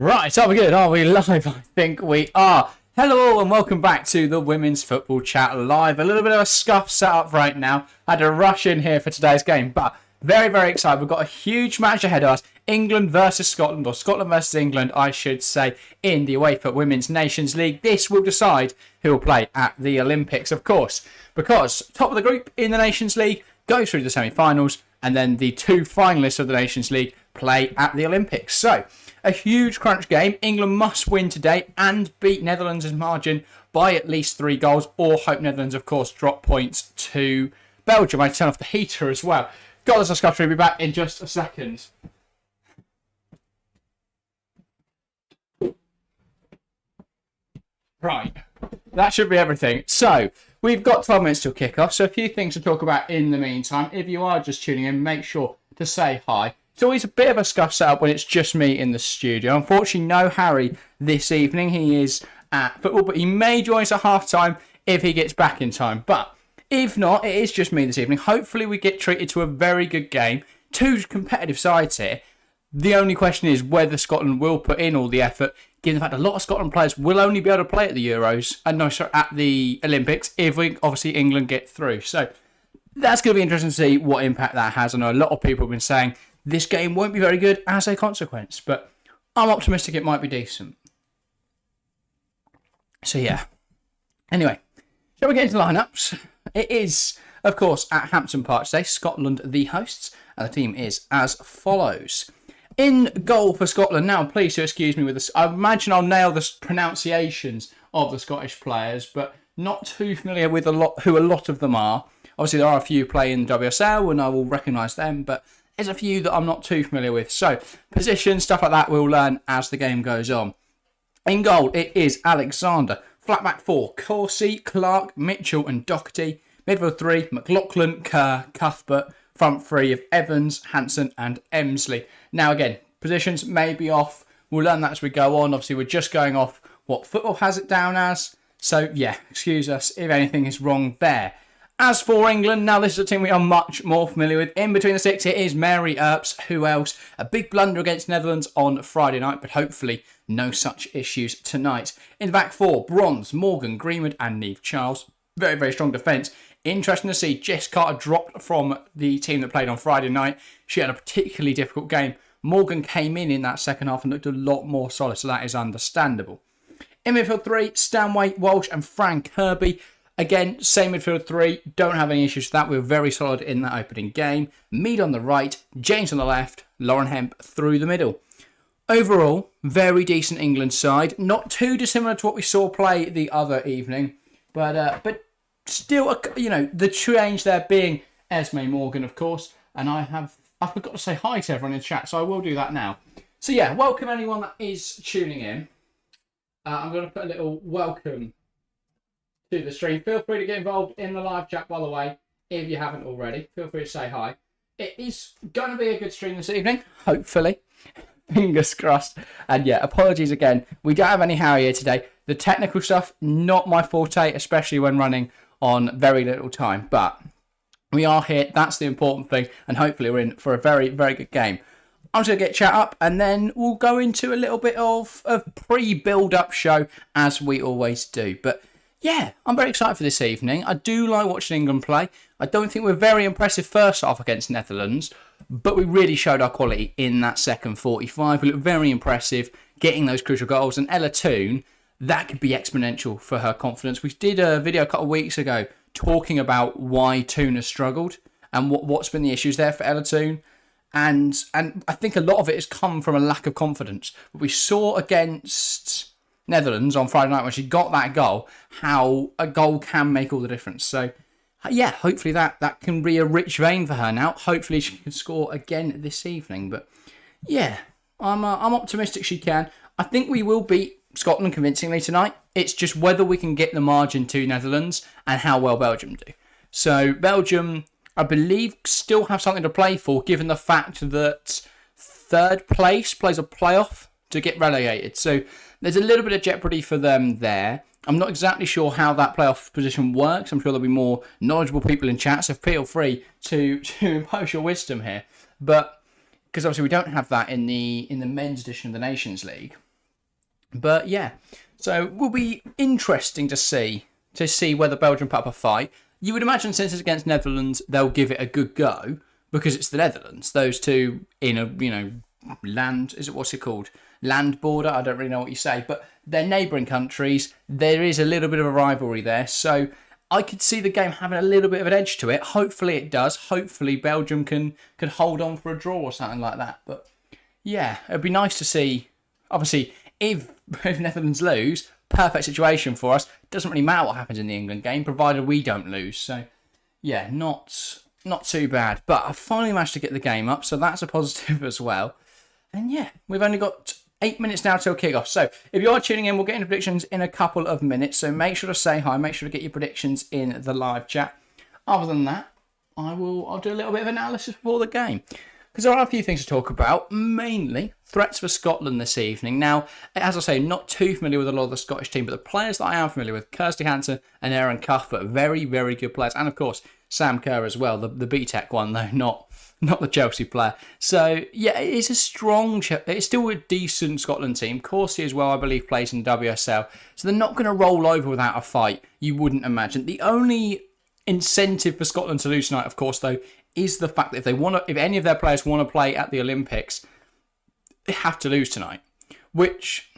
Right, are we good? Are we live? I think we are. Hello and welcome back to the Women's Football Chat Live. A little bit of a scuff set up right now. I had to rush in here for today's game, but very, very excited. We've got a huge match ahead of us. England versus Scotland, or Scotland versus England, I should say, in the UEFA Women's Nations League. This will decide who will play at the Olympics, of course, because top of the group in the Nations League go through the semi-finals, and then the two finalists of the Nations League play at the Olympics. So, a huge crunch game. England must win today and beat Netherlands' margin by at least 3 goals, or hope Netherlands, of course, drop points to Belgium. I turn off the heater as well. Got this discussion. We'll be back in just a second. Right, that should be everything. So, we've got 12 minutes till kick-off, so a few things to talk about in the meantime. If you are just tuning in, make sure to say hi. It's always a bit of a scuff setup when it's just me in the studio. Unfortunately, no Harry this evening. He is at football, but he may join us at half-time if he gets back in time. But if not, it is just me this evening. Hopefully, we get treated to a very good game. Two competitive sides here. The only question is whether Scotland will put in all the effort, given the fact a lot of Scotland players will only be able to play at the Euros, at the Olympics, if obviously England get through. So that's going to be interesting to see what impact that has. I know a lot of people have been saying this game won't be very good as a consequence, but I'm optimistic it might be decent. So yeah. Anyway, shall we get into the lineups? It is, of course, at Hampton Park today, Scotland the hosts, and the team is as follows. In goal for Scotland, now please do excuse me with this. I imagine I'll nail the pronunciations of the Scottish players, but not too familiar with who a lot of them are. Obviously, there are a few playing WSL, and I will recognise them, but there's a few that I'm not too familiar with. So, position, stuff like that, we'll learn as the game goes on. In goal, it is Alexander. Flat back 4, Corsie, Clark, Mitchell and Doherty. Midfield 3, McLaughlin, Kerr, Cuthbert. Front 3 of Evans, Hansen and Emsley. Now again, positions may be off. We'll learn that as we go on. Obviously, we're just going off what football has it down as. So yeah, excuse us if anything is wrong there. As for England, now this is a team we are much more familiar with. In between the six, it is Mary Earps. Who else? A big blunder against Netherlands on Friday night, but hopefully no such issues tonight. In the back 4, Bronze, Morgan, Greenwood and Neve Charles. Very, very strong defence. Interesting to see Jess Carter dropped from the team that played on Friday night. She had a particularly difficult game. Morgan came in that second half and looked a lot more solid, so that is understandable. In midfield 3, Stanway, Walsh and Frank Kirby. Again, same midfield 3. Don't have any issues with that. We were very solid in that opening game. Mead on the right, James on the left, Lauren Hemp through the middle. Overall, very decent England side. Not too dissimilar to what we saw play the other evening. But still, the change there being Esme Morgan, of course. And I forgot to say hi to everyone in the chat, so I will do that now. So yeah, welcome anyone that is tuning in. I'm going to put a little welcome to the stream. Feel free to get involved in the live chat, by the way, if you haven't already. Feel free to say hi. It is going to be a good stream this evening, hopefully. Fingers crossed. And yeah, apologies again. We don't have any Harry here today. The technical stuff, not my forte, especially when running on very little time. But we are here. That's the important thing. And hopefully we're in for a very, very good game. I'm just going to get chat up and then we'll go into a little bit of a pre-build-up show as we always do. But yeah, I'm very excited for this evening. I do like watching England play. I don't think we're very impressive first half against Netherlands, but we really showed our quality in that second 45. We looked very impressive, getting those crucial goals. And Ella Toone, that could be exponential for her confidence. We did a video a couple of weeks ago talking about why Toone has struggled and what's been the issues there for Ella Toone. And I think a lot of it has come from a lack of confidence. But we saw against Netherlands on Friday night when she got that goal, how a goal can make all the difference. So yeah, hopefully that can be a rich vein for her now. Hopefully she can score again this evening. But yeah, I'm optimistic she can. I think we will beat Scotland convincingly tonight. It's just whether we can get the margin to Netherlands and how well Belgium do. So Belgium, I believe, still have something to play for, given the fact that third place plays a playoff to get relegated. So there's a little bit of jeopardy for them there. I'm not exactly sure how that playoff position works. I'm sure there'll be more knowledgeable people in chat, so feel free to impose your wisdom here. But because obviously we don't have that in the men's edition of the Nations League. But yeah, so it will be interesting to see whether Belgium put up a fight. You would imagine since it's against Netherlands, they'll give it a good go because it's the Netherlands. Those two in a land, what's it called? Land border. I don't really know what you say, but they're neighbouring countries. There is a little bit of a rivalry there, so I could see the game having a little bit of an edge to it. Hopefully it does. Hopefully Belgium can hold on for a draw or something like that. But yeah, it'd be nice to see. Obviously, if Netherlands lose, perfect situation for us. Doesn't really matter what happens in the England game, provided we don't lose. So yeah, not too bad. But I finally managed to get the game up, so that's a positive as well. And yeah, we've only got 8 minutes now till kickoff. So if you are tuning in, we'll get into predictions in a couple of minutes. So make sure to say hi. Make sure to get your predictions in the live chat. Other than that, I'll do a little bit of analysis before the game. Because there are a few things to talk about, mainly threats for Scotland this evening. Now, as I say, not too familiar with a lot of the Scottish team, but the players that I am familiar with, Kirsty Hansen and Aaron Cuthbert, very, very good players. And of course, Sam Kerr as well, the BTEC one though, not the Chelsea player. So, yeah, it is it's still a decent Scotland team. Corsi as well, I believe, plays in WSL. So they're not going to roll over without a fight, you wouldn't imagine. The only incentive for Scotland to lose tonight, of course, though, is the fact that if any of their players want to play at the Olympics, they have to lose tonight. Which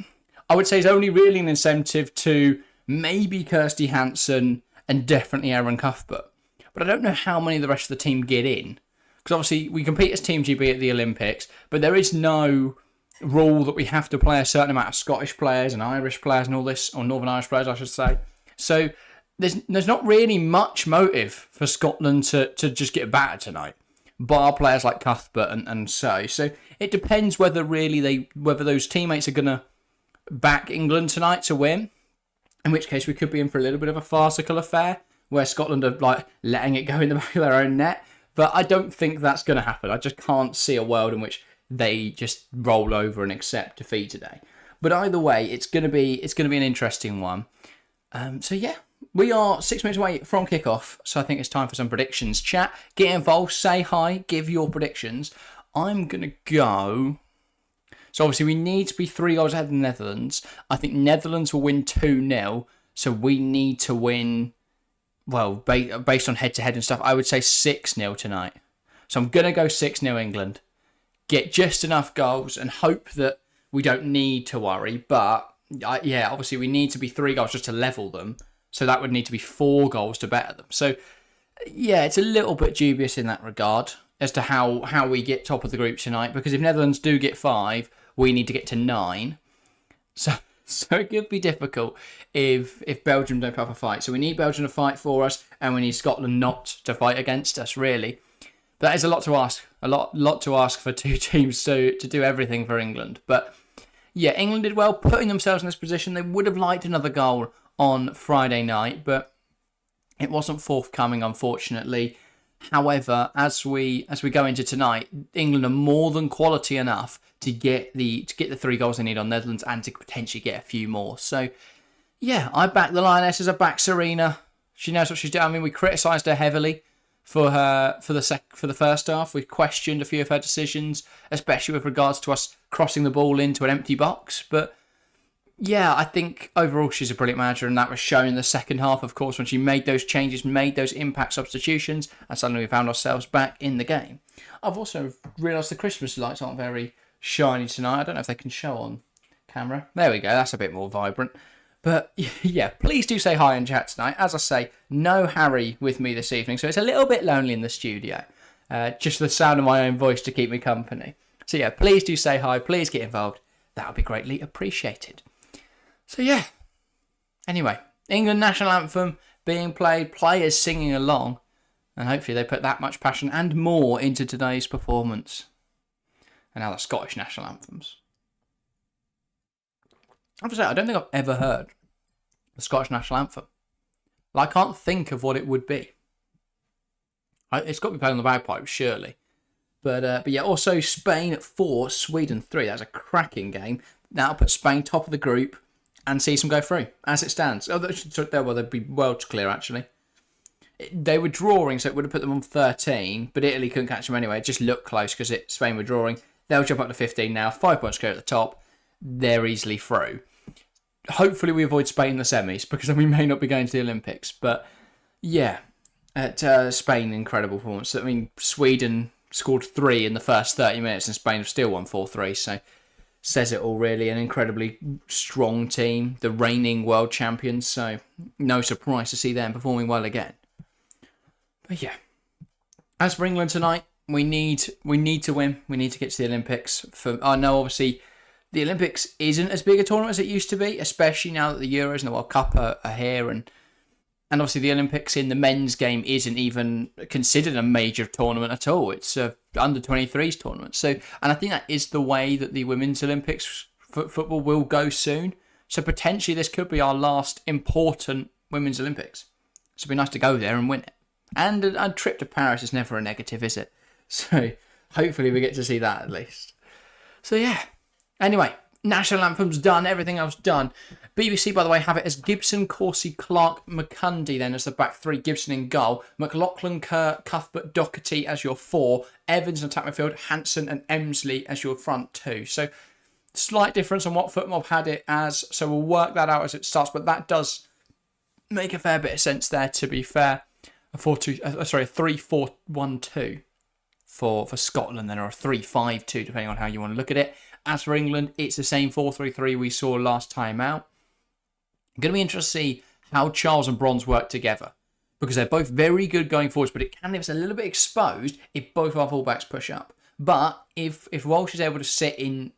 I would say is only really an incentive to maybe Kirsty Hansen and definitely Aaron Cuthbert. But I don't know how many of the rest of the team get in. Because obviously we compete as Team GB at the Olympics, but there is no rule that we have to play a certain amount of Scottish players and Irish players and all this, or Northern Irish players, I should say. So there's not really much motive for Scotland to just get battered tonight, bar players like Cuthbert and so. So it depends whether those teammates are going to back England tonight to win, in which case we could be in for a little bit of a farcical affair where Scotland are like letting it go in the back of their own net. But I don't think that's going to happen. I just can't see a world in which they just roll over and accept defeat today. But either way, it's going to be an interesting one. So yeah, we are 6 minutes away from kickoff, so I think it's time for some predictions. Chat, get involved, say hi, give your predictions. I'm going to go. So obviously we need to be 3 goals ahead of the Netherlands. I think Netherlands will win 2-0, so we need to win. Well, based on head-to-head and stuff, I would say 6-0 tonight. So I'm going to go 6-0 England. Get just enough goals and hope that we don't need to worry. But, yeah, obviously we need to be 3 goals just to level them. So that would need to be 4 goals to better them. So, yeah, it's a little bit dubious in that regard as to how we get top of the group tonight. Because if Netherlands do get 5, we need to get to 9. So it could be difficult if Belgium don't put up a fight. So we need Belgium to fight for us, and we need Scotland not to fight against us, really. But that is a lot to ask. A lot to ask for 2 teams to do everything for England. But yeah, England did well putting themselves in this position. They would have liked another goal on Friday night, but it wasn't forthcoming, unfortunately. However, as we go into tonight, England are more than quality enough to get the 3 goals they need on Netherlands and to potentially get a few more. So, yeah, I back the Lionesses. I back Serena. She knows what she's doing. I mean, we criticised her heavily for the first half. We questioned a few of her decisions, especially with regards to us crossing the ball into an empty box. But yeah, I think overall she's a brilliant manager, and that was shown in the second half, of course, when she made those changes, made those impact substitutions, and suddenly we found ourselves back in the game. I've also realised the Christmas lights aren't very shiny tonight. I don't know if they can show on camera. There we go, that's a bit more vibrant. But yeah, please do say hi in chat tonight. As I say, no Harry with me this evening, so it's a little bit lonely in the studio. Just the sound of my own voice to keep me company. So yeah, please do say hi, please get involved. That would be greatly appreciated. So yeah, anyway, England national anthem being played, players singing along, and hopefully they put that much passion and more into today's performance. And now the Scottish national anthems. I have to say, I don't think I've ever heard the Scottish national anthem. Like, I can't think of what it would be. It's got to be played on the bagpipes, surely. But yeah, also Spain at 4, Sweden 3. That's a cracking game. That'll put Spain top of the group and see them go through, as it stands. Oh, they'd be worlds clear, actually. They were drawing, so it would have put them on 13, but Italy couldn't catch them anyway. It just looked close because Spain were drawing. They'll jump up to 15 now. 5 points clear at the top. They're easily through. hopefully we avoid Spain in the semis, because then we may not be going to the Olympics. But yeah, at Spain, incredible performance. I mean, Sweden scored 3 in the first 30 minutes and Spain have still won 4-3. So says it all, really. An incredibly strong team, the reigning world champions. So no surprise to see them performing well again. But yeah, as for England tonight, we need to win. We need to get to the Olympics. I know, obviously, the Olympics isn't as big a tournament as it used to be, especially now that the Euros and the World Cup are here, and obviously the Olympics in the men's game isn't even considered a major tournament at all. It's a under 23s tournament. So, and I think that is the way that the Women's Olympics football will go soon. So potentially this could be our last important Women's Olympics. So it'd be nice to go there and win it. And a trip to Paris is never a negative, is it? So hopefully we get to see that at least. So yeah. Anyway, national anthem's done, everything else done. BBC, by the way, have it as Gibson, Corsie, Clark, McCundy then as the back 3, Gibson in goal, McLaughlin, Kerr, Cuthbert, Doherty as your 4, Evans in attack midfield, Hanson and Emsley as your front 2. So slight difference on what FootMob had it as, so we'll work that out as it starts, but that does make a fair bit of sense there, to be fair. A 3-4-1-2 for Scotland then, or a 3-5-2 depending on how you want to look at it. As for England, it's the same 4-3-3 we saw last time out. Going to be interesting to see how Charles and Bronze work together, because they're both very good going forwards, but it can leave us a little bit exposed if both our fullbacks push up. But if Walsh is able to sit in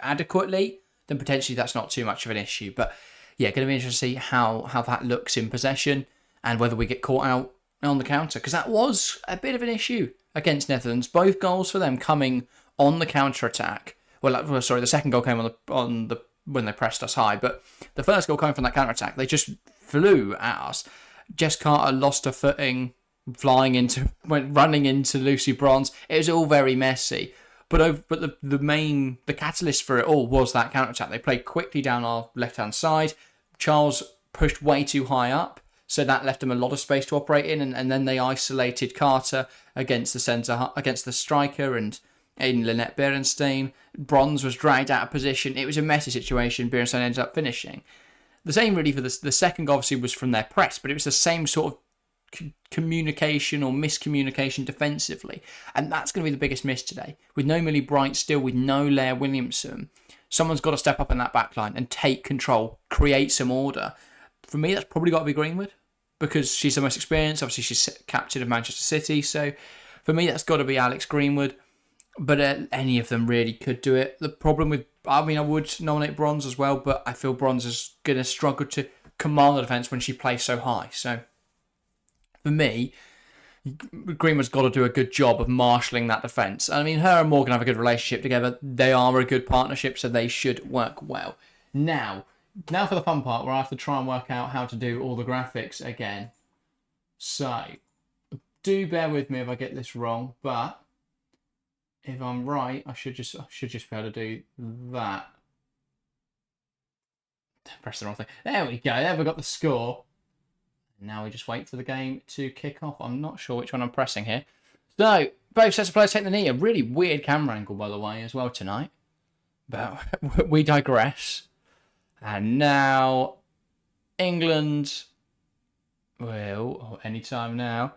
adequately, then potentially that's not too much of an issue. But yeah, going to be interesting to see how that looks in possession and whether we get caught out on the counter, because that was a bit of an issue against Netherlands. Both goals for them coming on the counter attack. Well, sorry, the second goal came on the when they pressed us high, but the first goal coming from that counter attack, they just flew at us. Jess Carter lost her footing, running into Lucy Bronze. It was all very messy. But the catalyst for it all was that counter attack. They played quickly down our left hand side. Charles pushed way too high up, so that left them a lot of space to operate in, and then they isolated Carter against the striker and in Lynette Berenstein. Bronze was dragged out of position. It was a messy situation. Berenstein ended up finishing. The same really for the second goal, obviously, was from their press, but it was the same sort of communication or miscommunication defensively. And that's going to be the biggest miss today. With no Millie Bright still, with no Leah Williamson, someone's got to step up in that back line and take control, create some order. For me, that's probably got to be Greenwood, because she's the most experienced. Obviously, she's captain of Manchester City. So for me, that's got to be Alex Greenwood. But any of them really could do it. The problem with, I would nominate Bronze as well, but I feel Bronze is going to struggle to command the defence when she plays so high. So for me, Greenwood's got to do a good job of marshalling that defence. Her and Morgan have a good relationship together. They are a good partnership, so they should work well. Now for the fun part, where I have to try and work out how to do all the graphics again. So do bear with me if I get this wrong, but if I'm right, I should just be able to do that. Press the wrong thing. There we go. There we got the score. Now we just wait for the game to kick off. I'm not sure which one I'm pressing here. So both sets of players take the knee. A really weird camera angle, by the way, as well tonight. But we digress. And now England will, or any time now,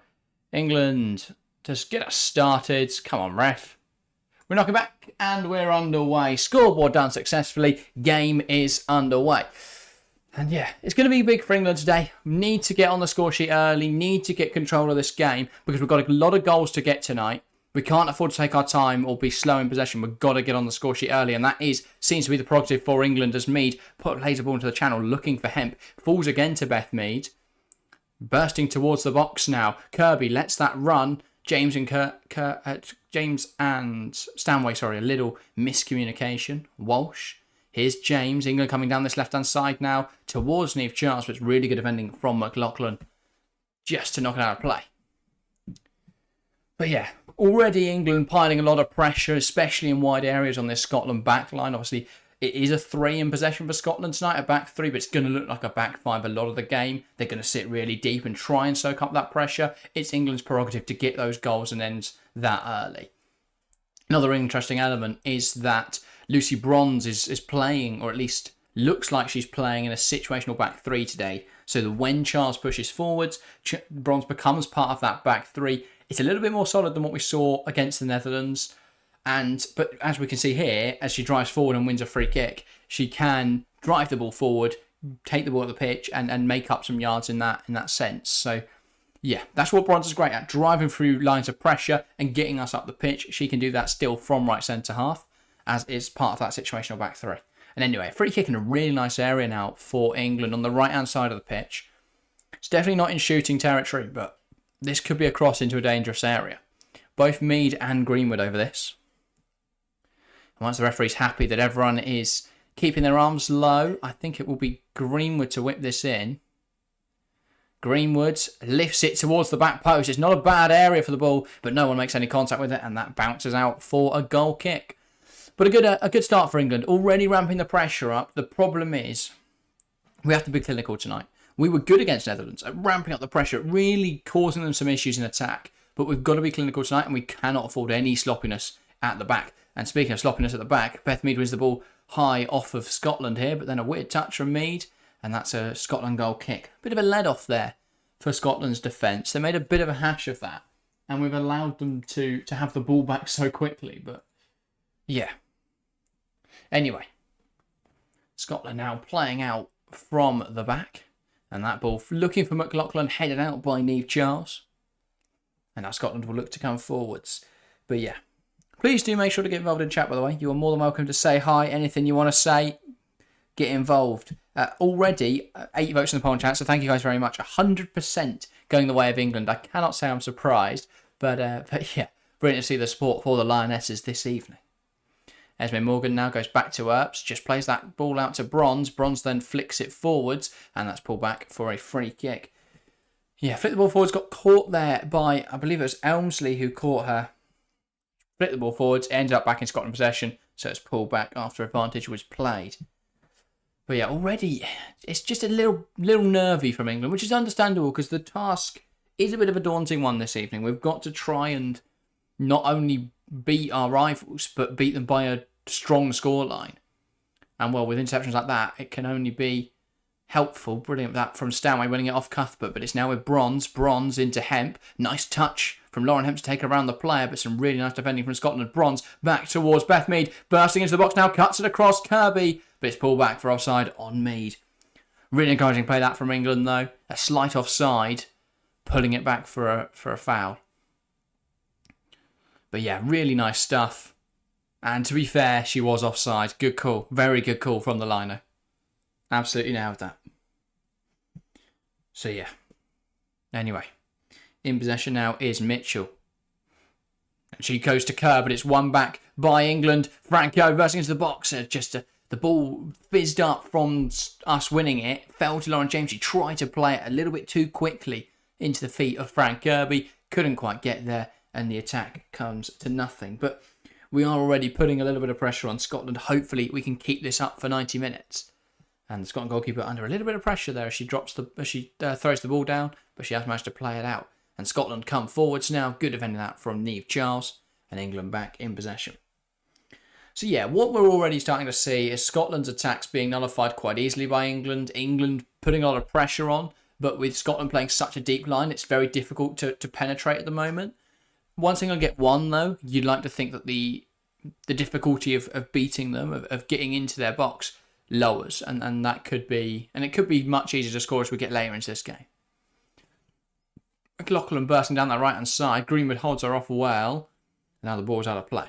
England, just get us started. Come on, ref. We're knocking back and we're underway. Scoreboard done successfully. Game is underway. And yeah, it's going to be big for England today. Need to get on the score sheet early. Need to get control of this game because we've got a lot of goals to get tonight. We can't afford to take our time or be slow in possession. We've got to get on the score sheet early. And that seems to be the prerogative for England as Mead put laser ball into the channel looking for Hemp. Falls again to Beth Mead. Bursting towards the box now. Kirby lets that run. James and James and Stanway, a little miscommunication. Walsh. Here's James. England coming down this left-hand side now towards Niamh Charles, but it's really good defending from McLaughlin just to knock it out of play. But yeah, already England piling a lot of pressure, especially in wide areas on this Scotland back line. Obviously, it is a 3 in possession for Scotland tonight, a back 3, but it's going to look like a back 5 a lot of the game. They're going to sit really deep and try and soak up that pressure. It's England's prerogative to get those goals and ends that early. Another interesting element is that Lucy Bronze is playing, or at least looks like she's playing in a situational back three today. So that when Charles pushes forwards, Bronze becomes part of that back three. It's a little bit more solid than what we saw against the Netherlands. But as we can see here, as she drives forward and wins a free kick, she can drive the ball forward, take the ball at the pitch, and make up some yards in that sense. So yeah, that's what Bronze is great at, driving through lines of pressure and getting us up the pitch. She can do that still from right centre half, as is part of that situational back three. And anyway, free kick in a really nice area now for England on the right-hand side of the pitch. It's definitely not in shooting territory, but this could be a cross into a dangerous area. Both Mead and Greenwood over this. And once the referee's happy that everyone is keeping their arms low, I think it will be Greenwood to whip this in. Greenwood lifts it towards the back post. It's not a bad area for the ball, but no one makes any contact with it, and that bounces out for a goal kick. But a good start for England, already ramping the pressure up. The problem is we have to be clinical tonight. We were good against Netherlands at ramping up the pressure, really causing them some issues in attack. But we've got to be clinical tonight, and we cannot afford any sloppiness at the back. And speaking of sloppiness at the back, Beth Mead wins the ball high off of Scotland here, but then a weird touch from Mead, and that's a Scotland goal kick. Bit of a let-off there for Scotland's defence. They made a bit of a hash of that, and we've allowed them to have the ball back so quickly. But yeah. Anyway, Scotland now playing out from the back, and that ball looking for McLaughlin, headed out by Niamh Charles. And now Scotland will look to come forwards. But yeah, please do make sure to get involved in chat, by the way. You are more than welcome to say hi, anything you want to say, get involved. Already 8 votes in the poll chat, so thank you guys very much. 100% going the way of England. I cannot say I'm surprised, but yeah, brilliant to see the support for the Lionesses this evening. Esme Morgan now goes back to Earps, just plays that ball out to Bronze. Bronze then flicks it forwards, and that's pulled back for a free kick. Yeah, flick the ball forwards, got caught there by, I believe it was Elmsley who caught her. Flick the ball forwards, ended up back in Scotland possession, so it's pulled back after advantage was played. But yeah, already it's just a little nervy from England, which is understandable because the task is a bit of a daunting one this evening. We've got to try and not only beat our rivals, but beat them by a strong scoreline. And well, with interceptions like that, it can only be helpful. Brilliant that from Stanway winning it off Cuthbert, but it's now with Bronze. Bronze into Hemp. Nice touch from Lauren Hemp to take around the player, but some really nice defending from Scotland. Bronze back towards Beth Mead, bursting into the box now, cuts it across Kirby, but it's pulled back for offside on Mead. Really encouraging play that from England though. A slight offside, pulling it back for a foul. But yeah, really nice stuff. And to be fair, she was offside. Good call. Very good call from the liner. Absolutely nailed that. So yeah. Anyway, in possession now is Mitchell. And she goes to Kerr, but it's won back by England. Franco bursting into the box. The ball fizzed up from us winning it. Fell to Lauren James. She tried to play it a little bit too quickly into the feet of Frank Kirby. Couldn't quite get there. And the attack comes to nothing. But we are already putting a little bit of pressure on Scotland. Hopefully we can keep this up for 90 minutes. And the Scotland goalkeeper under a little bit of pressure there as she throws the ball down, but she has managed to play it out. And Scotland come forwards now. Good defending that from Niamh Charles, and England back in possession. So yeah, what we're already starting to see is Scotland's attacks being nullified quite easily by England. England putting a lot of pressure on, but with Scotland playing such a deep line, it's very difficult to penetrate at the moment. One thing I get though, you'd like to think that the difficulty of beating them, of getting into their box, lowers, and that could be, and it could be much easier to score as we get later into this game. McLaughlin bursting down that right hand side. Greenwood holds her off well. Now the ball's out of play.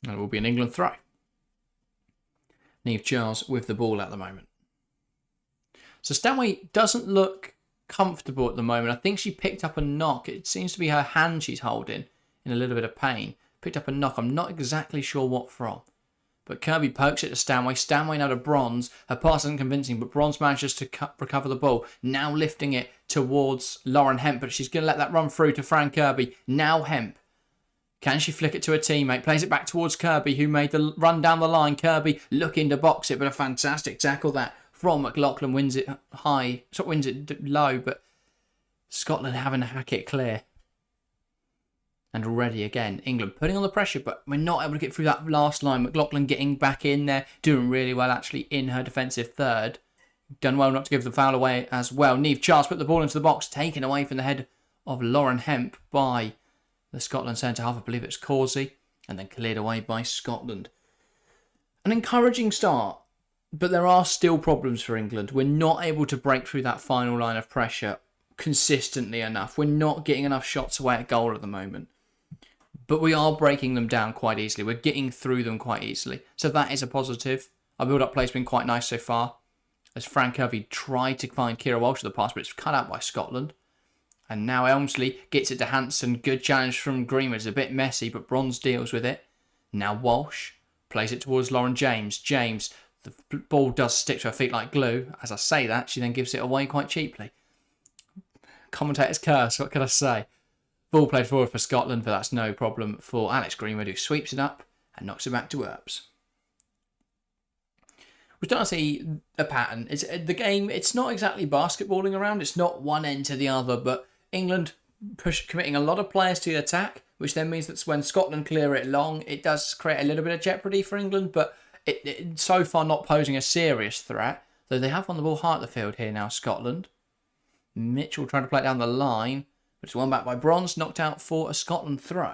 And it will be an England throw. Niamh Charles with the ball at the moment. So Stanway doesn't look comfortable at the moment. I think she picked up a knock. It seems to be her hand she's holding in a little bit of pain. Picked up a knock. I'm not exactly sure what from. But Kirby pokes it to Stanway. Stanway now to Bronze. Her pass isn't convincing, but Bronze manages to recover the ball. Now lifting it towards Lauren Hemp, but she's going to let that run through to Fran Kirby. Now Hemp. Can she flick it to a teammate? Plays it back towards Kirby, who made the run down the line. Kirby looking to box it, but a fantastic tackle that from McLaughlin. Wins it high, sort of wins it low, but Scotland having to hack it clear. And already, again, England putting on the pressure, but we're not able to get through that last line. McLaughlin getting back in there, doing really well, actually, in her defensive third. Done well not to give the foul away as well. Niamh Charles put the ball into the box, taken away from the head of Lauren Hemp by the Scotland centre-half. I believe it's Causey, and then cleared away by Scotland. An encouraging start, but there are still problems for England. We're not able to break through that final line of pressure consistently enough. We're not getting enough shots away at goal at the moment. But we are breaking them down quite easily. We're getting through them quite easily. So that is a positive. Our build-up play has been quite nice so far. As Fran Kirby tried to find Kira Walsh at the pass, but it's cut out by Scotland. And now Elmsley gets it to Hanson. Good challenge from Greenwood. It's a bit messy, but Bronze deals with it. Now Walsh plays it towards Lauren James. James, the ball does stick to her feet like glue. As I say that, she then gives it away quite cheaply. Commentator's curse, what can I say? Ball played forward for Scotland, but that's no problem for Alex Greenwood, who sweeps it up and knocks it back to Earps. We're starting to see a pattern. The game, it's not exactly basketballing around. It's not one end to the other, but England committing a lot of players to the attack, which then means that when Scotland clear it long, it does create a little bit of jeopardy for England, but it so far not posing a serious threat. Though they have won the ball high at the field here now, Scotland. Mitchell trying to play it down the line. But it's won back by Bronze, knocked out for a Scotland throw.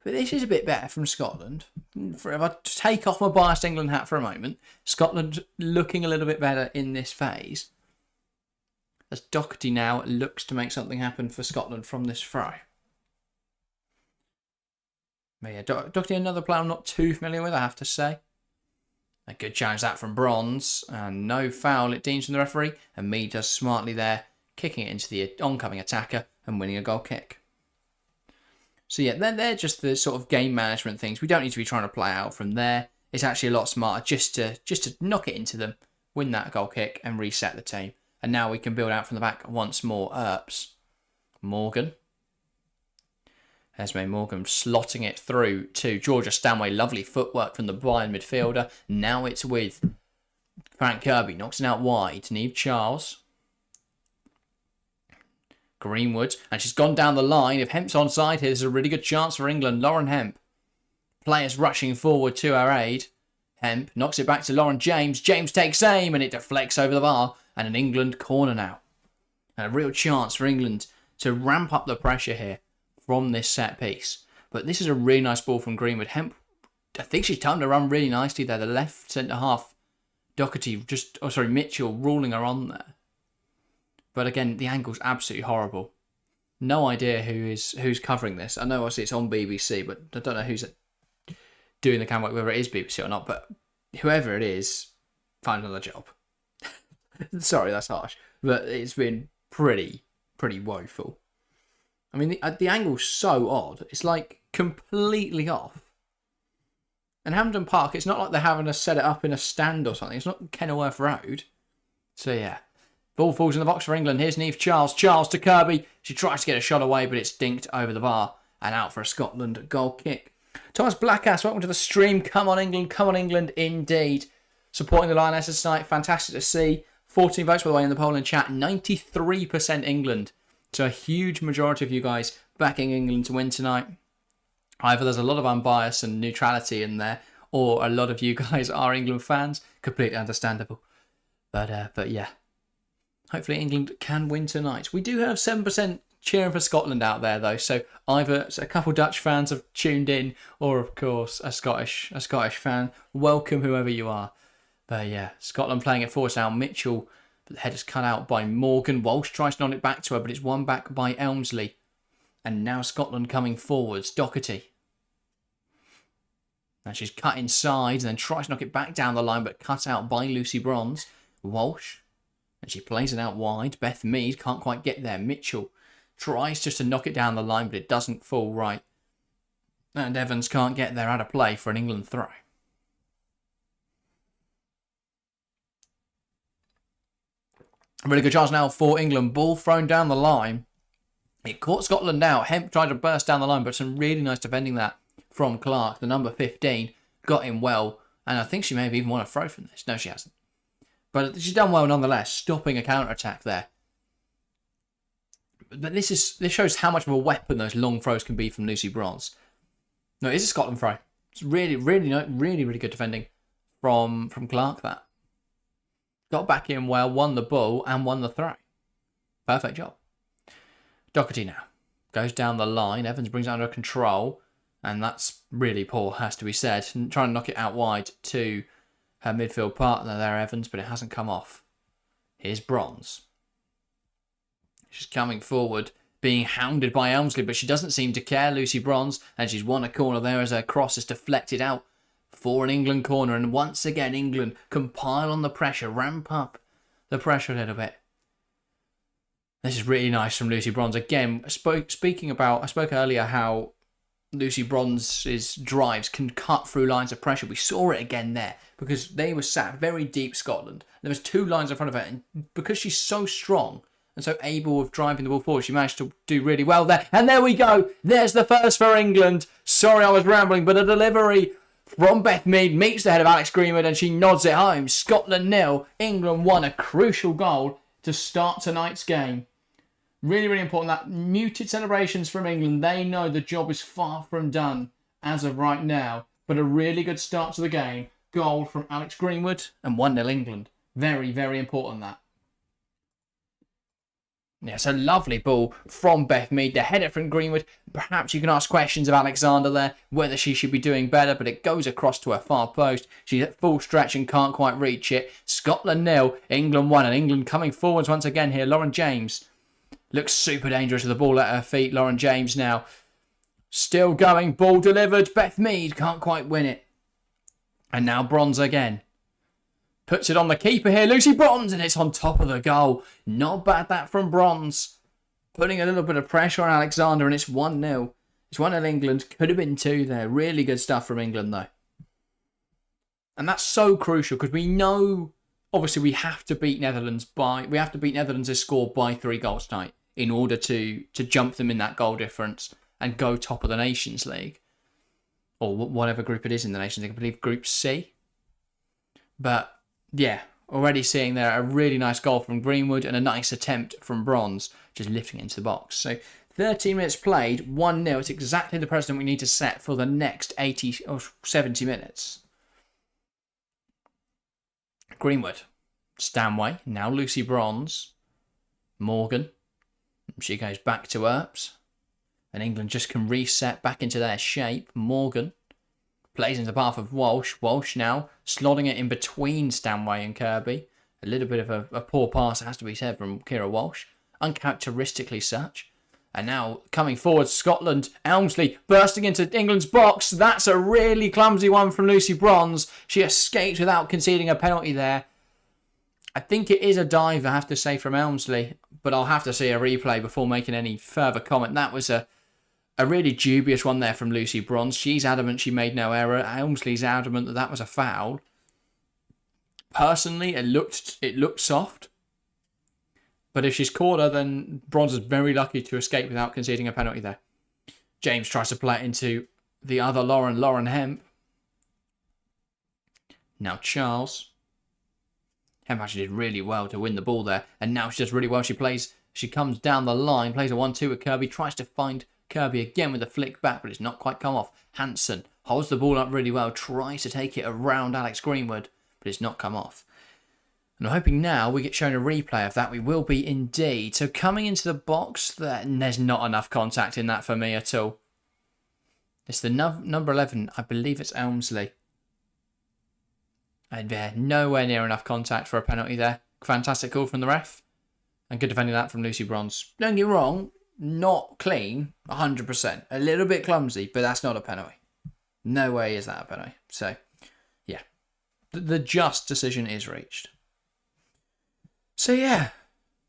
But this is a bit better from Scotland. If I take off my biased England hat for a moment, Scotland looking a little bit better in this phase. As Doherty now looks to make something happen for Scotland from this throw. But yeah, Doherty, another player I'm not too familiar with, I have to say. A good challenge that from Bronze. And no foul, it deems from the referee. And Mead does smartly there, kicking it into the oncoming attacker and winning a goal kick. So yeah, they're just the sort of game management things. We don't need to be trying to play out from there. It's actually a lot smarter just to knock it into them, win that goal kick and reset the team. And now we can build out from the back once more. Earps. Morgan. Esme Morgan slotting it through to Georgia Stanway. Lovely footwork from the Bayern midfielder. Now it's with Frank Kirby. Knocks it out wide. Niamh Charles. Greenwood, and she's gone down the line. If Hemp's onside here, there's a really good chance for England. Lauren Hemp. Players rushing forward to her aid. Hemp knocks it back to Lauren James. James takes aim and it deflects over the bar. And an England corner now. And a real chance for England to ramp up the pressure here from this set piece. But this is a really nice ball from Greenwood. Hemp, I think she's timed to run really nicely there. The left centre half, Doherty, Mitchell ruling her on there. But again, the angle's absolutely horrible. No idea who's covering this. I know obviously it's on BBC, but I don't know who's doing the camera work, whether it is BBC or not. But whoever it is, find another job. Sorry, that's harsh. But it's been pretty woeful. I mean, the angle's so odd. It's like completely off. And Hampden Park, it's not like they're having to set it up in a stand or something. It's not Kenilworth Road. So yeah. Ball falls in the box for England. Here's Niamh Charles. Charles to Kirby. She tries to get a shot away, but it's dinked over the bar and out for a Scotland goal kick. Thomas Blackass, welcome to the stream. Come on, England. Come on, England, indeed. Supporting the Lionesses tonight. Fantastic to see. 14 votes, by the way, in the poll and chat. 93% England. So a huge majority of you guys backing England to win tonight. Either there's a lot of unbiased and neutrality in there, or a lot of you guys are England fans. Completely understandable. But yeah. Hopefully England can win tonight. We do have 7% cheering for Scotland out there, though. So either a couple Dutch fans have tuned in, or of course a Scottish fan. Welcome, whoever you are. But yeah, Scotland playing it forward now. Mitchell, but the header's cut out by Morgan. Walsh tries to knock it back to her, but it's won back by Elmsley. And now Scotland coming forwards. Doherty. And she's cut inside and then tries to knock it back down the line, but cut out by Lucy Bronze. Walsh. And she plays it out wide. Beth Mead can't quite get there. Mitchell tries just to knock it down the line, but it doesn't fall right. And Evans can't get there out of play for an England throw. A really good chance now for England. Ball thrown down the line. It caught Scotland out. Hemp tried to burst down the line, but some really nice defending that from Clark. The number 15 got in well. And I think she may have even won a throw from this. No, she hasn't. But she's done well nonetheless, stopping a counter-attack there. But this shows how much of a weapon those long throws can be from Lucy Bronze. No, it is a Scotland throw. It's really good defending from Clark. That got back in well, won the ball and won the throw. Perfect job. Doherty now goes down the line. Evans brings it under control, and that's really poor, has to be said. And trying to knock it out wide to her midfield partner there, Evans, but it hasn't come off. Here's Bronze. She's coming forward, being hounded by Elmsley, but she doesn't seem to care, Lucy Bronze, and she's won a corner there as her cross is deflected out for an England corner. And once again, England can pile on the pressure, ramp up the pressure a little bit. This is really nice from Lucy Bronze. Again, I spoke earlier how Lucy Bronze's drives can cut through lines of pressure. We saw it again there because they were sat very deep, Scotland. There was 2 lines in front of her, and because she's so strong and so able of driving the ball forward, she managed to do really well there. And there we go. There's the first for England. Sorry I was rambling, but a delivery from Beth Mead meets the head of Alex Greenwood and she nods it home. Scotland 0, England 1. A crucial goal to start tonight's game. Really important. That muted celebrations from England. They know the job is far from done as of right now. But a really good start to the game. Goal from Alex Greenwood and 1-0 England. Very, very important that. Yes, a lovely ball from Beth Mead. The header from Greenwood. Perhaps you can ask questions of Alexander there, whether she should be doing better, but it goes across to her far post. She's at full stretch and can't quite reach it. Scotland 0, England 1, and England coming forwards once again here. Lauren James looks super dangerous with the ball at her feet. Lauren James now still going. Ball delivered. Beth Mead can't quite win it. And now Bronze again. Puts it on the keeper here, Lucy Bronze, and it's on top of the goal. Not bad that from Bronze. Putting a little bit of pressure on Alexander, and it's 1-0. It's 1-0 England. Could have been 2 there. Really good stuff from England, though. And that's so crucial, because we know, obviously, we have to beat Netherlands' score by 3 goals tonight in order to jump them in that goal difference and go top of the Nations League. Or whatever group it is in the Nations League. I believe Group C. But yeah, already seeing there a really nice goal from Greenwood and a nice attempt from Bronze, just lifting it into the box. So 13 minutes played, 1-0. It's exactly the precedent we need to set for the next 80 or 70 minutes. Greenwood, Stanway, now Lucy Bronze, Morgan. She goes back to Earps. And England just can reset back into their shape. Morgan plays into the path of Walsh. Walsh now slotting it in between Stanway and Kirby. A little bit of a poor pass, it has to be said, from Kira Walsh. Uncharacteristically such. And now coming forward, Scotland. Elmsley bursting into England's box. That's a really clumsy one from Lucy Bronze. She escaped without conceding a penalty there. I think it is a dive, I have to say, from Elmsley. But I'll have to see a replay before making any further comment. That was a really dubious one there from Lucy Bronze. She's adamant she made no error. Elmsley's adamant that was a foul. Personally, it looked soft. But if she's caught her, then Bronze is very lucky to escape without conceding a penalty there. James tries to play it into the other Lauren Hemp. Now Charles. Hemp actually did really well to win the ball there. And now she does really well. She comes down the line, plays a 1-2 with Kirby, tries to find Kirby again with a flick back, but it's not quite come off. Hansen holds the ball up really well, tries to take it around Alex Greenwood, but it's not come off. And I'm hoping now we get shown a replay of that. We will be indeed. So coming into the box, there's not enough contact in that for me at all. It's the number 11, I believe it's Elmsley. And yeah, nowhere near enough contact for a penalty there. Fantastic call from the ref. And good defending that from Lucy Bronze. Don't get me wrong, not clean, 100%. A little bit clumsy, but that's not a penalty. No way is that a penalty. So, yeah. The just decision is reached. So, yeah.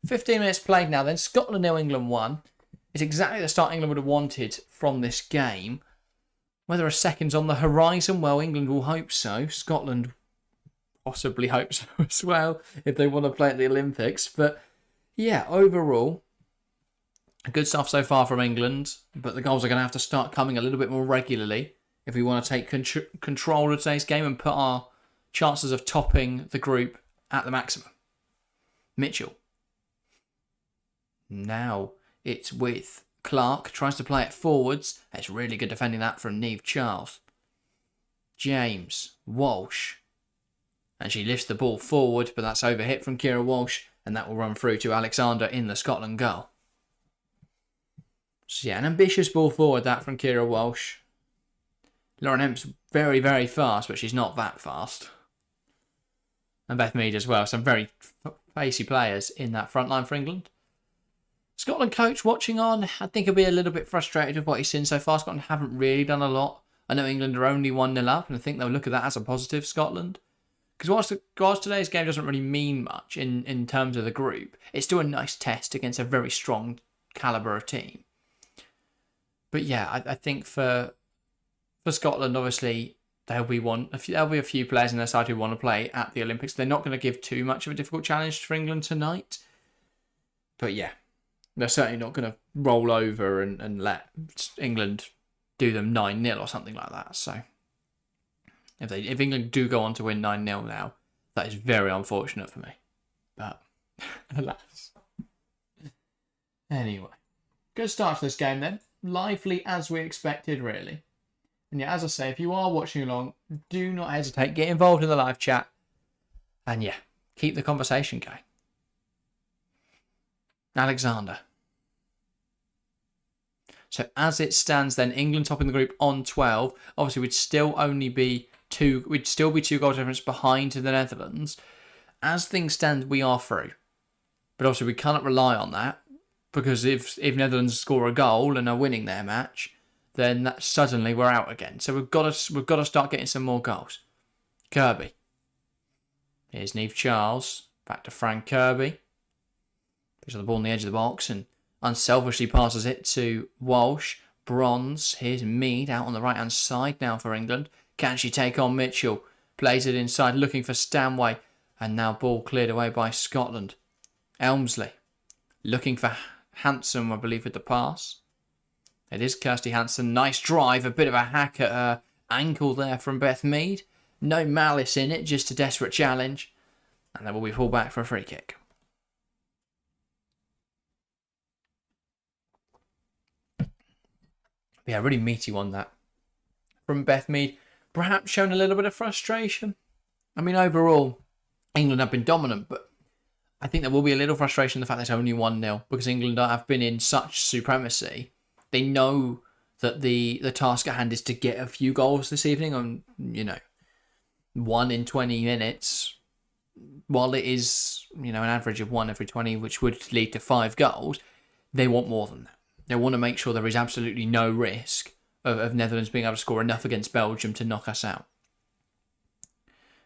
15 minutes played now then. Scotland 0, England 1. It's exactly the start England would have wanted from this game. Whether a second's on the horizon, well, England will hope so. Scotland possibly hope so as well, if they want to play at the Olympics. But, yeah, overall, good stuff so far from England, but the goals are going to have to start coming a little bit more regularly if we want to take control of today's game and put our chances of topping the group at the maximum. Mitchell. Now It's with Clark. Tries to play it forwards. It's really good defending that from Niamh Charles. James. Walsh. And she lifts the ball forward, but that's overhit from Kira Walsh. And that will run through to Alexander in the Scotland goal. So yeah, an ambitious ball forward, that from Kira Walsh. Lauren Hemp's very, very fast, but she's not that fast. And Beth Mead as well. Some very pacey players in that front line for England. Scotland coach watching on. I think he'll be a little bit frustrated with what he's seen so far. Scotland haven't really done a lot. I know England are only 1-0 up, and I think they'll look at that as a positive, Scotland. Because whilst today's game doesn't really mean much in terms of the group, it's still a nice test against a very strong calibre of team. But yeah, I think for Scotland, obviously, there'll be a few players in their side who want to play at the Olympics. They're not going to give too much of a difficult challenge for England tonight. But yeah, they're certainly not going to roll over and let England do them 9-0 or something like that. So if England do go on to win 9-0 now, that is very unfortunate for me. But alas. Anyway, good start to this game then. Lively as we expected, really. And yeah, as I say, if you are watching along, do not hesitate. Get involved in the live chat. And yeah, keep the conversation going. Alexander. So as it stands then, England topping the group on 12. Obviously, we'd still be two goal difference behind the Netherlands. As things stand, we are through. But obviously, we cannot rely on that. Because if Netherlands score a goal and are winning their match, then suddenly we're out again. So we've got to start getting some more goals. Kirby. Here's Niamh Charles. Back to Frank Kirby. Puts the ball on the edge of the box and unselfishly passes it to Walsh. Bronze. Here's Mead out on the right-hand side now for England. Can she take on Mitchell? Plays it inside, looking for Stanway. And now ball cleared away by Scotland. Elmsley. Looking for Hansen, I believe, with the pass. It is Kirsty Hansen. Nice drive. A bit of a hack at her ankle there from Beth Mead. No malice in it, just a desperate challenge. And then will be pulled back for a free kick. Yeah, really meaty one, that. From Beth Mead. Perhaps shown a little bit of frustration. I mean, overall, England have been dominant, but I think there will be a little frustration in the fact that it's only 1-0 because England have been in such supremacy. They know that the task at hand is to get a few goals this evening on, 1 in 20 minutes. While it is, an average of 1 every 20, which would lead to 5 goals, they want more than that. They want to make sure there is absolutely no risk of Netherlands being able to score enough against Belgium to knock us out.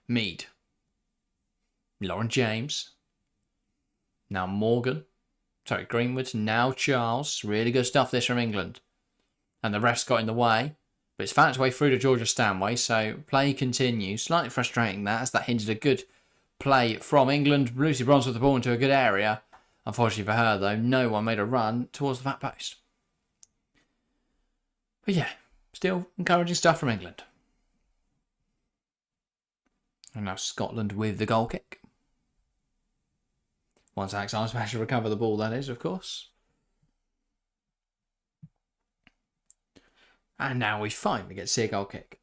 Mead. Lauren James. Now Greenwood. Now Charles. Really good stuff this from England. And the ref's got in the way. But it's found its way through to Georgia Stanway. So play continues. Slightly frustrating that, as that hindered a good play from England. Lucy Bronze with the ball into a good area. Unfortunately for her, though, no one made a run towards the back post. But yeah, still encouraging stuff from England. And now Scotland with the goal kick. Once Alexander's managed to recover the ball, that is, of course. And now we finally get to see a goal kick.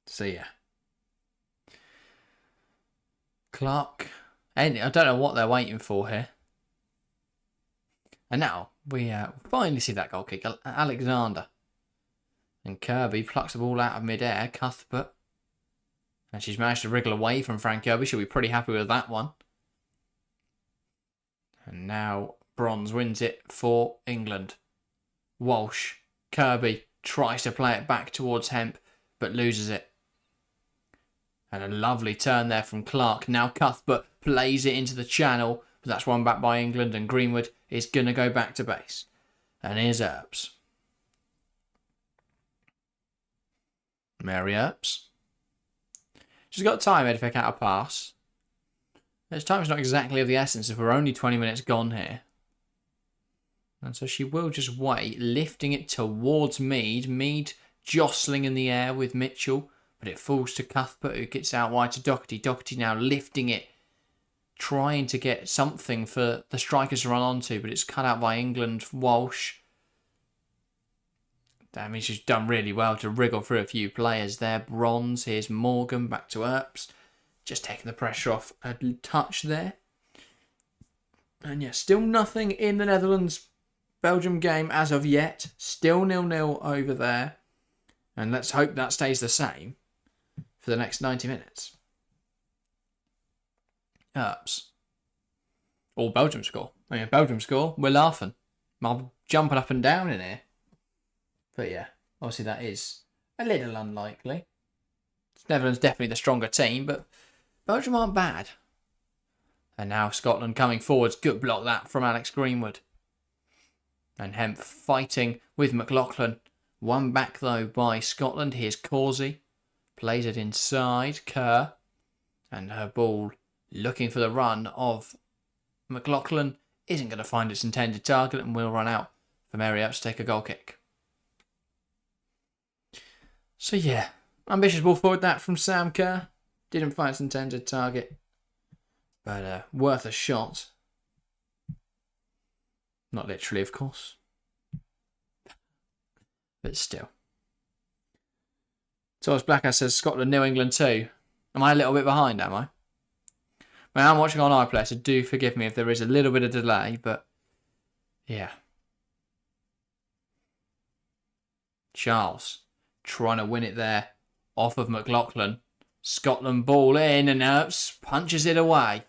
So yeah. Clark. And I don't know what they're waiting for here. And now we finally see that goal kick. Alexander. And Kirby plucks the ball out of mid-air. Cuthbert. And she's managed to wriggle away from Frank Kirby. She'll be pretty happy with that one. And now Bronze wins it for England. Walsh. Kirby tries to play it back towards Hemp, but loses it. And a lovely turn there from Clark. Now Cuthbert plays it into the channel, but that's won back by England, and Greenwood is going to go back to base. And here's Earps. Mary Earps. She's got time here to pick out a pass. This time's not exactly of the essence if we're only 20 minutes gone here. And so she will just wait, lifting it towards Mead. Mead jostling in the air with Mitchell, but it falls to Cuthbert, who gets out wide to Doherty. Doherty now lifting it trying to get something for the strikers to run onto, but it's cut out by England. Walsh. Damn, he's just done really well to wriggle through a few players there. Bronze, here's Morgan, back to Earps. Just taking the pressure off a touch there. And yeah, still nothing in the Netherlands-Belgium game as of yet. Still 0-0 over there. And let's hope that stays the same for the next 90 minutes. Earps. All Belgium score. I mean, Belgium score, we're laughing. I'm jumping up and down in here. But yeah, obviously that is a little unlikely. Netherlands definitely the stronger team, but Belgium aren't bad. And now Scotland coming forwards. Good block that from Alex Greenwood. And Hemp fighting with McLaughlin. One back though by Scotland. Here's Causey. Plays it inside. Kerr. And her ball looking for the run of McLaughlin. Isn't going to find its intended target and will run out for Mary Earps to take a goal kick. So yeah, ambitious ball forward that from Sam Kerr. Didn't find its intended target, but worth a shot. Not literally, of course, but still. Thomas Blackhouse says Scotland 0 England 2. Am I a little bit behind, am I? Well, I'm watching on iPlayer, so do forgive me if there is a little bit of delay, but yeah. Charles trying to win it there off of McLaughlin. Scotland ball in and Earps punches it away.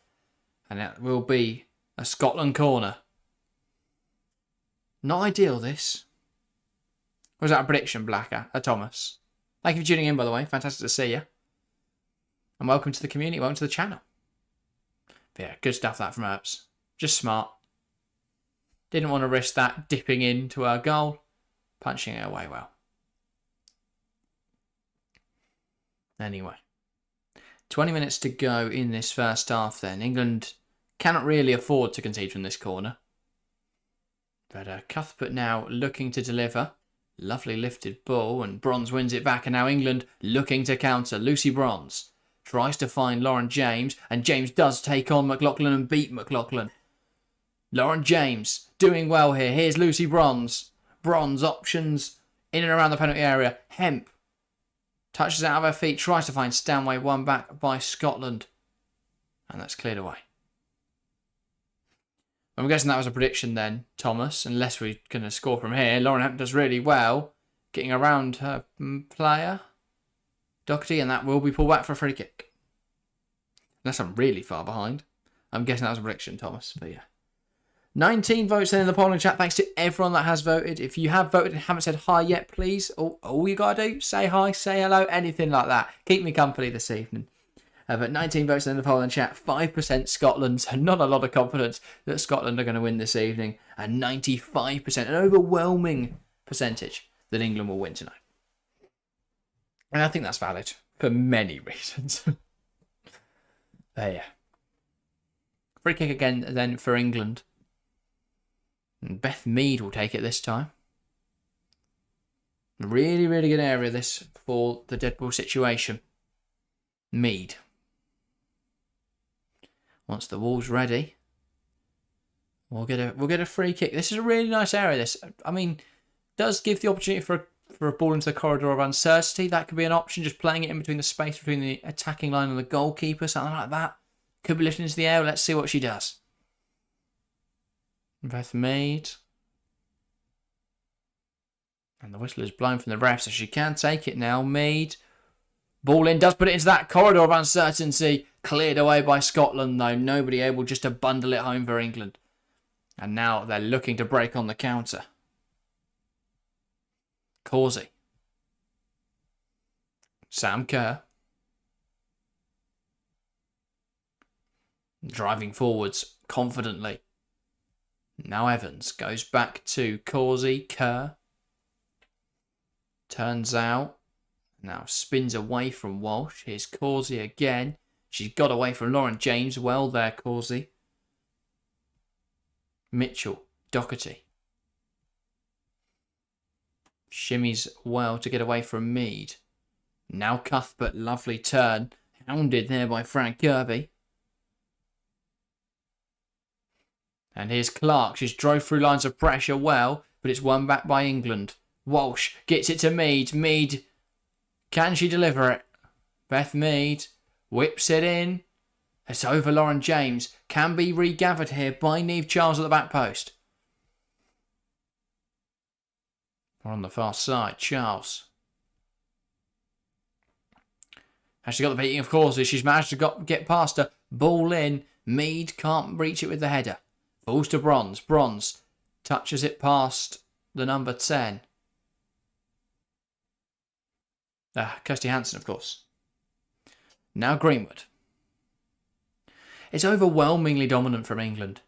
And that will be a Scotland corner. Not ideal, this. Was that a prediction, Thomas? Thank you for tuning in, by the way. Fantastic to see you. And welcome to the community. Welcome to the channel. But yeah, good stuff that from Earps. Just smart. Didn't want to risk that dipping into our goal. Punching it away well. Anyway. 20 minutes to go in this first half then. England cannot really afford to concede from this corner. But Cuthbert now looking to deliver. Lovely lifted ball and Bronze wins it back. And now England looking to counter. Lucy Bronze tries to find Lauren James. And James does take on McLaughlin and beat McLaughlin. Lauren James doing well here. Here's Lucy Bronze. Bronze options in and around the penalty area. Hemp touches out of her feet. Tries to find Stanway. One back by Scotland. And that's cleared away. I'm guessing that was a prediction then, Thomas, unless we're going to score from here. Lauren Hemp does really well, getting around her player, Doherty, and that will be pulled back for a free kick. Unless I'm really far behind. I'm guessing that was a prediction, Thomas, but yeah. 19 votes then in the polling chat. Thanks to everyone that has voted. If you have voted and haven't said hi yet, please, all you got to do, say hi, say hello, anything like that. Keep me company this evening. But 19 votes in the poll and chat, 5% Scotland, so not a lot of confidence that Scotland are going to win this evening, and 95%, an overwhelming percentage that England will win tonight. And I think that's valid for many reasons. There, yeah. Free kick again then for England. And Beth Mead will take it this time. Really, really good area this for the dead ball situation. Mead. Once the wall's ready, we'll get a free kick. This is a really nice area. This, I mean, does give the opportunity for a ball into the corridor of uncertainty. That could be an option. Just playing it in between the space between the attacking line and the goalkeeper, something like that. Could be lifted into the air. Let's see what she does. Beth Mead, and the whistle is blown from the ref, so she can take it now. Mead. Ball in, does put it into that corridor of uncertainty. Cleared away by Scotland, though. Nobody able just to bundle it home for England. And now they're looking to break on the counter. Causey. Sam Kerr. Driving forwards confidently. Now Evans goes back to Causey. Kerr. Turns out. Now spins away from Walsh. Here's Causey again. She's got away from Lauren James. Well there, Causey. Mitchell. Doherty. Shimmies well to get away from Mead. Now Cuthbert. Lovely turn. Hounded there by Frank Kirby. And here's Clark. She's drove through lines of pressure well, but it's won back by England. Walsh gets it to Mead. Mead, can she deliver it? Beth Mead whips it in. It's over Lauren James. Can be regathered here by Niamh Charles at the back post. We're on the far side. Charles. Has she got the beating of Causey? She's managed to get past her. Ball in. Mead can't reach it with the header. Falls to Bronze. Bronze touches it past the number 10. Kirsty Hansen, of course. Now Greenwood. It's overwhelmingly dominant from England.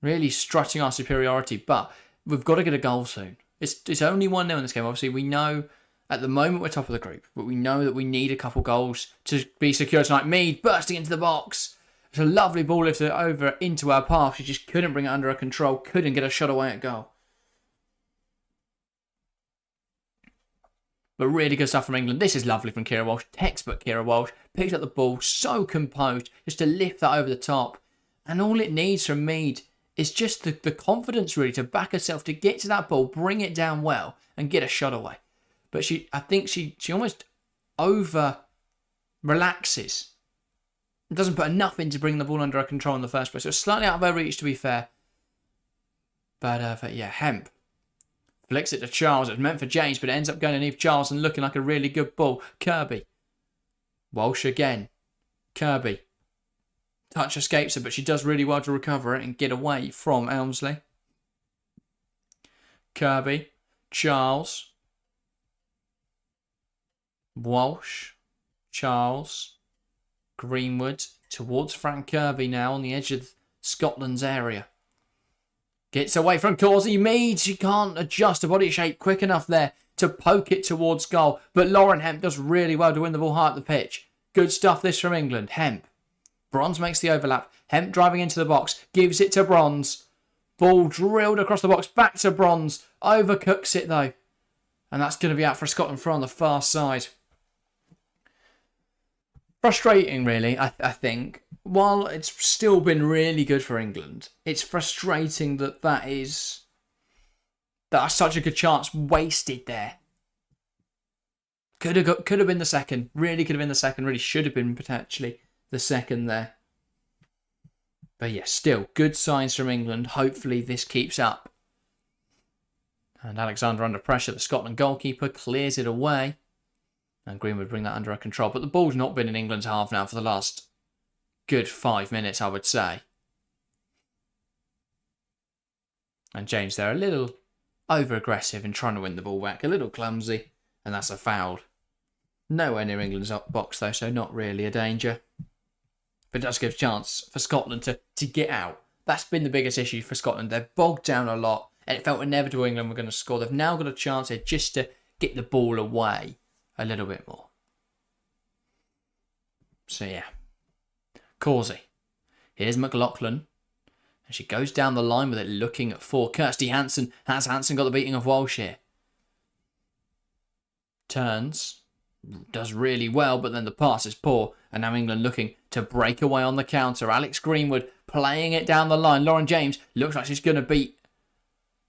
Really strutting our superiority, but we've got to get a goal soon. It's only 1-0 in this game. Obviously, we know at the moment we're top of the group, but we know that we need a couple goals to be secure tonight. Mead bursting into the box. It's a lovely ball lifted over into our path. She just couldn't bring it under her control, couldn't get a shot away at goal. But really good stuff from England. This is lovely from Keira Walsh. Textbook Keira Walsh. Picked up the ball, so composed, just to lift that over the top. And all it needs from Mead is just the confidence really to back herself, to get to that ball, bring it down well, and get a shot away. But I think she almost over relaxes. Doesn't put enough in to bring the ball under her control in the first place. So it's slightly out of her reach, to be fair. But yeah, Hemp flicks it to Charles. It's meant for James, but it ends up going to Niamh Charles and looking like a really good ball. Kirby. Walsh again. Kirby. Touch escapes her, but she does really well to recover it and get away from Elmsley. Kirby. Charles. Walsh. Charles. Greenwood towards Frank Kirby now on the edge of Scotland's area. Gets away from Causey. Mead, she can't adjust her body shape quick enough there to poke it towards goal. But Lauren Hemp does really well to win the ball high up the pitch. Good stuff this from England. Hemp. Bronze makes the overlap. Hemp driving into the box. Gives it to Bronze. Ball drilled across the box. Back to Bronze. Overcooks it though. And that's going to be out for Scotland for on the far side. Frustrating, really, I think. While it's still been really good for England, it's frustrating that's such a good chance wasted there. Could have been the second. Really could have been the second. Really should have been potentially the second there. But yeah, still good signs from England. Hopefully this keeps up. And Alexander under pressure. The Scotland goalkeeper clears it away. And Green would bring that under her control. But the ball's not been in England's half now for the last good 5 minutes, I would say. And James there, a little over-aggressive in trying to win the ball back. A little clumsy. And that's a foul. Nowhere near England's box, though, so not really a danger. But it does give a chance for Scotland to get out. That's been the biggest issue for Scotland. They're bogged down a lot. And it felt inevitable England were going to score. They've now got a chance here just to get the ball away a little bit more. So yeah. Causey. Here's McLaughlin. And she goes down the line with it looking for Kirsty Hansen. Has Hansen got the beating of Walsh here? Turns. Does really well, but then the pass is poor. And now England looking to break away on the counter. Alex Greenwood playing it down the line. Lauren James looks like she's going to beat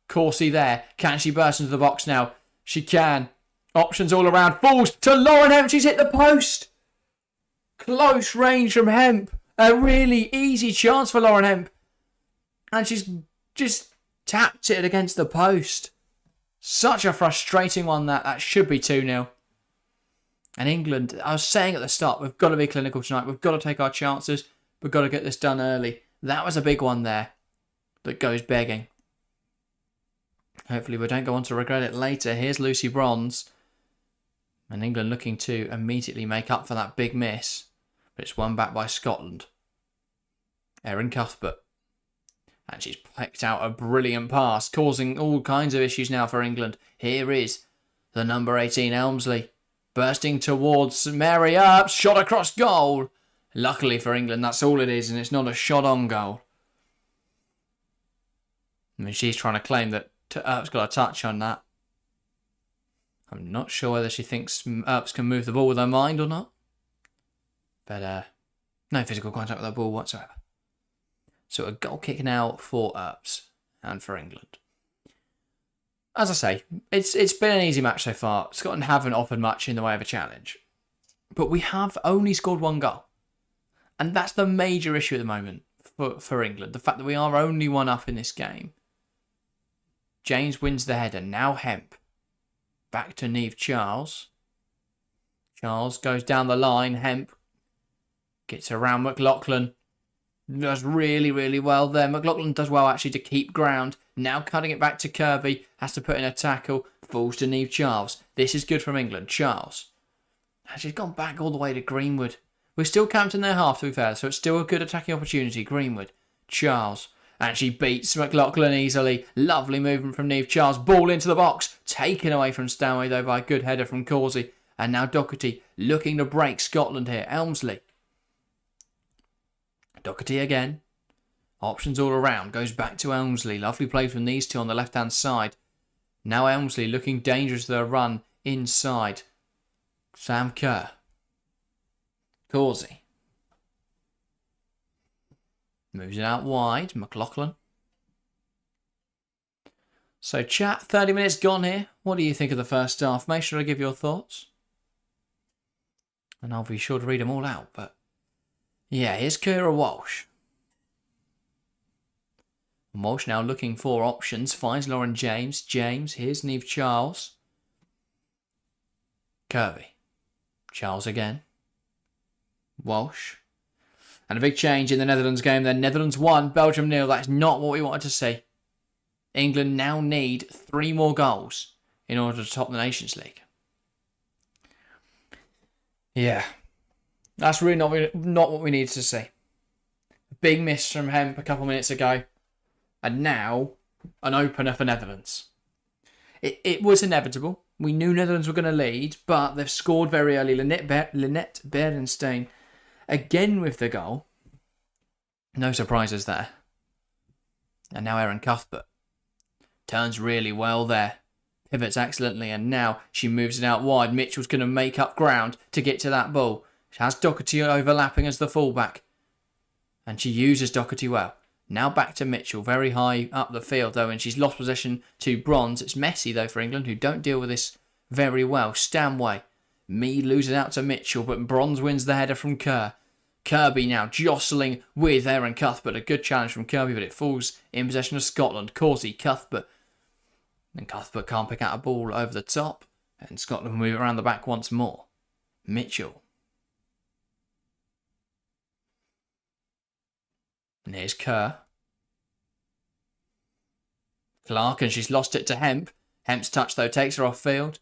Causey there. Can she burst into the box now? She can. Options all around. Falls to Lauren Hemp. She's hit the post. Close range from Hemp. A really easy chance for Lauren Hemp. And she's just tapped it against the post. Such a frustrating one that. That should be 2-0. And England, I was saying at the start, we've got to be clinical tonight. We've got to take our chances. We've got to get this done early. That was a big one there that goes begging. Hopefully we don't go on to regret it later. Here's Lucy Bronze. And England looking to immediately make up for that big miss. But it's won back by Scotland. Erin Cuthbert. And she's picked out a brilliant pass, causing all kinds of issues now for England. Here is the number 18 Elmsley. Bursting towards Mary Earps. Shot across goal. Luckily for England, that's all it is. And it's not a shot on goal. I mean, she's trying to claim that Earps got a touch on that. I'm not sure whether she thinks Earps can move the ball with her mind or not. But no physical contact with the ball whatsoever. So a goal kick now for Earps and for England. As I say, it's been an easy match so far. Scotland haven't offered much in the way of a challenge. But we have only scored 1 goal. And that's the major issue at the moment for England. The fact that we are only 1 up in this game. James wins the header. Now Hemp. Back to Niamh Charles. Charles goes down the line. Hemp gets around McLaughlin. Does really, really well there. McLaughlin does well actually to keep ground. Now cutting it back to Kirby. Has to put in a tackle. Falls to Niamh Charles. This is good from England. Charles. And she's gone back all the way to Greenwood. We're still camped in their half, to be fair, so it's still a good attacking opportunity. Greenwood. Charles. And she beats McLaughlin easily. Lovely movement from Niamh Charles. Ball into the box. Taken away from Stanway, though, by a good header from Causey. And now Doherty looking to break Scotland here. Elmsley. Doherty again. Options all around. Goes back to Elmsley. Lovely play from these two on the left-hand side. Now Elmsley looking dangerous with their run inside. Sam Kerr. Causey. Moves it out wide. McLaughlin. So chat, 30 minutes gone here. What do you think of the first half? Make sure to give your thoughts. And I'll be sure to read them all out. But yeah, here's Kira Walsh. Walsh now looking for options. Finds Lauren James. James, here's Niamh Charles. Kirby. Charles again. Walsh. And a big change in the Netherlands game then. Netherlands 1, Belgium 0. That's not what we wanted to see. England now need 3 more goals in order to top the Nations League. Yeah. That's really not what we needed to see. A big miss from Hemp a couple minutes ago. And now, an opener for Netherlands. It was inevitable. We knew Netherlands were going to lead, but they've scored very early. Lynette Berenstein again with the goal. No surprises there. And now Erin Cuthbert turns really well there. Pivots excellently, and now she moves it out wide. Mitchell's going to make up ground to get to that ball. She has Doherty overlapping as the fullback. And she uses Doherty well. Now back to Mitchell, very high up the field though, and she's lost possession to Bronze. It's messy though for England, who don't deal with this very well. Stanway. Mead loses out to Mitchell, but Bronze wins the header from Kerr. Kirby now jostling with Erin Cuthbert. A good challenge from Kirby, but it falls in possession of Scotland. Causey, Cuthbert. And Cuthbert can't pick out a ball over the top. And Scotland move around the back once more. Mitchell. And here's Kerr. Clark, and she's lost it to Hemp. Hemp's touch, though, takes her off field.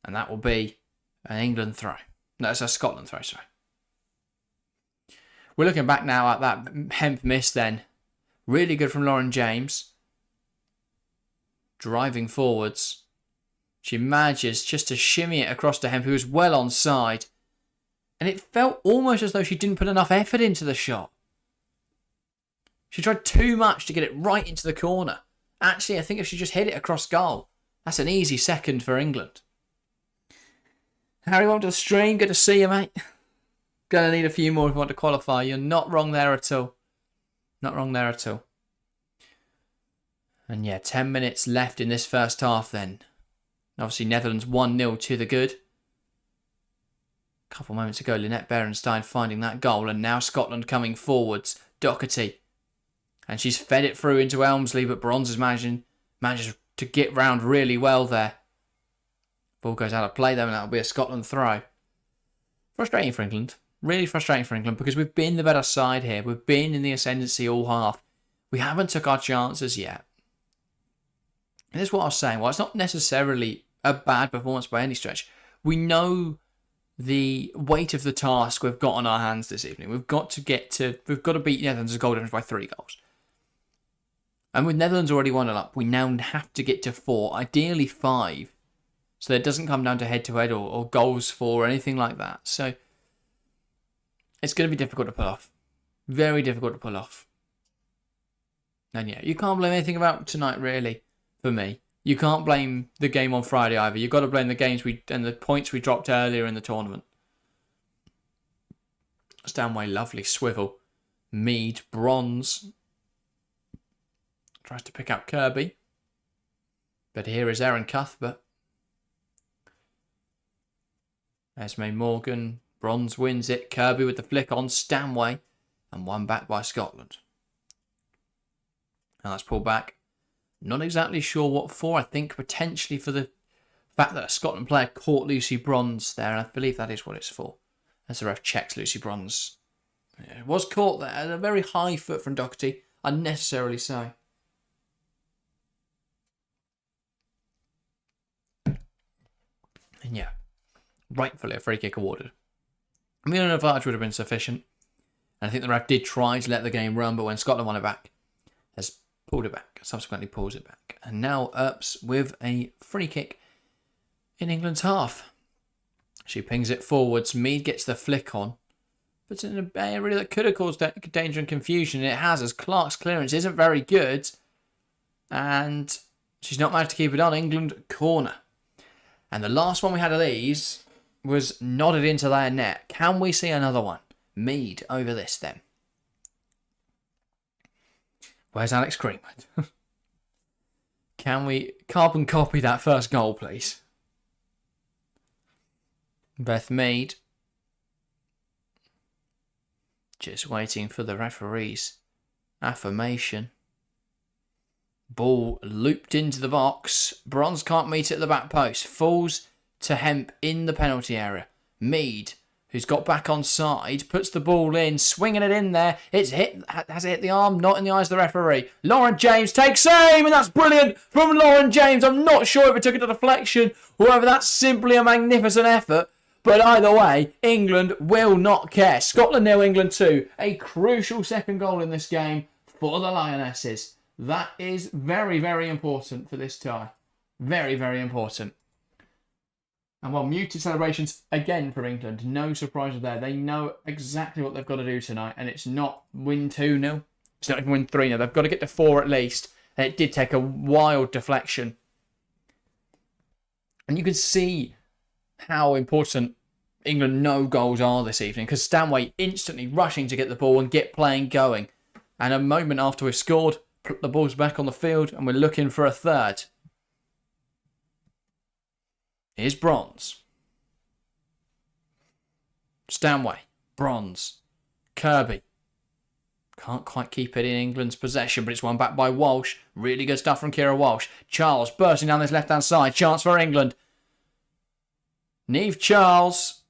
And that will be an England throw. No, it's a Scotland throw, sorry. We're looking back now at that Hemp miss then. Really good from Lauren James. Driving forwards. She manages just to shimmy it across to Hemp, who was well onside. And it felt almost as though she didn't put enough effort into the shot. She tried too much to get it right into the corner. Actually, I think if she just hit it across goal, that's an easy second for England. Harry, welcome to the stream. Good to see you, mate. Gonna need a few more if you want to qualify. You're not wrong there at all. Not wrong there at all. And yeah, 10 minutes left in this first half then. Obviously, Netherlands 1-0 to the good. A couple moments ago, Lynette Berenstein finding that goal. And now Scotland coming forwards. Doherty. And she's fed it through into Elmsley, but Bronze is manages to get round really well there. Ball goes out of play though, and that'll be a Scotland throw. Frustrating for England. Really frustrating for England, because we've been the better side here. We've been in the ascendancy all half. We haven't took our chances yet. And this is what I was saying. Well, it's not necessarily a bad performance by any stretch. We know the weight of the task we've got on our hands this evening. We've got to beat Netherlands' goal difference by 3 goals. And with Netherlands already 1-0 up, we now have to get to 4, ideally 5. So that it doesn't come down to head-to-head or goals for or anything like that. So it's going to be difficult to pull off. Very difficult to pull off. And yeah, you can't blame anything about tonight, really, for me. You can't blame the game on Friday either. You've got to blame the games and the points we dropped earlier in the tournament. Stanway, lovely swivel. Mead, Bronze. Tries to pick up Kirby. But here is Aaron Cuthbert. Esme Morgan. Bronze wins it. Kirby with the flick on Stanway. And one back by Scotland. Now that's pulled back. Not exactly sure what for. I think potentially for the fact that a Scotland player caught Lucy Bronze there. And I believe that is what it's for. As the ref checks Lucy Bronze. Yeah, it was caught there. At a very high foot from Doherty. Unnecessarily so. And yeah, rightfully a free kick awarded. I mean, an advantage would have been sufficient. And I think the ref did try to let the game run, but when Scotland won it back, has pulled it back, subsequently pulls it back. And now Earps with a free kick in England's half. She pings it forwards. Mead gets the flick on. But in an area that could have caused danger and confusion. And it has, as Clark's clearance isn't very good. And she's not managed to keep it on. England corner. And the last one we had of these was nodded into their net. Can we see another one? Mead over this then. Where's Alex Greenwood? Can we carbon copy that first goal, please? Beth Mead. Just waiting for the referee's affirmation. Ball looped into the box. Bronze can't meet it at the back post. Falls to Hemp in the penalty area. Mead, who's got back on side, puts the ball in, swinging it in there. It's hit. Has it hit the arm? Not in the eyes of the referee. Lauren James takes aim, and that's brilliant from Lauren James. I'm not sure if it took it to deflection or whether that's simply a magnificent effort. But either way, England will not care. Scotland 0, England 2. A crucial second goal in this game for the Lionesses. That is very, very important for this tie. Very, very important. And while muted celebrations again for England, no surprises there. They know exactly what they've got to do tonight. And it's not win 2-0. It's not even win 3-0. They've got to get to 4 at least. And it did take a wild deflection. And you can see how important England no goals are this evening. Because Stanway instantly rushing to get the ball and get playing going. And a moment after we've scored, the ball's back on the field and we're looking for a third. Here's Bronze. Stanway. Bronze. Kirby. Can't quite keep it in England's possession, but it's won back by Walsh. Really good stuff from Kira Walsh. Charles bursting down this left-hand side. Chance for England. Niamh Charles.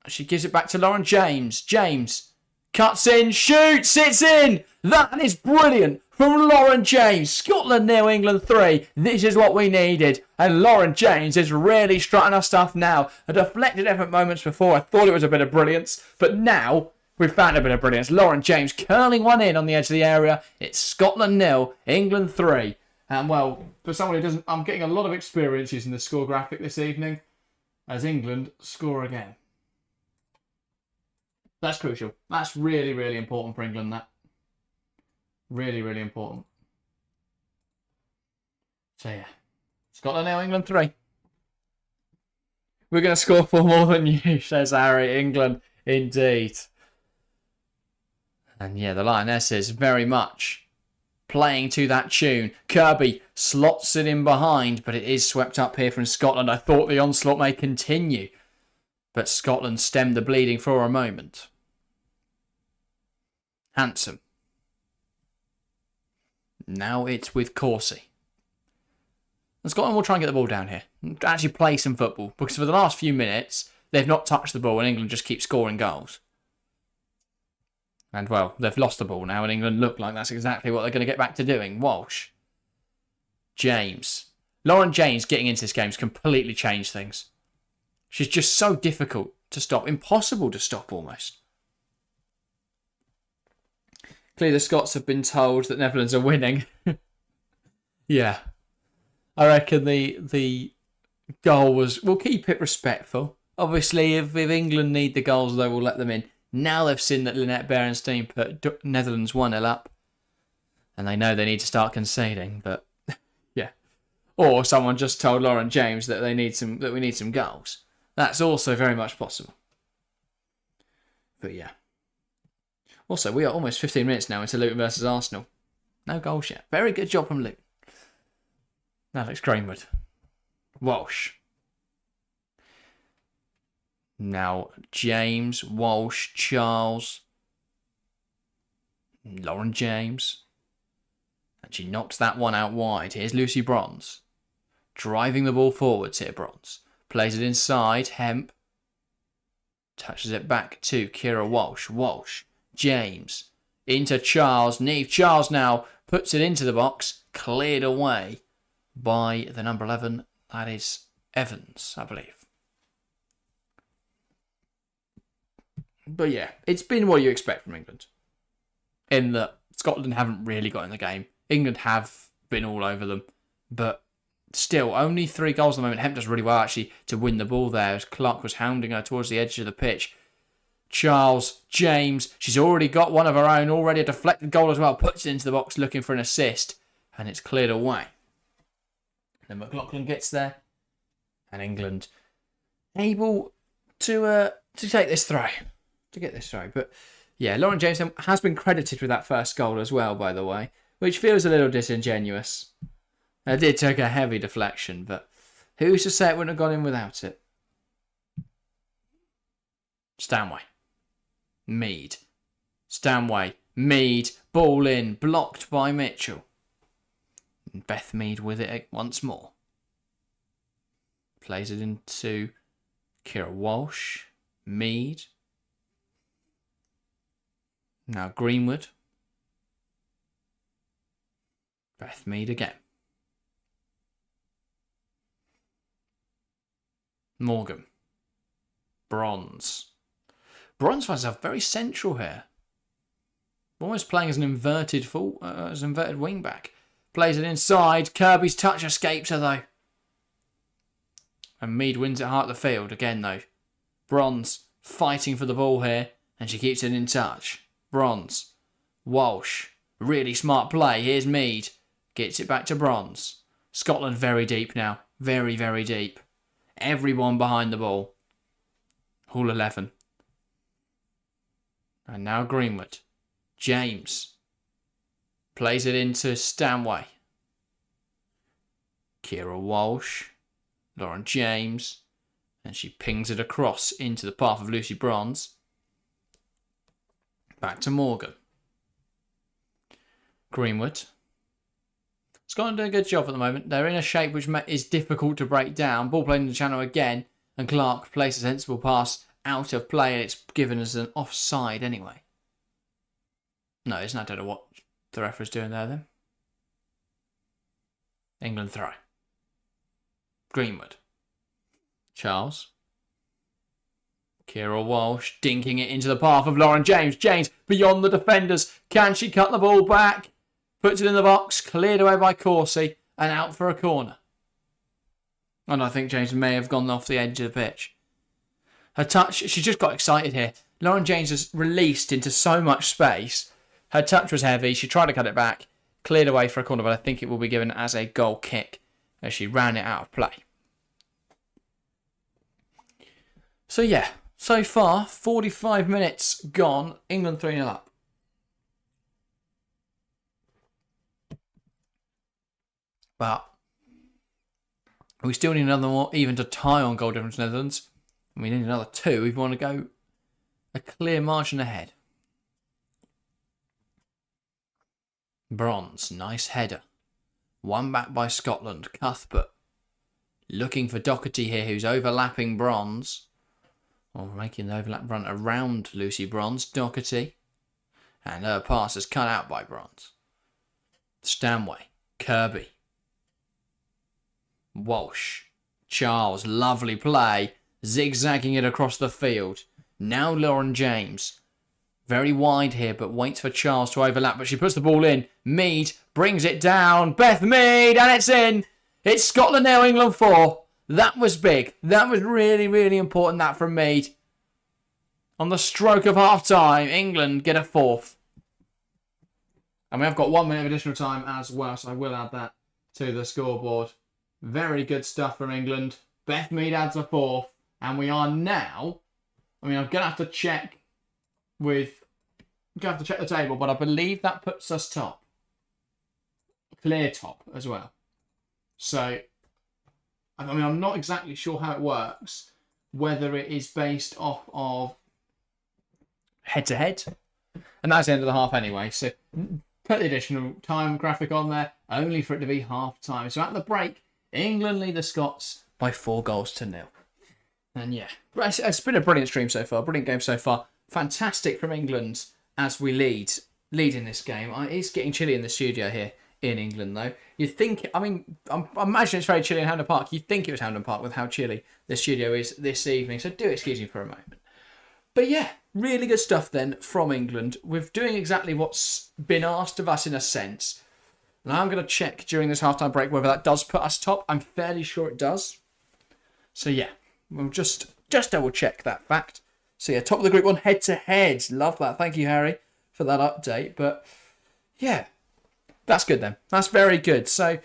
She gives it back to Lauren James. James cuts in, shoots, it's in. That is brilliant from Lauren James. Scotland 0, England 3. This is what we needed. And Lauren James is really strutting her stuff now. A deflected effort moments before. I thought it was a bit of brilliance. But now we've found a bit of brilliance. Lauren James curling one in on the edge of the area. It's Scotland 0, England 3. And well, for someone who doesn't, I'm getting a lot of experience using the score graphic this evening. As England score again. That's crucial. That's really, really important for England, that. Really, really important. So, yeah. Scotland 0, England 3. We're going to score 4 more than you, says Harry. England, indeed. And, yeah, the Lionesses very much playing to that tune. Kirby slots it in behind, but it is swept up here from Scotland. I thought the onslaught may continue. But Scotland stemmed the bleeding for a moment. Handsome. Now it's with Corsie. And Scotland will try and get the ball down here. And actually play some football. Because for the last few minutes, they've not touched the ball and England just keep scoring goals. And well, they've lost the ball now and England look like that's exactly what they're going to get back to doing. Walsh. James. Lauren James getting into this game has completely changed things. She's just so difficult to stop. Impossible to stop almost. Clearly the Scots have been told that Netherlands are winning. Yeah. I reckon the goal was, we'll keep it respectful. Obviously, if England need the goals, they will let them in. Now they've seen that Lynette Berenstein put Netherlands 1-0 up. And they know they need to start conceding, but yeah. Or someone just told Lauren James that we need some goals. That's also very much possible. But yeah. Also, we are almost 15 minutes now into Luton versus Arsenal. No goals yet. Very good job from Luke. Alex Greenwood. Walsh. Now James, Walsh, Charles, Lauren James. And she knocks that one out wide. Here's Lucy Bronze. Driving the ball forwards here, Bronze. Plays it inside. Hemp. Touches it back to Kira Walsh. Walsh. James. Into Charles. Neve. Charles now puts it into the box. Cleared away by the number 11. That is Evans, I believe. But yeah, it's been what you expect from England. In that Scotland haven't really got in the game. England have been all over them. But still, only 3 goals at the moment. Hemp does really well, actually, to win the ball there as Clark was hounding her towards the edge of the pitch. Charles, James, she's already got one of her own, already a deflected goal as well. Puts it into the box looking for an assist. And it's cleared away. Then McLaughlin gets there. And England able to take this throw. To get this throw. But yeah, Lauren James has been credited with that first goal as well, by the way. Which feels a little disingenuous. It did take a heavy deflection, but who's to say it wouldn't have gone in without it? Stanway. Mead. Stanway. Mead. Ball in. Blocked by Mitchell. And Beth Mead with it once more. Plays it into Kira Walsh. Mead. Now Greenwood. Beth Mead again. Morgan. Bronze. Bronze finds herself very central here. Almost playing as an inverted wing back. Plays it inside. Kirby's touch escapes her though. And Mead wins it heart of the field again though. Bronze fighting for the ball here. And she keeps it in touch. Bronze. Walsh. Really smart play. Here's Mead. Gets it back to Bronze. Scotland very deep now. Very, very deep. Everyone behind the ball. All 11. And now Greenwood. James. Plays it into Stanway. Kira Walsh. Lauren James. And she pings it across into the path of Lucy Bronze. Back to Morgan. Greenwood. Scotland doing a good job at the moment. They're in a shape which is difficult to break down. Ball played in the channel again. And Clark plays a sensible pass out of play. And it's given as an offside anyway. No, isn't that? I don't know what the referee's doing there then. England throw. Greenwood. Charles. Kira Walsh dinking it into the path of Lauren James. James beyond the defenders. Can she cut the ball back? Puts it in the box. Cleared away by Corsie. And out for a corner. And I think James may have gone off the edge of the pitch. Her touch, she just got excited here. Lauren James has released into so much space. Her touch was heavy. She tried to cut it back. Cleared away for a corner, but I think it will be given as a goal kick as she ran it out of play. So yeah, so far, 45 minutes gone. England 3-0 up. But we still need another more, even to tie on goal difference Netherlands. And we need another 2 if we want to go a clear margin ahead. Bronze, nice header. One back by Scotland. Cuthbert looking for Doherty here, who's overlapping Bronze. Or making the overlap run around Lucy Bronze. Doherty. And her pass is cut out by Bronze. Stanway. Kirby. Walsh. Charles. Lovely play. Zigzagging it across the field. Now Lauren James. Very wide here, but waits for Charles to overlap. But she puts the ball in. Mead brings it down. Beth Mead, and it's in. It's Scotland 0, England 4. That was big. That was really, really important, that from Mead. On the stroke of half-time, England get a 4th. And we have got 1 minute of additional time as well, so I will add that to the scoreboard. Very good stuff from England. Beth Mead adds a 4th. And we are now... I'm going to have to check the table, but I believe that puts us top. clear top as well. So, I mean, I'm not exactly sure how it works, whether it is based off of head-to-head, and that's the end of the half anyway. So, put the additional time graphic on there, only for it to be half-time. So, at the break, England lead the Scots by 4-0. And yeah, it's been a brilliant stream so far, brilliant game so far. Fantastic from England as we lead in this game. It's getting chilly in the studio here in England, though. You'd think, I mean, I imagine it's very chilly in Hampden Park. You'd think it was Hampden Park with how chilly the studio is this evening, so do excuse me for a moment. But yeah, really good stuff then from England. We're doing exactly what's been asked of us in a sense. Now I'm going to check during this halftime break whether that does put us top. I'm fairly sure it does. So yeah, we'll just double check that fact. So yeah, top of the group one, head-to-head. Love that. Thank you, Harry, for that update. But yeah, that's good then. That's very good. So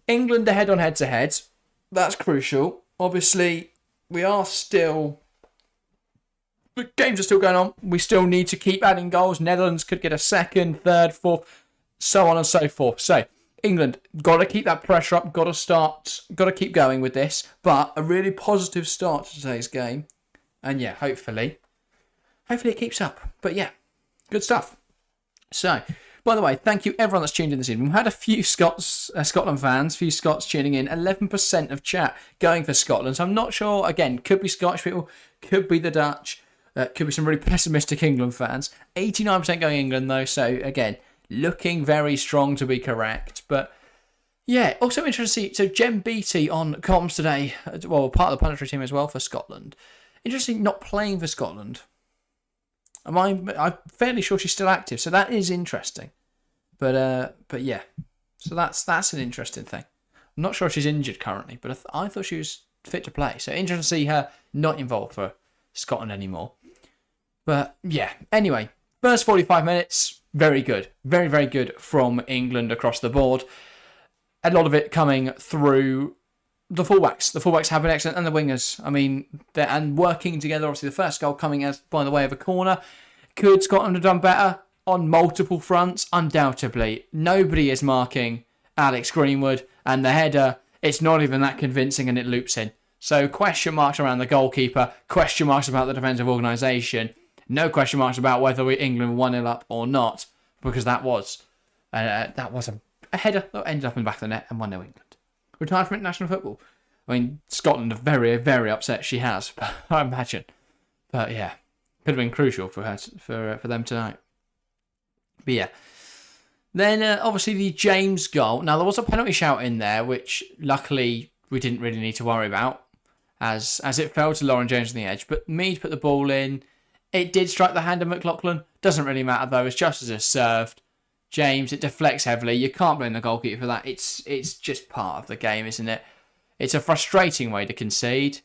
England ahead on head-to-head. That's crucial. Obviously, we are still... The games are still going on. We still need to keep adding goals. Netherlands could get a second, third, fourth, so on and so forth. So England, got to keep that pressure up. Got to keep going with this. But a really positive start to today's game. And yeah, hopefully it keeps up. But yeah, good stuff. So, by the way, thank you everyone that's tuned in this evening. We've had a few Scotland fans, a few Scots tuning in. 11% of chat going for Scotland. So I'm not sure, again, could be Scottish people, could be the Dutch, could be some really pessimistic England fans. 89% going England though, so again, looking very strong to be correct. But yeah, also interesting to see, so Jem Beattie on comms today, well, part of the punditry team as well for Scotland. Interesting, not playing for Scotland. I'm fairly sure she's still active, so that is interesting. But yeah, so that's an interesting thing. I'm not sure if she's injured currently, but I thought she was fit to play. So interesting to see her not involved for Scotland anymore. But yeah, anyway, first 45 minutes, very good. Very, very good from England across the board. A lot of it coming through the fullbacks. The fullbacks have been excellent, and the wingers. I mean, and working together. Obviously, the first goal coming as by the way of a corner. Could Scotland have done better on multiple fronts? Undoubtedly. Nobody is marking Alex Greenwood, and the header, it's not even that convincing, and it loops in. So question marks around the goalkeeper. Question marks about the defensive organisation. No question marks about whether England 1-0 up or not, because that was a header that ended up in the back of the net and 1-0 England. Retired from international football. I mean, Scotland are very, very upset she has, I imagine. But yeah, could have been crucial for her for them tonight. But yeah. Then obviously the James goal. Now there was a penalty shout in there, which luckily we didn't really need to worry about, as it fell to Lauren James on the edge. But Mead put the ball in. It did strike the hand of McLaughlin. Doesn't really matter though. It's just as it's served. James, it deflects heavily. You can't blame the goalkeeper for that. It's just part of the game, isn't it? It's a frustrating way to concede.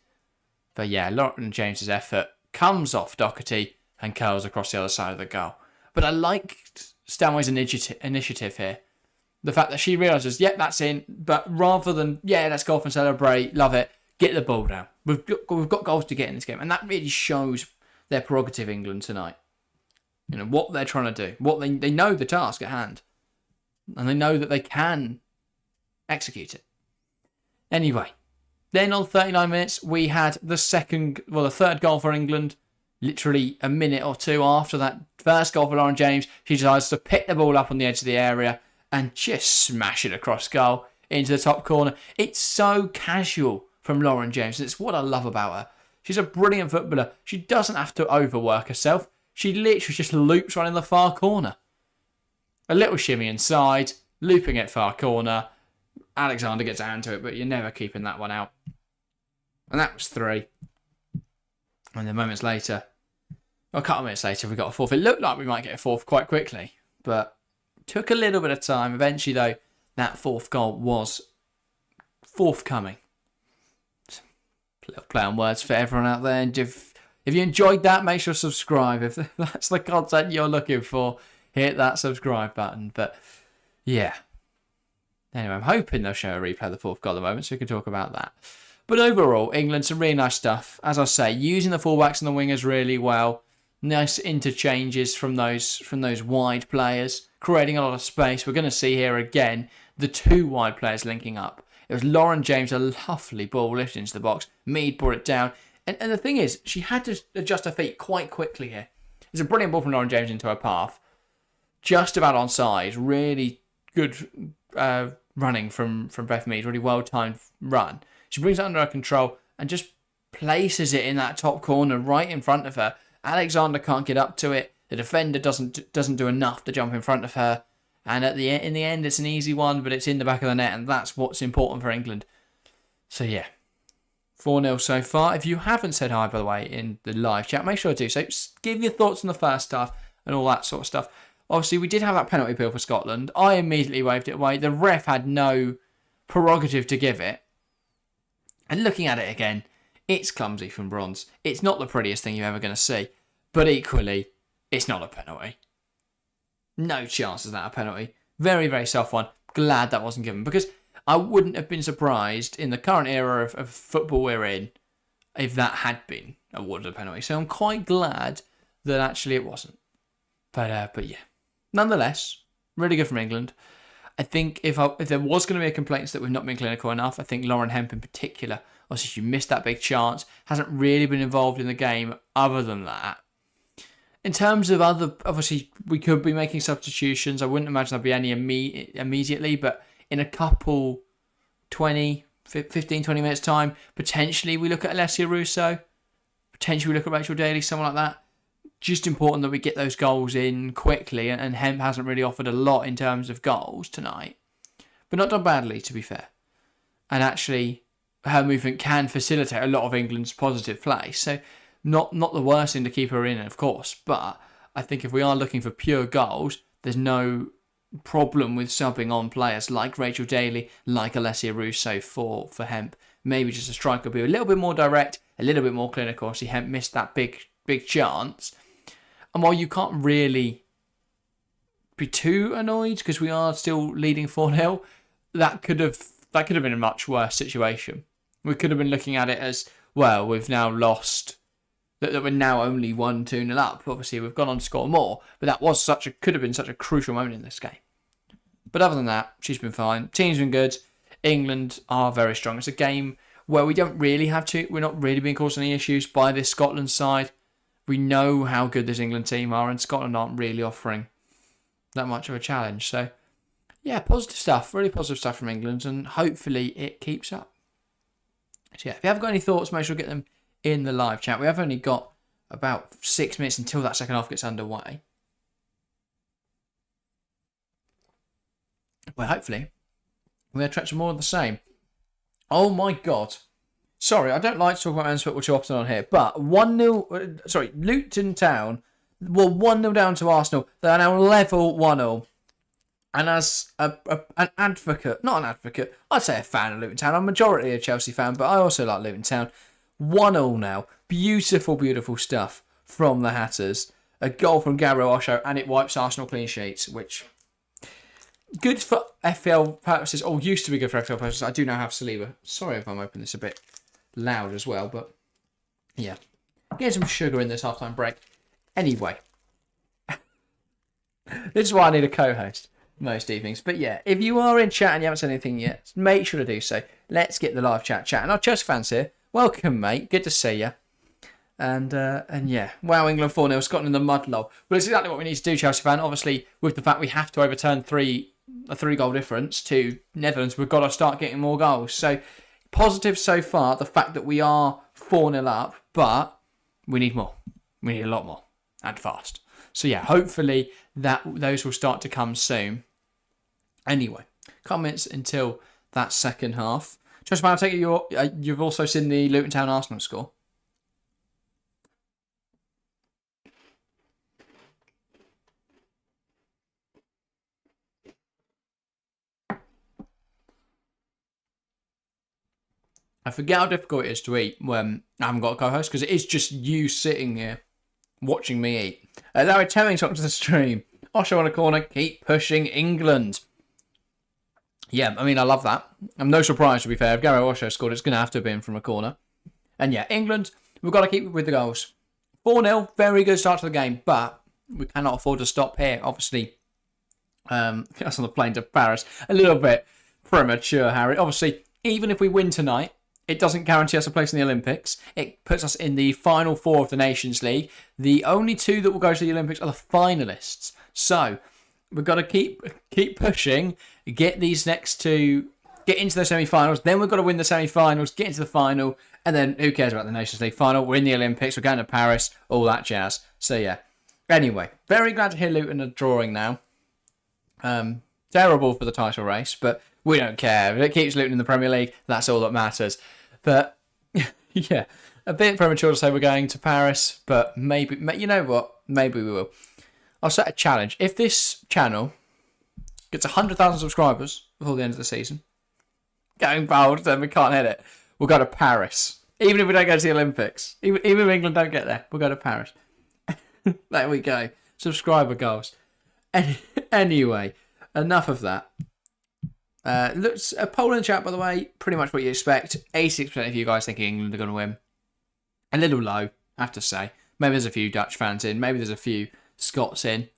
But yeah, Lauren James's effort comes off Doherty and curls across the other side of the goal. But I liked Stanway's initiative here. The fact that she realises, yep, that's in. But rather than, yeah, let's go off and celebrate, love it, get the ball down. We've got goals to get in this game. And that really shows their prerogative, England, tonight. You know, what they're trying to do. What they know the task at hand. And they know that they can execute it. Anyway, then on 39 minutes, we had the third goal for England. Literally a minute or two after that first goal for Lauren James, she decides to pick the ball up on the edge of the area and just smash it across goal into the top corner. It's so casual from Lauren James. It's what I love about her. She's a brilliant footballer. She doesn't have to overwork herself. She literally just loops right in the far corner. A little shimmy inside, looping it far corner. Alexander gets out into it, but you're never keeping that one out. And that was 3. And then moments later, a couple of minutes later, we got a fourth. It looked like we might get a fourth quite quickly, but took a little bit of time. Eventually, though, that fourth goal was forthcoming. A little play on words for everyone out there. And if you enjoyed that, make sure to subscribe. If that's the content you're looking for, hit that subscribe button. But yeah. Anyway, I'm hoping they'll show a replay of the fourth goal at the moment so we can talk about that. But overall, England, some really nice stuff. As I say, using the fullbacks and the wingers really well. Nice interchanges from those wide players, creating a lot of space. We're going to see here again the two wide players linking up. It was Lauren James, a lovely ball lifted into the box. Mead brought it down. And the thing is, she had to adjust her feet quite quickly here. It's a brilliant ball from Lauren James into her path. Just about onside. Really good running from Beth Mead. Really well-timed run. She brings it under her control and just places it in that top corner right in front of her. Alexander can't get up to it. The defender doesn't do enough to jump in front of her. And in the end, it's an easy one, but it's in the back of the net, and that's what's important for England. So, yeah. 4-0 so far. If you haven't said hi, by the way, in the live chat, make sure to do so. Give your thoughts on the first half and all that sort of stuff. Obviously, we did have that penalty appeal for Scotland. I immediately waved it away. The ref had no prerogative to give it. And looking at it again, it's clumsy from bronze. It's not the prettiest thing you're ever going to see. But equally, it's not a penalty. No chance of that a penalty. Very, very soft one. Glad that wasn't given. Because I wouldn't have been surprised in the current era of football we're in if that had been awarded a penalty. So I'm quite glad that actually it wasn't. But yeah. Nonetheless, really good from England. I think if there was going to be a complaint that we've not been clinical enough, I think Lauren Hemp in particular, obviously she missed that big chance, hasn't really been involved in the game other than that. In terms of other, obviously we could be making substitutions. I wouldn't imagine there'll be any immediately, but in a couple 15, 20 minutes time, potentially we look at Alessia Russo, potentially we look at Rachel Daly, someone like that. Just important that we get those goals in quickly, and Hemp hasn't really offered a lot in terms of goals tonight, but not done badly, to be fair. And actually, her movement can facilitate a lot of England's positive play, so not the worst thing to keep her in, of course, but I think if we are looking for pure goals, there's no problem with subbing on players like Rachel Daly, like Alessia Russo for Hemp. Maybe just a striker be a little bit more direct, a little bit more clinical. See, Hemp missed that big chance. And while you can't really be too annoyed because we are still leading 4-0, that could have been a much worse situation. We could have been looking at it as, well, we've now lost, that we're now only 1-2-0 up. Obviously, we've gone on to score more, but that could have been such a crucial moment in this game. But other than that, she's been fine. Team's been good. England are very strong. It's a game where we're not really being caused any issues by this Scotland side. We know how good this England team are, and Scotland aren't really offering that much of a challenge. So, yeah, positive stuff. Really positive stuff from England, and hopefully it keeps up. So, yeah, if you haven't got any thoughts, make sure to get them in the live chat. We have only got about 6 minutes until that second half gets underway. Well, hopefully, we're going to try some more of the same. Oh my God. Sorry, I don't like to talk about men's football too often on here, but 1-0, Luton Town were 1-0 down to Arsenal. They are now level 1-0. And as an advocate, not an advocate, I'd say a fan of Luton Town. I'm a majority a Chelsea fan, but I also like Luton Town. 1-0 now. Beautiful, beautiful stuff from the Hatters. A goal from Gabriel Osho, and it wipes Arsenal clean sheets, which... good for FPL purposes, or used to be good for FPL purposes. I do now have Saliba. Sorry if I'm opening this a bit loud as well, but yeah. Get some sugar in this halftime break. Anyway. This is why I need a co-host most evenings. But yeah, if you are in chat and you haven't said anything yet, make sure to do so. Let's get the live chat. And our Chelsea fans here. Welcome, mate. Good to see you. And yeah, wow, England 4-0, Scotland in the mud lol. Well, it's exactly what we need to do, Chelsea fan. Obviously, with the fact we have to overturn a 3-goal difference to Netherlands, we've got to start getting more goals. So, positive so far, the fact that we are 4-0 up, but we need more. We need a lot more, and fast. So yeah, hopefully those will start to come soon. Anyway, comments until that second half. Chelsea fan, I take it you've also seen the Luton Town Arsenal score. I forget how difficult it is to eat when I haven't got a co-host, because it is just you sitting here watching me eat. Now we're attempting to talk to the stream. Osho on a corner, keep pushing England. Yeah, I mean, I love that. I'm no surprise, to be fair. If Gary Osho scored, it's going to have to have been from a corner. And yeah, England, we've got to keep it with the goals. 4-0, very good start to the game, but we cannot afford to stop here. Obviously, That's on the plane to Paris. A little bit premature, Harry. Obviously, even if we win tonight, it doesn't guarantee us a place in the Olympics. It puts us in the final four of the Nations League. The only two that will go to the Olympics are the finalists. So we've got to keep pushing, get these next two, get into the semi-finals. Then we've got to win the semi-finals, get into the final, and then who cares about the Nations League final? We're in the Olympics. We're going to Paris. All that jazz. So yeah. Anyway, very glad to hear Luton are drawing now. Terrible for the title race, but we don't care. If it keeps Luton in the Premier League, that's all that matters. But yeah, a bit premature to say we're going to Paris, but maybe, you know what? Maybe we will. I'll set a challenge. If this channel gets 100,000 subscribers before the end of the season, going bold, then we can't hit it. We'll go to Paris. Even if we don't go to the Olympics. Even if England don't get there, we'll go to Paris. There we go. Subscriber goals. Anyway, enough of that. Looks a poll in the chat, by the way, pretty much what you expect. 86% of you guys think England are going to win. A little low, I have to say. Maybe there's a few Dutch fans in. Maybe there's a few Scots in.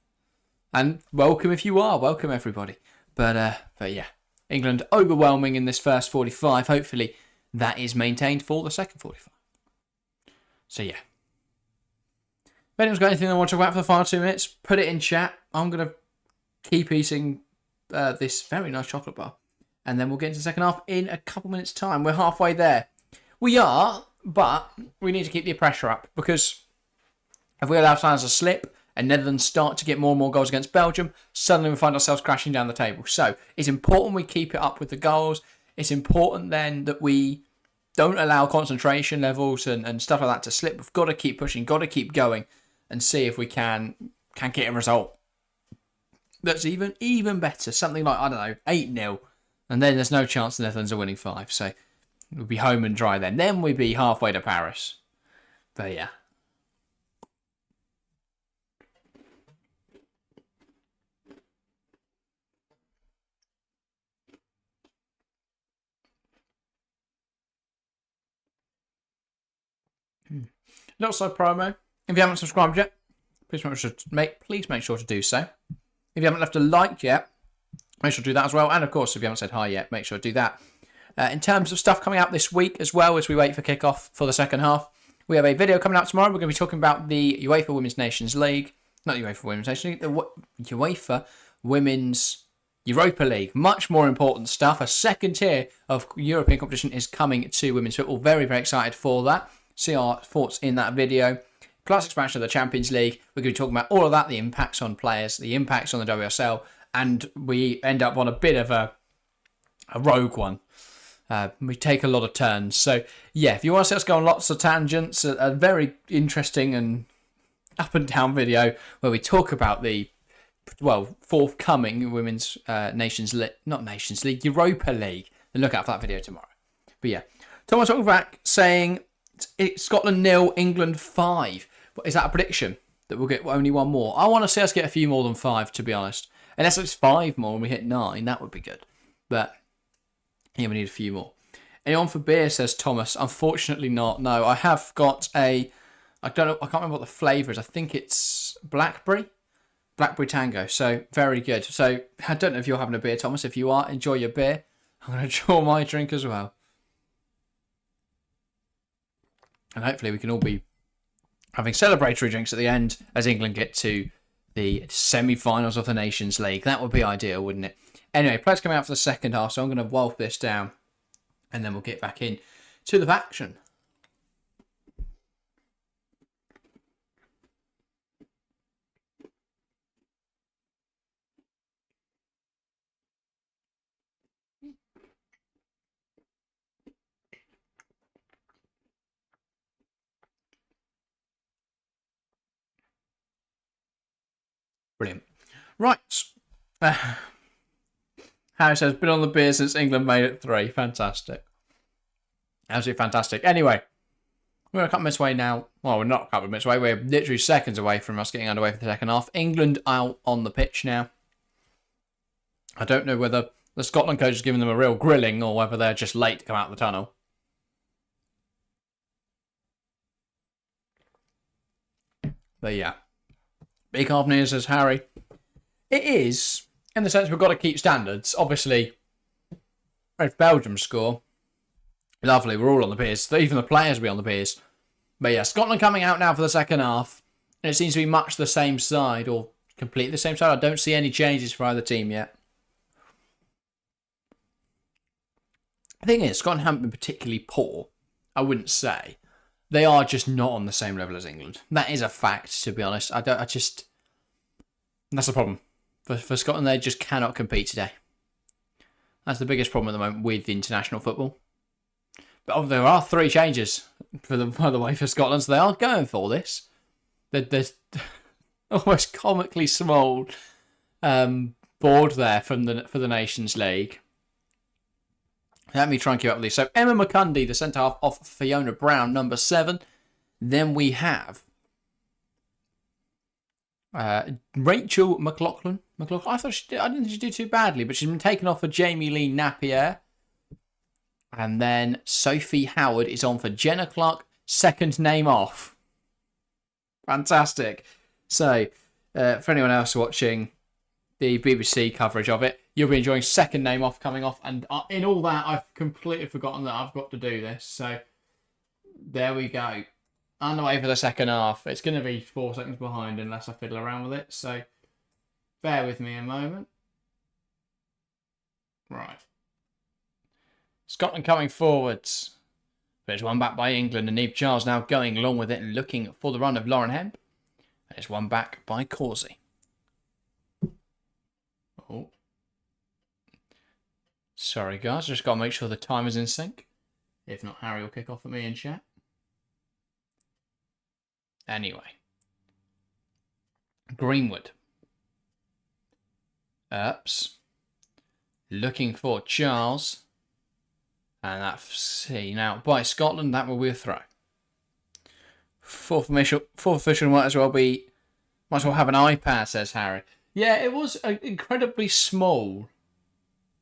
And welcome if you are. Welcome, everybody. But yeah, England overwhelming in this first 45. Hopefully that is maintained for the second 45. So yeah. If anyone's got anything they want to talk about for the final 2 minutes, put it in chat. I'm going to keep eating this very nice chocolate bar. And then we'll get into the second half in a couple minutes' time. We're halfway there. We are, but we need to keep the pressure up. Because if we allow France to slip and Netherlands start to get more and more goals against Belgium, suddenly we find ourselves crashing down the table. So it's important we keep it up with the goals. It's important then that we don't allow concentration levels and stuff like that to slip. We've got to keep pushing, got to keep going and see if we can get a result that's even better. Something like, I don't know, 8-0. And then there's no chance the Netherlands are winning 5. So we'll be home and dry then. Then we'd be halfway to Paris. But yeah. Little side promo. If you haven't subscribed yet, please make sure to do so. If you haven't left a like yet, make sure to do that as well. And of course, if you haven't said hi yet, make sure to do that. In terms of stuff coming out this week as well, as we wait for kickoff for the second half, we have a video coming out tomorrow. We're going to be talking about the UEFA Women's Nations League. Not the UEFA Women's Nations League, the UEFA Women's Europa League. Much more important stuff. A second tier of European competition is coming to women's football. Very, very excited for that. See our thoughts in that video. Plus expansion of the Champions League. We're going to be talking about all of that, the impacts on players, the impacts on the WSL, and we end up on a bit of a rogue one. We take a lot of turns. So, yeah, if you want to see us go on lots of tangents, a very interesting and up and down video where we talk about the, forthcoming Women's Europa League. Then look out for that video tomorrow. But yeah, Thomas talking back saying it's Scotland 0, England 5. Is that a prediction that we'll get only one more? I want to see us get a few more than 5, to be honest. Unless it's 5 more and we hit 9, that would be good. But yeah, we need a few more. Anyone for beer, says Thomas. Unfortunately not. No, I have got I can't remember what the flavour is. I think it's blackberry tango. So very good. So I don't know if you're having a beer, Thomas. If you are, enjoy your beer. I'm going to draw my drink as well. And hopefully we can all be having celebratory drinks at the end as England get to the semi-finals of the Nations League. That would be ideal, wouldn't it? Anyway, players coming out for the second half, so I'm going to wolf this down and then we'll get back in to the action. Brilliant. Right. Harry says, been on the beer since England made it 3. Fantastic. Absolutely fantastic. Anyway, we're a couple of minutes away now. Well, we're not a couple of minutes away. We're literally seconds away from us getting underway for the second half. England out on the pitch now. I don't know whether the Scotland coach has given them a real grilling or whether they're just late to come out of the tunnel. But yeah. Big half news, says Harry. It is in the sense we've got to keep standards. Obviously, if Belgium score, lovely, we're all on the piers. Even the players will be on the piers. But yeah, Scotland coming out now for the second half. And it seems to be much the same side, or completely the same side. I don't see any changes for either team yet. The thing is, Scotland haven't been particularly poor, I wouldn't say. They are just not on the same level as England. That is a fact, to be honest. That's the problem. For Scotland, they just cannot compete today. That's the biggest problem at the moment with international football. But there are 3 changes, by the way, for Scotland, so they are going for this. There's almost comically small board there for the Nations League. Let me try and keep up with these. So Emma McCundy, the centre half, off Fiona Brown, number 7. Then we have Rachel McLaughlin. I didn't think she did too badly, but she's been taken off for Jamie Lee Napier. And then Sophie Howard is on for Jenna Clark, second name off. Fantastic. So, for anyone else watching the BBC coverage of it, you'll be enjoying second name off coming off. And in all that, I've completely forgotten that I've got to do this. So, there we go. Underway for the second half. It's going to be 4 seconds behind unless I fiddle around with it. So, bear with me a moment. Right. Scotland coming forwards. But it's won back by England, and Eve Charles now going along with it and looking for the run of Lauren Hemp. And it's won back by Causey. Oh. Sorry, guys. Just got to make sure the time is in sync. If not, Harry will kick off at me in chat. Anyway. Greenwood. Earps. Looking for Charles. And that's seen out by Scotland. That will be a throw. Fourth official might as well have an iPad, says Harry. Yeah, it was an incredibly small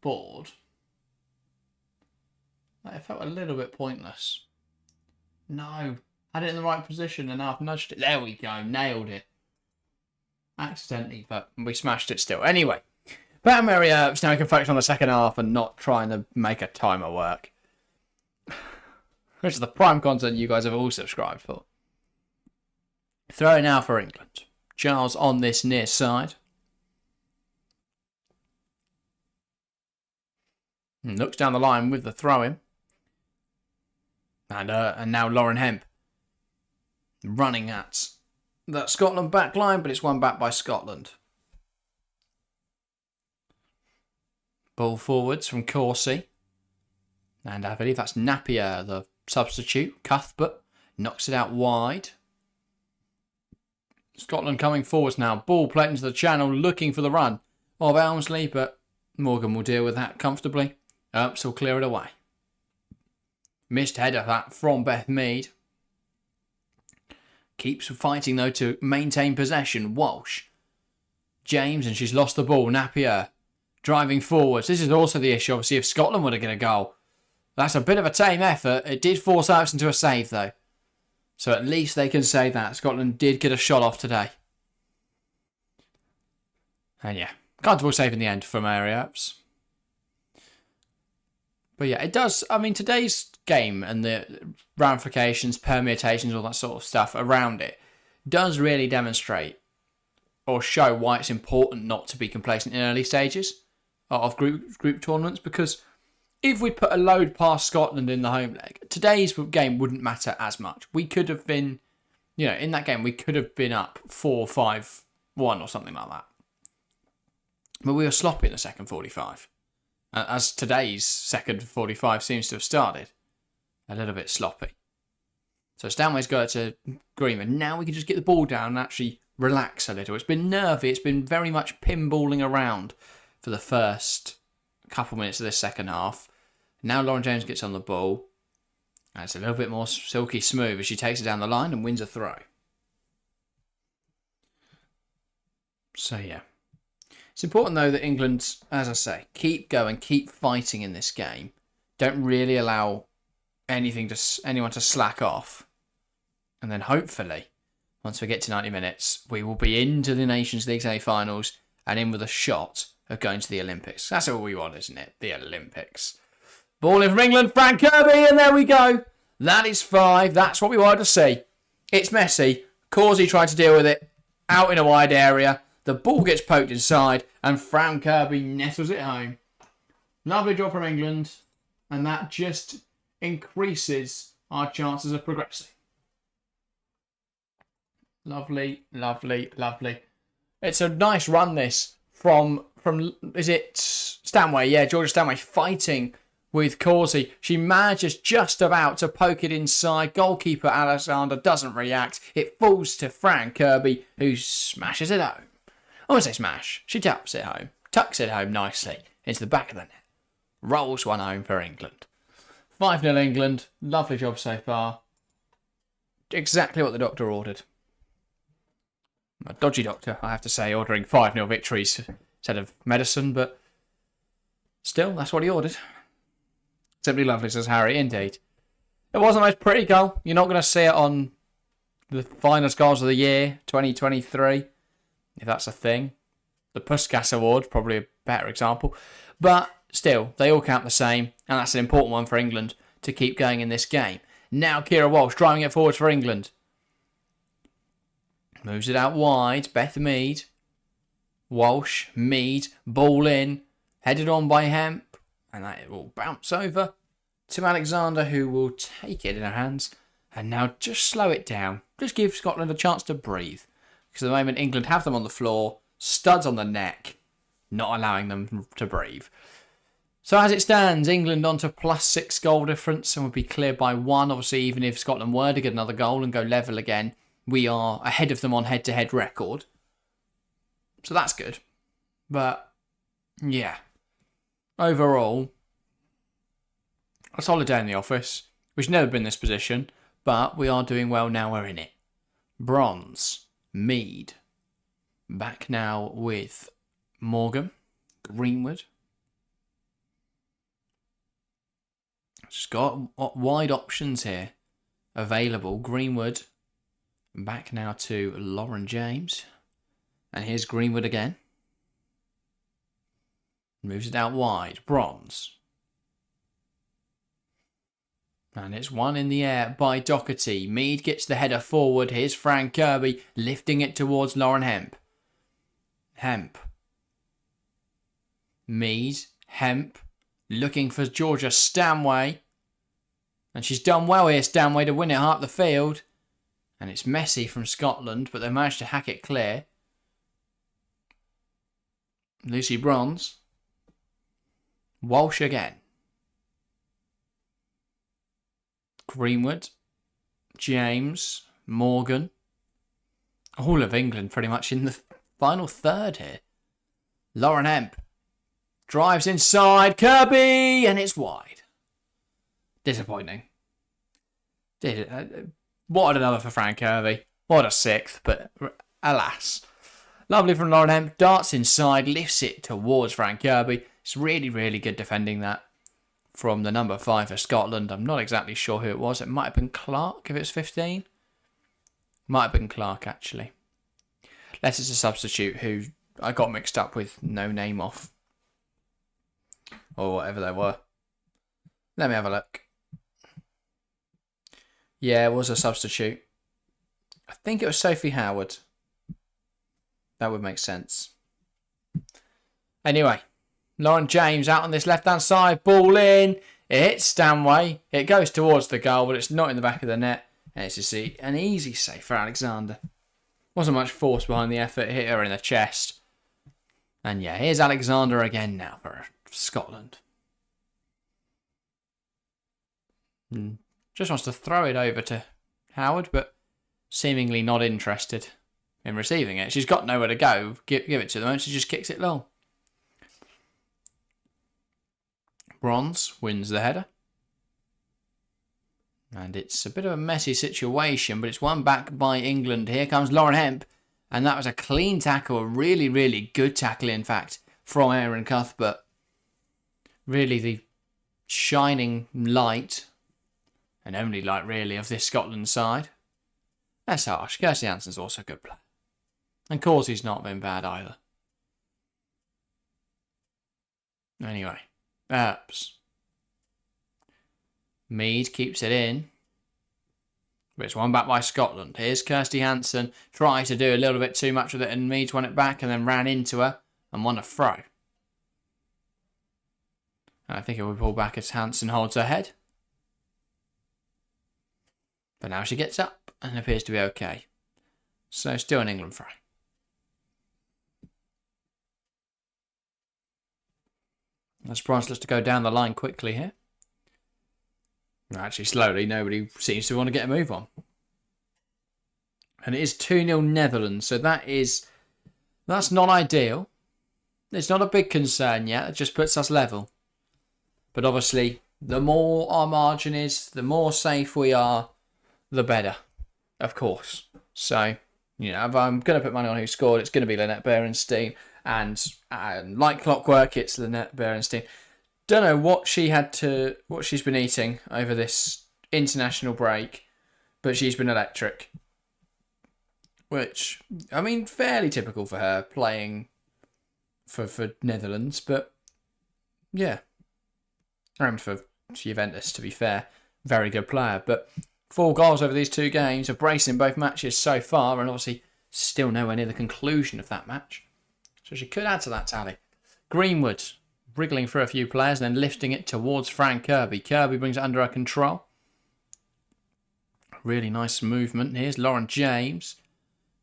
board. It felt a little bit pointless. No, had it in the right position and I've nudged it. There we go, nailed it. Accidentally, but we smashed it still. Anyway. Better Mary Earps now can focus on the second half and not trying to make a timer work. Which is the prime content you guys have all subscribed for. Throw now for England. Charles on this near side. And looks down the line with the throw-in. And now Lauren Hemp running at that Scotland back line, but it's won back by Scotland. Ball forwards from Causey. And I believe that's Napier, the substitute. Cuthbert knocks it out wide. Scotland coming forwards now. Ball played into the channel, looking for the run of Elmsley, but Morgan will deal with that comfortably. Earps will clear it away. Missed header that from Beth Mead. Keeps fighting though to maintain possession. Walsh. James, and she's lost the ball. Napier. Driving forwards. This is also the issue, obviously, if Scotland were to get a goal. That's a bit of a tame effort. It did force Earps into a save, though. So at least they can say that. Scotland did get a shot off today. And yeah, comfortable save in the end from Mary Earps. But yeah, it does. I mean, today's game and the ramifications, permutations, all that sort of stuff around it does really demonstrate or show why it's important not to be complacent in early stages of group tournaments, because if we put a load past Scotland in the home leg, today's game wouldn't matter as much. We could have been, in that game, we could have been up 4-5-1 or something like that. But we were sloppy in the second 45. As today's second 45 seems to have started. A little bit sloppy. So Stanway's got to Greenwood. Now we can just get the ball down and actually relax a little. It's been nervy. It's been very much pinballing around for the first couple minutes of this second half. Now Lauren James gets on the ball. And it's a little bit more silky smooth as she takes it down the line and wins a throw. So yeah. It's important though that England, as I say, keep going, keep fighting in this game. Don't really allow anyone to slack off. And then hopefully, once we get to 90 minutes, we will be into the Nations League semi-finals and in with a shot of going to the Olympics. That's all we want, isn't it? The Olympics. Ball in from England, Frank Kirby, and there we go. That is 5. That's what we wanted to see. It's messy. Causey tried to deal with it out in a wide area. The ball gets poked inside, and Frank Kirby nettles it home. Lovely job from England, and that just increases our chances of progressing. Lovely, lovely, lovely. It's a nice run, this, from is it Stanway? Yeah, Georgia Stanway fighting with Causey. She manages just about to poke it inside. Goalkeeper Alexander doesn't react. It falls to Frank Kirby, who smashes it home. I won't say smash. She taps it home. Tucks it home nicely into the back of the net. Rolls one home for England. 5-0 England. Lovely job so far. Exactly what the doctor ordered. A dodgy doctor, I have to say, ordering 5-0 victories instead of medicine, but still, that's what he ordered. Simply lovely, says Harry, indeed. It wasn't the most pretty goal. You're not going to see it on the finest goals of the year, 2023, if that's a thing. The Puskas Award, probably a better example. But still, they all count the same, and that's an important one for England to keep going in this game. Now Kira Walsh driving it forward for England. Moves it out wide. Beth Mead. Walsh. Mead. Ball in. Headed on by Hemp. And that will bounce over to Alexander, who will take it in her hands. And now just slow it down. Just give Scotland a chance to breathe. Because at the moment England have them on the floor. Studs on the neck. Not allowing them to breathe. So as it stands, England on to +6 goal difference and would be clear by 1. Obviously, even if Scotland were to get another goal and go level again, we are ahead of them on head-to-head record. So that's good. But, yeah. Overall, a solid day in the office. We've never been in this position, but we are doing well now we're in it. Bronze. Mead. Back now with Morgan. Greenwood. Just got wide options here available. Greenwood. Back now to Lauren James. And here's Greenwood again. Moves it out wide. Bronze. And it's one in the air by Doherty. Mead gets the header forward. Here's Frank Kirby lifting it towards Lauren Hemp. Hemp. Mead. Hemp. Looking for Georgia Stanway. And she's done well here, Stanway, to win it half the field. And it's messy from Scotland, but they managed to hack it clear. Lucy Bronze. Walsh again. Greenwood. James. Morgan. All of England pretty much in the final third here. Lauren Hemp. Drives inside. Kirby! And it's wide. Disappointing. What another for Frank Kirby. What a 6th, but alas. Lovely from Lauren Hemp. Darts inside, lifts it towards Frank Kirby. It's really, really good defending that from the number 5 for Scotland. I'm not exactly sure who it was. It might have been Clark if it's 15. Might have been Clark, actually. Unless it's a substitute who I got mixed up with no name off. Or whatever they were. Let me have a look. Yeah, it was a substitute. I think it was Sophie Howard. That would make sense. Anyway, Lauren James out on this left-hand side. Ball in. It hits Stanway. It goes towards the goal, but it's not in the back of the net. And it's just an easy save for Alexander. Wasn't much force behind the effort. Hit her in the chest. And yeah, here's Alexander again now for Scotland. Just wants to throw it over to Howard, but seemingly not interested in receiving it. She's got nowhere to go. Give it to them, and she just kicks it long. Bronze wins the header. And it's a bit of a messy situation, but it's won back by England. Here comes Lauren Hemp. And that was a clean tackle, a really, really good tackle, in fact, from Erin Cuthbert. Really the shining light, and only light, really, of this Scotland side. That's harsh. Kirsty Hansen's also a good player. And Causey's not been bad either. Anyway, Earps. Mead keeps it in. But it's won back by Scotland. Here's Kirsty Hansen. Tried to do a little bit too much with it, and Mead won it back and then ran into her and won a throw. And I think it will pull back as Hansen holds her head. But now she gets up and appears to be okay. So still an England throw. As Bronze looks to go down the line quickly here. Actually, slowly. Nobody seems to want to get a move on. And it is 2-0 Netherlands. So that's not ideal. It's not a big concern yet. It just puts us level. But obviously, the more our margin is, the more safe we are, the better. Of course. So, you know, if I'm going to put money on who scored, it's going to be Lynette Berenstein. And like clockwork, it's Lynette Berenstein. Don't know what she's been eating over this international break, but she's been electric. Which, I mean, fairly typical for her playing for Netherlands, but yeah. And for Juventus, to be fair, very good player. But 4 goals over these 2 games, a brace in both matches so far, and obviously still nowhere near the conclusion of that match. So she could add to that tally. Greenwood wriggling through a few players and then lifting it towards Fran Kirby. Kirby brings it under her control. Really nice movement. Here's Lauren James.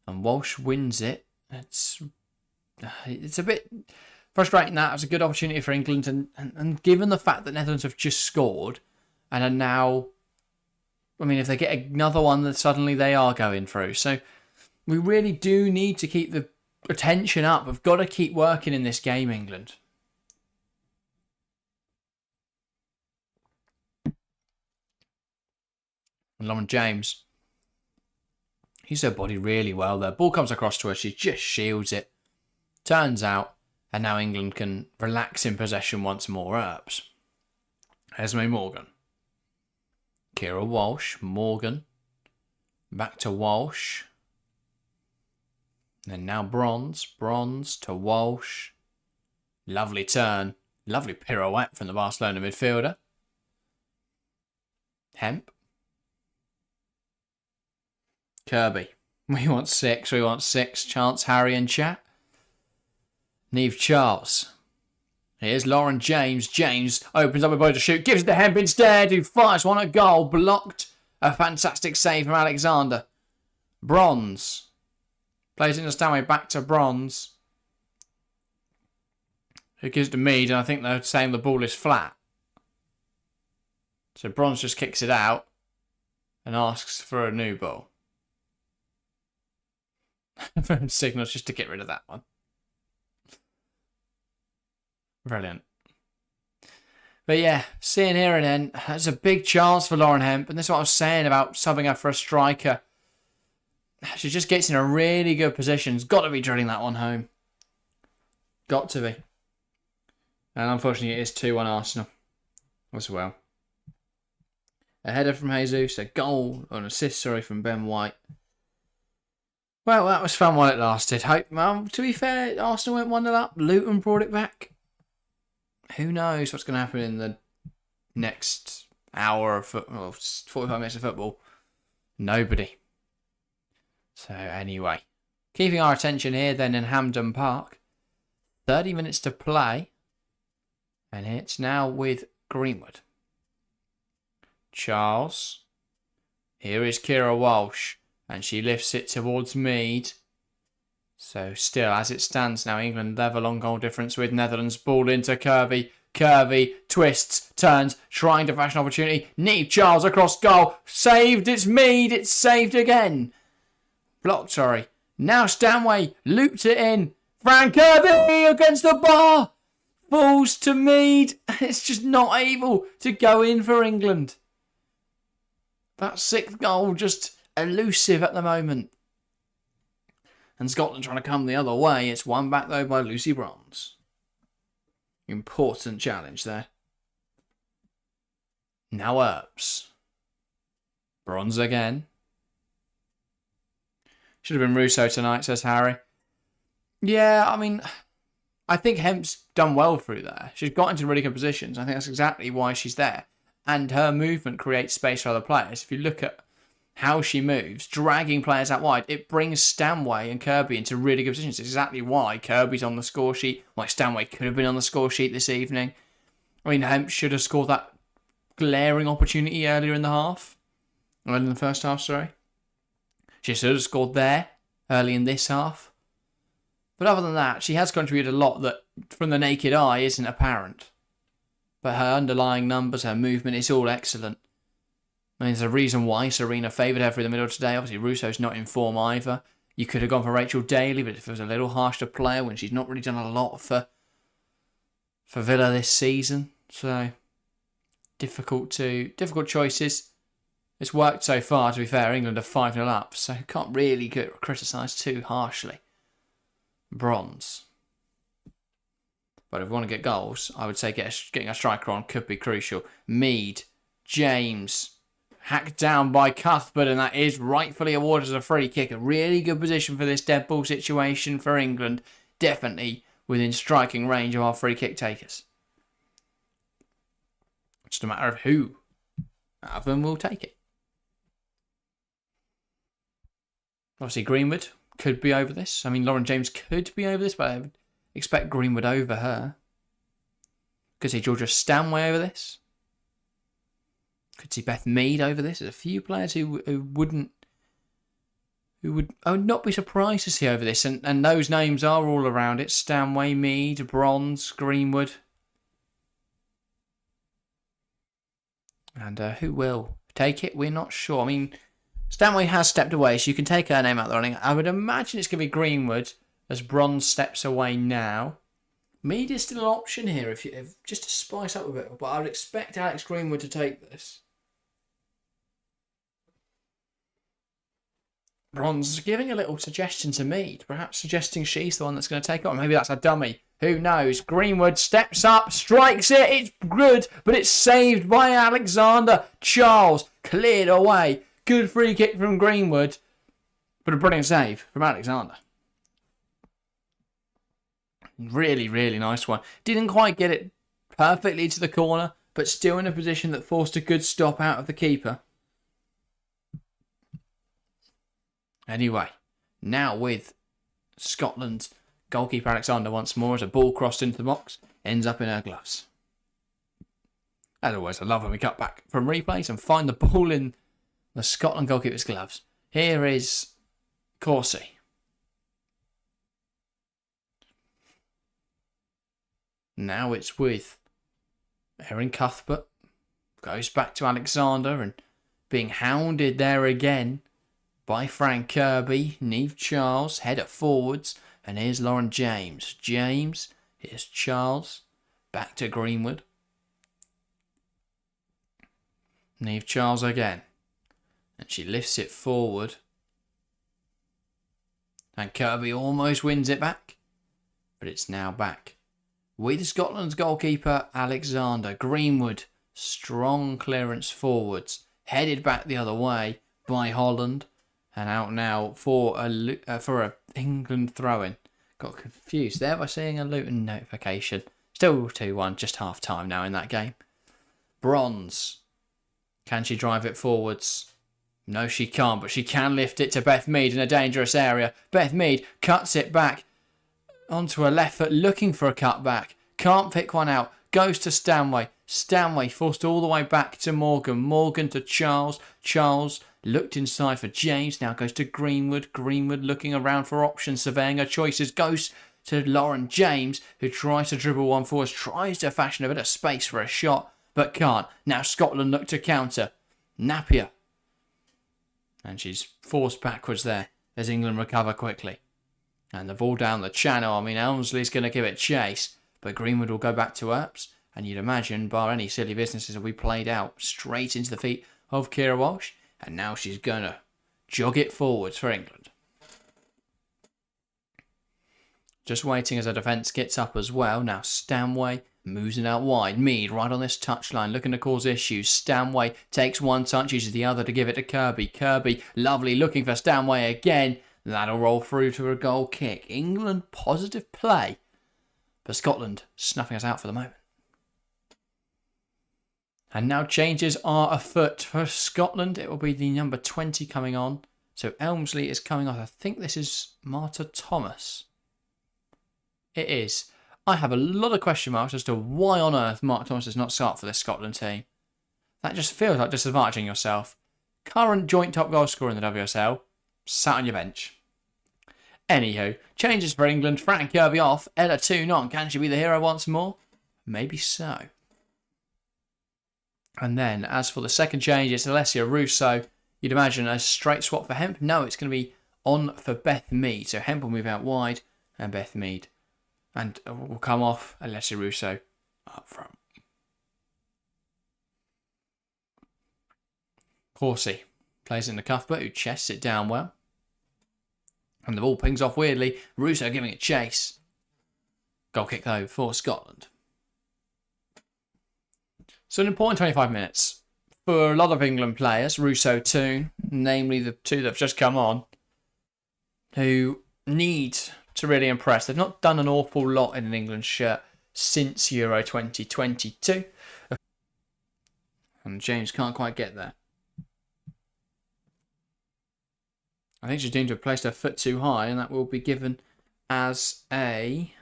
And Walsh wins it. It's a bit frustrating that. It was a good opportunity for England. And given the fact that Netherlands have just scored and are now... I mean, if they get another one, then suddenly they are going through. So we really do need to keep the attention up. We've got to keep working in this game, England. And Lauren James, he's her body really well there. Ball comes across to her. She just shields it. Turns out. And now England can relax in possession once more. Earps. Esme Morgan. Kira Walsh. Morgan. Back to Walsh. And now Bronze. Bronze to Walsh. Lovely turn. Lovely pirouette from the Barcelona midfielder. Hemp. Kirby. We want 6. We want 6. Chance, Harry and chat. Niamh Charles. Here's Lauren James. James opens up a body to shoot. Gives it to Hemp instead. Who fires one at goal. Blocked. A fantastic save from Alexander. Bronze. Plays it in the Stanway. Back to Bronze. Who gives it to Mead. And I think they're saying the ball is flat. So Bronze just kicks it out. And asks for a new ball. Signals just to get rid of that one. Brilliant. But yeah, seeing here and then, that's a big chance for Lauren Hemp. And this is what I was saying about subbing her for a striker. She just gets in a really good position. Got to be drilling that one home. Got to be. And unfortunately, it is 2-1 Arsenal as well. A header from Jesus, a goal, or an assist, from Ben White. Well, that was fun while it lasted. To be fair, Arsenal went 1-0 up. Luton brought it back. Who knows what's going to happen in the next hour of football, 45 minutes of football? Nobody. So anyway, keeping our attention here then in Hampden Park. 30 minutes to play. And it's now with Greenwood. Charles. Here is Kira Walsh. And she lifts it towards Mead. So still, as it stands now, England level on goal difference with Netherlands. Ball into Kirby. Kirby twists, turns, trying to fashion opportunity. Niamh Charles across goal. Saved. It's Mead. It's saved again. Blocked, sorry. Now Stanway looped it in. Fran Kirby against the bar. Falls to Mead. It's just not able to go in for England. That 6th goal just elusive at the moment. And Scotland trying to come the other way. It's won back though by Lucy Bronze. Important challenge there. Now Earps. Bronze again. Should have been Russo tonight, says Harry. Yeah, I mean, I think Hemp's done well through there. She's got into really good positions. I think that's exactly why she's there. And her movement creates space for other players. If you look at how she moves, dragging players out wide, it brings Stanway and Kirby into really good positions. It's exactly why Kirby's on the score sheet, why Stanway could have been on the score sheet this evening. I mean, Hemp should have scored that glaring opportunity earlier in the half. Earlier in the first half, sorry. She should have scored there, early in this half. But other than that, she has contributed a lot that, from the naked eye, isn't apparent. But her underlying numbers, her movement, is all excellent. I mean, there's a reason why Serena favoured her through the middle today. Obviously, Russo's not in form either. You could have gone for Rachel Daly, but if it was a little harsh to play her when she's not really done a lot for Villa this season. So, difficult choices. It's worked so far, to be fair. England are 5-0 up, so can't really get criticised too harshly. Bronze. But if we want to get goals, I would say getting a striker on could be crucial. Mead, James, hacked down by Cuthbert, and that is rightfully awarded as a free kick. A really good position for this dead ball situation for England. Definitely within striking range of our free kick takers. It's just a matter of who out of them will take it. Obviously, Greenwood could be over this. I mean, Lauren James could be over this, but I would expect Greenwood over her. Could see Georgia Stanway over this. Could see Beth Mead over this. There's a few players who I would not be surprised to see over this, and those names are all around it. Stanway, Mead, Bronze, Greenwood. And who will take it? We're not sure. I mean, Stanway has stepped away, so you can take her name out of the running. I would imagine it's going to be Greenwood as Bronze steps away now. Mead is still an option here, if just to spice up a bit, but I would expect Alex Greenwood to take this. Bronze is giving a little suggestion to Mead, perhaps suggesting she's the one that's going to take it on. Maybe that's a dummy. Who knows? Greenwood steps up, strikes it. It's good, but it's saved by Alexander. Charles cleared away. Good free kick from Greenwood, but a brilliant save from Alexander. Really, really nice one. Didn't quite get it perfectly to the corner, but still in a position that forced a good stop out of the keeper. Anyway, now with Scotland's goalkeeper Alexander once more as a ball crossed into the box, ends up in her gloves. As always, I love when we cut back from replays and find the ball in the Scotland goalkeeper's gloves. Here is Corsi. Now it's with Erin Cuthbert. Goes back to Alexander and being hounded there again by Frank Kirby. Niamh Charles, header forwards. And here's Lauren James. James, here's Charles. Back to Greenwood. Niamh Charles again. And she lifts it forward. And Kirby almost wins it back. But it's now back with Scotland's goalkeeper Alexander. Greenwood, strong clearance forwards. Headed back the other way by Holland. And out now for a England throw-in. Got confused there by seeing a Luton notification. Still 2-1, just half time now in that game. Bronze. Can she drive it forwards? No, she can't, but she can lift it to Beth Mead in a dangerous area. Beth Mead cuts it back onto her left foot, looking for a cutback. Can't pick one out. Goes to Stanway. Stanway forced all the way back to Morgan. Morgan to Charles. Charles looked inside for James. Now goes to Greenwood. Greenwood looking around for options, surveying her choices. Goes to Lauren James, who tries to dribble one forward. Tries to fashion a bit of space for a shot, but can't. Now Scotland look to counter. Napier. And she's forced backwards there as England recover quickly. And the ball down the channel. I mean, Elmsley's going to give it chase, but Greenwood will go back to Earps. And you'd imagine, bar any silly businesses, will be played out straight into the feet of Keira Walsh. And now she's going to jog it forwards for England. Just waiting as her defence gets up as well. Now Stanway moves it out wide. Mead right on this touchline, looking to cause issues. Stanway takes one touch, uses the other to give it to Kirby. Kirby, lovely, looking for Stanway again. That'll roll through to a goal kick. England positive play. But Scotland snuffing us out for the moment. And now changes are afoot for Scotland. It will be the number 20 coming on. So Elmsley is coming off. I think this is Marta Thomas. It is. I have a lot of question marks as to why on earth Marta Thomas does not start for this Scotland team. That just feels like disadvantaging yourself. Current joint top goal scorer in the WSL. Sat on your bench. Anywho, changes for England. Fran Kirby off. Ella Toon on. Can she be the hero once more? Maybe so. And then, as for the second change, it's Alessia Russo. You'd imagine a straight swap for Hemp. No, it's going to be on for Beth Mead. So Hemp will move out wide and Beth Mead. And will come off Alessia Russo up front. Horsey plays in the Cuthbert, who chests it down well. And the ball pings off weirdly. Russo giving it chase. Goal kick though for Scotland. So an important 25 minutes for a lot of England players, Russo too, namely the two that have just come on, who need to really impress. They've not done an awful lot in an England shirt since Euro 2022. And James can't quite get there. I think she's deemed to have placed her foot too high, and that will be given as a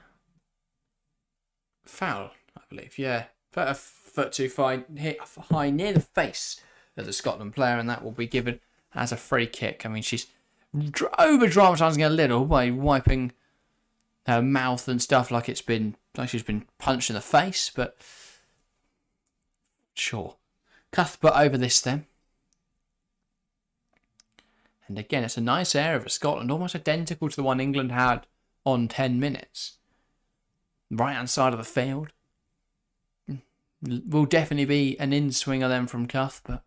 foul, I believe. Yeah, put her foot too high near the face of the Scotland player, and that will be given as a free kick. I mean, she's over-dramatising a little by wiping her mouth and stuff like she's been punched in the face, but sure. Cuthbert over this then. And again, it's a nice area for Scotland, almost identical to the one England had on 10 minutes. Right hand side of the field. Will definitely be an in-swinger then from Cuthbert.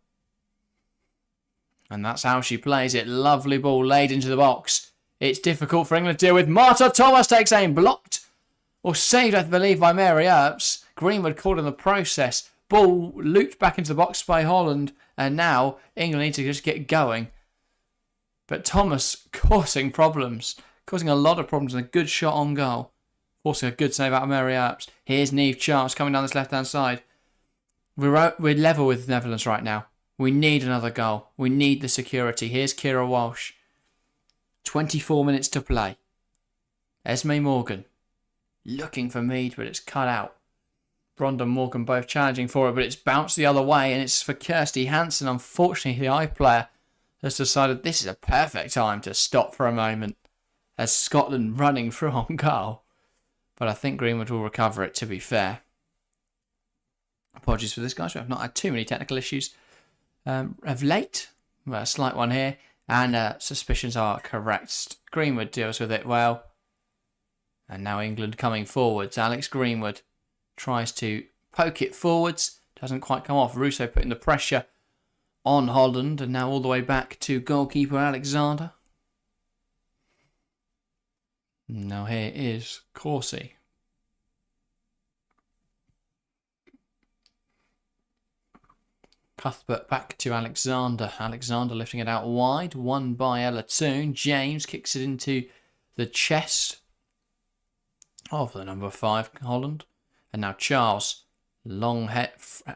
And that's how she plays it. Lovely ball laid into the box. It's difficult for England to deal with. Marta Thomas takes aim. Blocked. Or saved, I believe, by Mary Earps. Greenwood caught in the process. Ball looped back into the box by Holland. And now England need to just get going. But Thomas causing problems. Causing a lot of problems and a good shot on goal. Forcing a good save out of Mary Earps. Here's Niamh Charles coming down this left-hand side. We're level with the Netherlands right now. We need another goal. We need the security. Here's Kira Walsh. 24 minutes to play. Esme Morgan. Looking for Mead, but it's cut out. Bronda and Morgan both challenging for it, but it's bounced the other way, and it's for Kirsty Hansen. Unfortunately, the eye player has decided this is a perfect time to stop for a moment as Scotland running through on goal. But I think Greenwood will recover it, to be fair. Apologies for this, guys. We have not had too many technical issues of late. Well, a slight one here. And suspicions are correct. Greenwood deals with it well. And now England coming forwards. Alex Greenwood tries to poke it forwards. Doesn't quite come off. Russo putting the pressure on Holland. And now all the way back to goalkeeper Alexander. Now here is Horsey. Cuthbert back to Alexander. Alexander lifting it out wide. Won by Ella Toon. James kicks it into the chest of the number 5, Holland. And now Charles. Long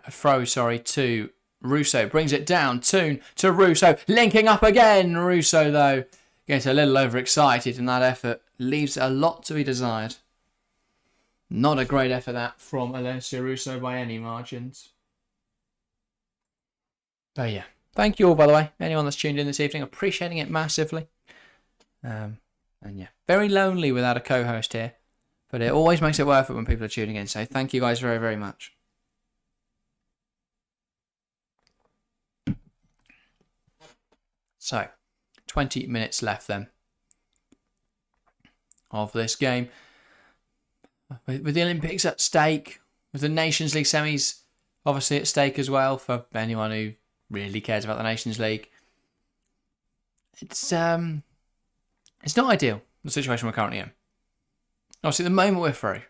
throw, to Russo. Brings it down. Toon to Russo. Linking up again. Russo, though, gets a little overexcited in that effort. Leaves a lot to be desired. Not a great effort that from Alessia Russo by any margins. But yeah, thank you all, by the way. Anyone that's tuned in this evening, appreciating it massively. And yeah, very lonely without a co-host here. But it always makes it worth it when people are tuning in. So thank you guys very, very much. So, 20 minutes left then of this game. With the Olympics at stake, with the Nations League semis obviously at stake as well for anyone who really cares about the Nations League. It's not ideal, the situation we're currently in. Obviously, at the moment we're through.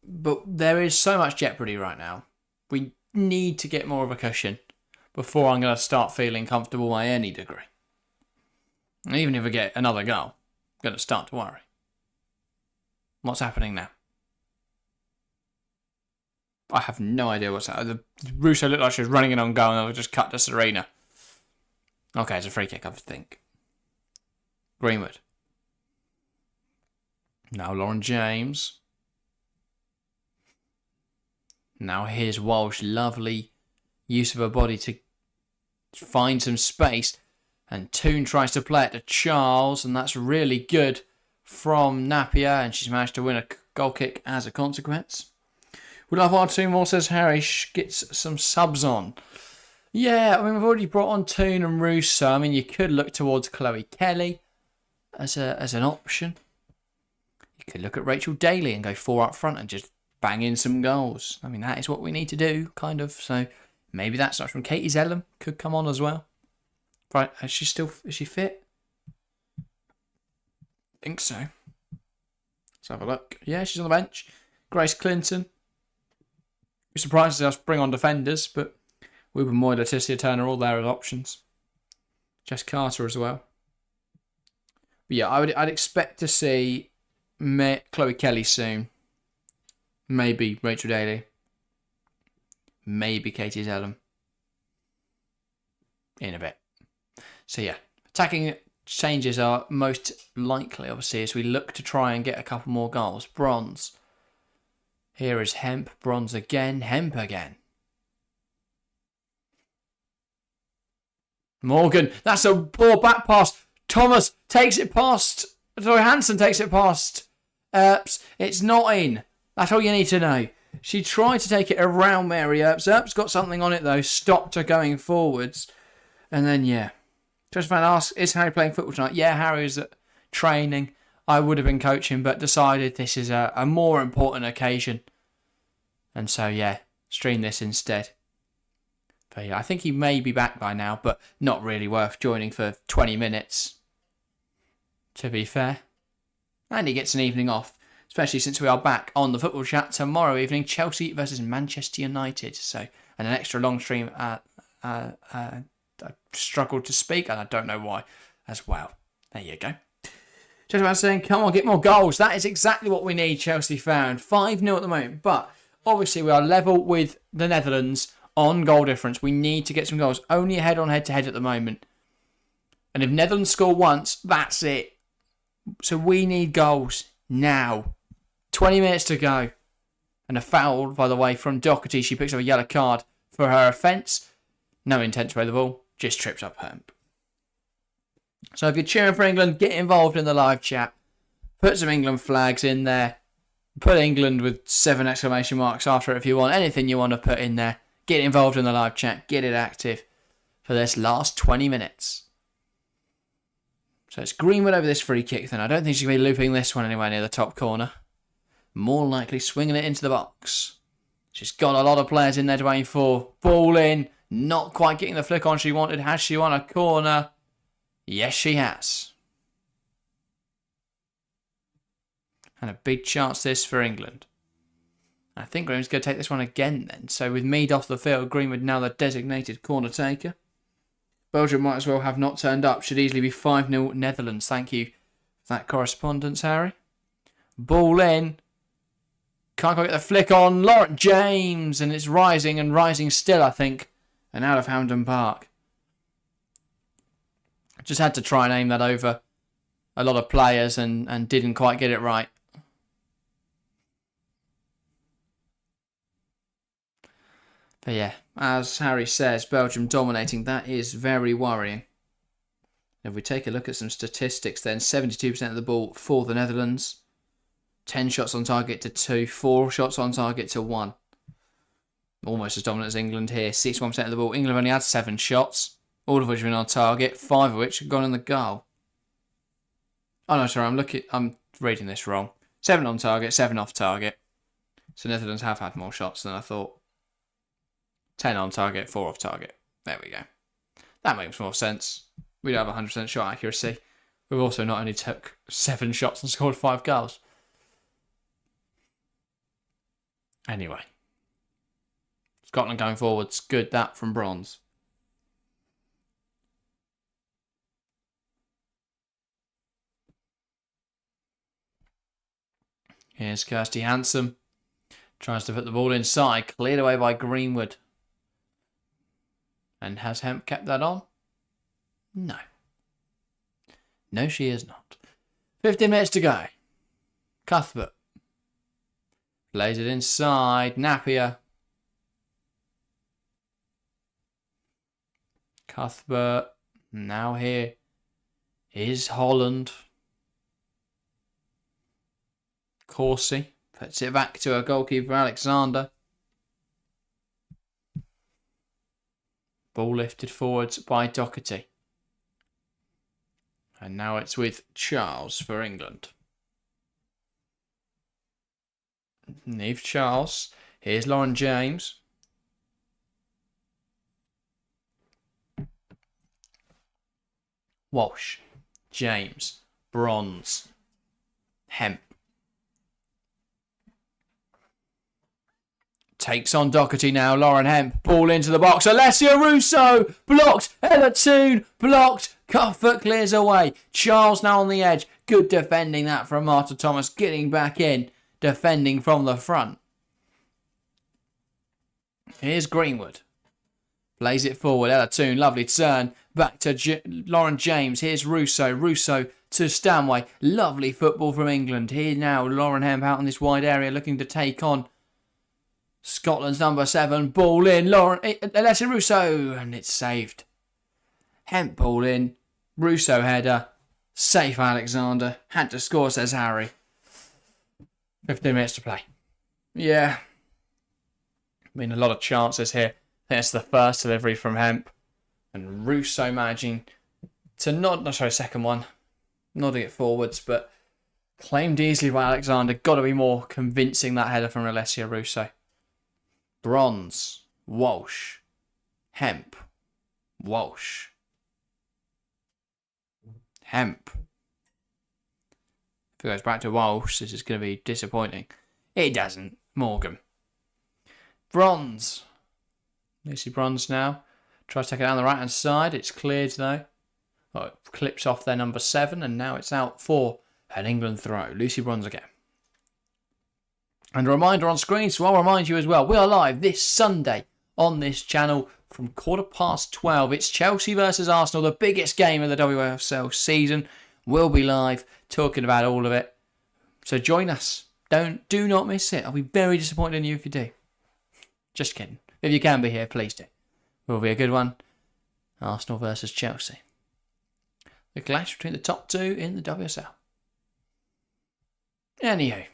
But there is so much jeopardy right now. We need to get more of a cushion before I'm going to start feeling comfortable by any degree. And even if we get another goal, I'm going to start to worry. What's happening now? I have no idea what's that. The Russo looked like she was running in on goal and I just cut to Serena. Okay, it's a free kick, I think. Greenwood. Now Lauren James. Now here's Walsh. Lovely use of her body to find some space. And Toon tries to play it to Charles. And that's really good from Napier. And she's managed to win a goal kick as a consequence. We love our 2 more, says Harry. Gets some subs on. Yeah, I mean, we've already brought on Toon and Russo. I mean, you could look towards Chloe Kelly as an option. You could look at Rachel Daly and go 4 up front and just bang in some goals. I mean, that is what we need to do, kind of. So maybe that's not from Katie Zellum. Could come on as well. Right, is she fit? I think so. Let's have a look. Yeah, she's on the bench. Grace Clinton. Be surprised to see us bring on defenders, but Wilbur Moy, Leticia Turner, all there as options. Jess Carter as well. But yeah, I'd expect to see Chloe Kelly soon. Maybe Rachel Daly. Maybe Katie Zellum. In a bit. So yeah, attacking changes are most likely, obviously, as we look to try and get a couple more goals. Bronze. Here is Hemp. Bronze again. Hemp again. Morgan. That's a poor back pass. Thomas takes it past. Sorry, Hansen takes it past. Earps. It's not in. That's all you need to know. She tried to take it around Mary Earps. Earps got something on it though. Stopped her going forwards. And then, yeah. Just fan asks, is Harry playing football tonight? Yeah, Harry's at training. I would have been coaching, but decided this is a more important occasion. And so, yeah, stream this instead. But yeah, I think he may be back by now, but not really worth joining for 20 minutes, to be fair. And he gets an evening off, especially since we are back on the Football Chat tomorrow evening, Chelsea versus Manchester United. So, and an extra long stream. I struggled to speak, and I don't know why as well. There you go. Just about saying, come on, get more goals. That is exactly what we need, Chelsea found. 5-0 at the moment, but obviously we are level with the Netherlands on goal difference. We need to get some goals. Only ahead on head-to-head at the moment. And if Netherlands score once, that's it. So we need goals now. 20 minutes to go. And a foul, by the way, from Doherty. She picks up a yellow card for her offence. No intent to play the ball. Just trips up Hemp. So if you're cheering for England, get involved in the live chat. Put some England flags in there. Put England with 7 exclamation marks after it if you want. Anything you want to put in there. Get involved in the live chat. Get it active for this last 20 minutes. So it's Greenwood over this free kick then. I don't think she's going to be looping this one anywhere near the top corner. More likely swinging it into the box. She's got a lot of players in there to aim for. Ball in. Not quite getting the flick on she wanted. Has she won a corner? Yes, she has. And a big chance this for England. I think Greenwood's going to take this one again then. So with Mead off the field, Greenwood now the designated corner taker. Belgium might as well have not turned up. Should easily be 5-0 Netherlands. Thank you for that correspondence, Harry. Ball in. Can't quite get the flick on. Lauren James. And it's rising and rising still, I think. And out of Hampden Park. Just had to try and aim that over a lot of players and didn't quite get it right. But yeah, as Harry says, Belgium dominating. That is very worrying. If we take a look at some statistics then, 72% of the ball for the Netherlands. 10 shots on target to 2. 4 shots on target to 1. Almost as dominant as England here. 61% of the ball. England have only had 7 shots. All of which have been on target. 5 of which have gone in the goal. Oh no, sorry, I'm reading this wrong. 7 on target, 7 off target. So Netherlands have had more shots than I thought. 10 on target, 4 off target. There we go. That makes more sense. We don't have 100% shot accuracy. We've also not only took 7 shots and scored 5 goals. Anyway. Scotland going forwards. Good, that from bronze. Here's Kirsty Hansen. Tries to put the ball inside. Cleared away by Greenwood. And has Hemp kept that on? No. No, she is not. 15 minutes to go. Cuthbert. Plays it inside. Napier. Cuthbert. Now here is Holland. Corsi. Puts it back to a goalkeeper, Alexander. Ball lifted forwards by Doherty. And now it's with Charles for England. Leave Charles. Here's Lauren James. Walsh. James. Bronze. Hemp. Takes on Doherty now. Lauren Hemp. Ball into the box. Alessia Russo. Blocked. Ella Toon. Blocked. Cuthbert clears away. Charles now on the edge. Good defending that from Marta Thomas. Getting back in. Defending from the front. Here's Greenwood. Plays it forward. Ella Toon. Lovely turn. Back to Lauren James. Here's Russo. Russo to Stanway. Lovely football from England. Here now Lauren Hemp out in this wide area looking to take on Scotland's number 7. Ball in. Alessia Russo. And it's saved. Hemp ball in. Russo header. Safe Alexander. Had to score, says Harry. 15 minutes to play. Yeah. Been a lot of chances here. I think that's the first delivery from Hemp. And Russo managing to second one. Nodding it forwards, but claimed easily by Alexander. Got to be more convincing, that header from Alessia Russo. Bronze. Walsh. Hemp. Walsh. Hemp. If it goes back to Walsh, this is going to be disappointing. It doesn't. Morgan. Bronze. Lucy Bronze now. Tries to take it down the right hand side. It's cleared though. Oh, it clips off their number 7 and now it's out for an England throw. Lucy Bronze again. And a reminder on screen, so I'll remind you as well, we are live this Sunday on this channel from 12:15. It's Chelsea versus Arsenal, the biggest game of the WSL season. We'll be live talking about all of it. So join us. Do not miss it. I'll be very disappointed in you if you do. Just kidding. If you can be here, please do. Will be a good one. Arsenal versus Chelsea. The clash between the top 2 in the WSL. Anywho,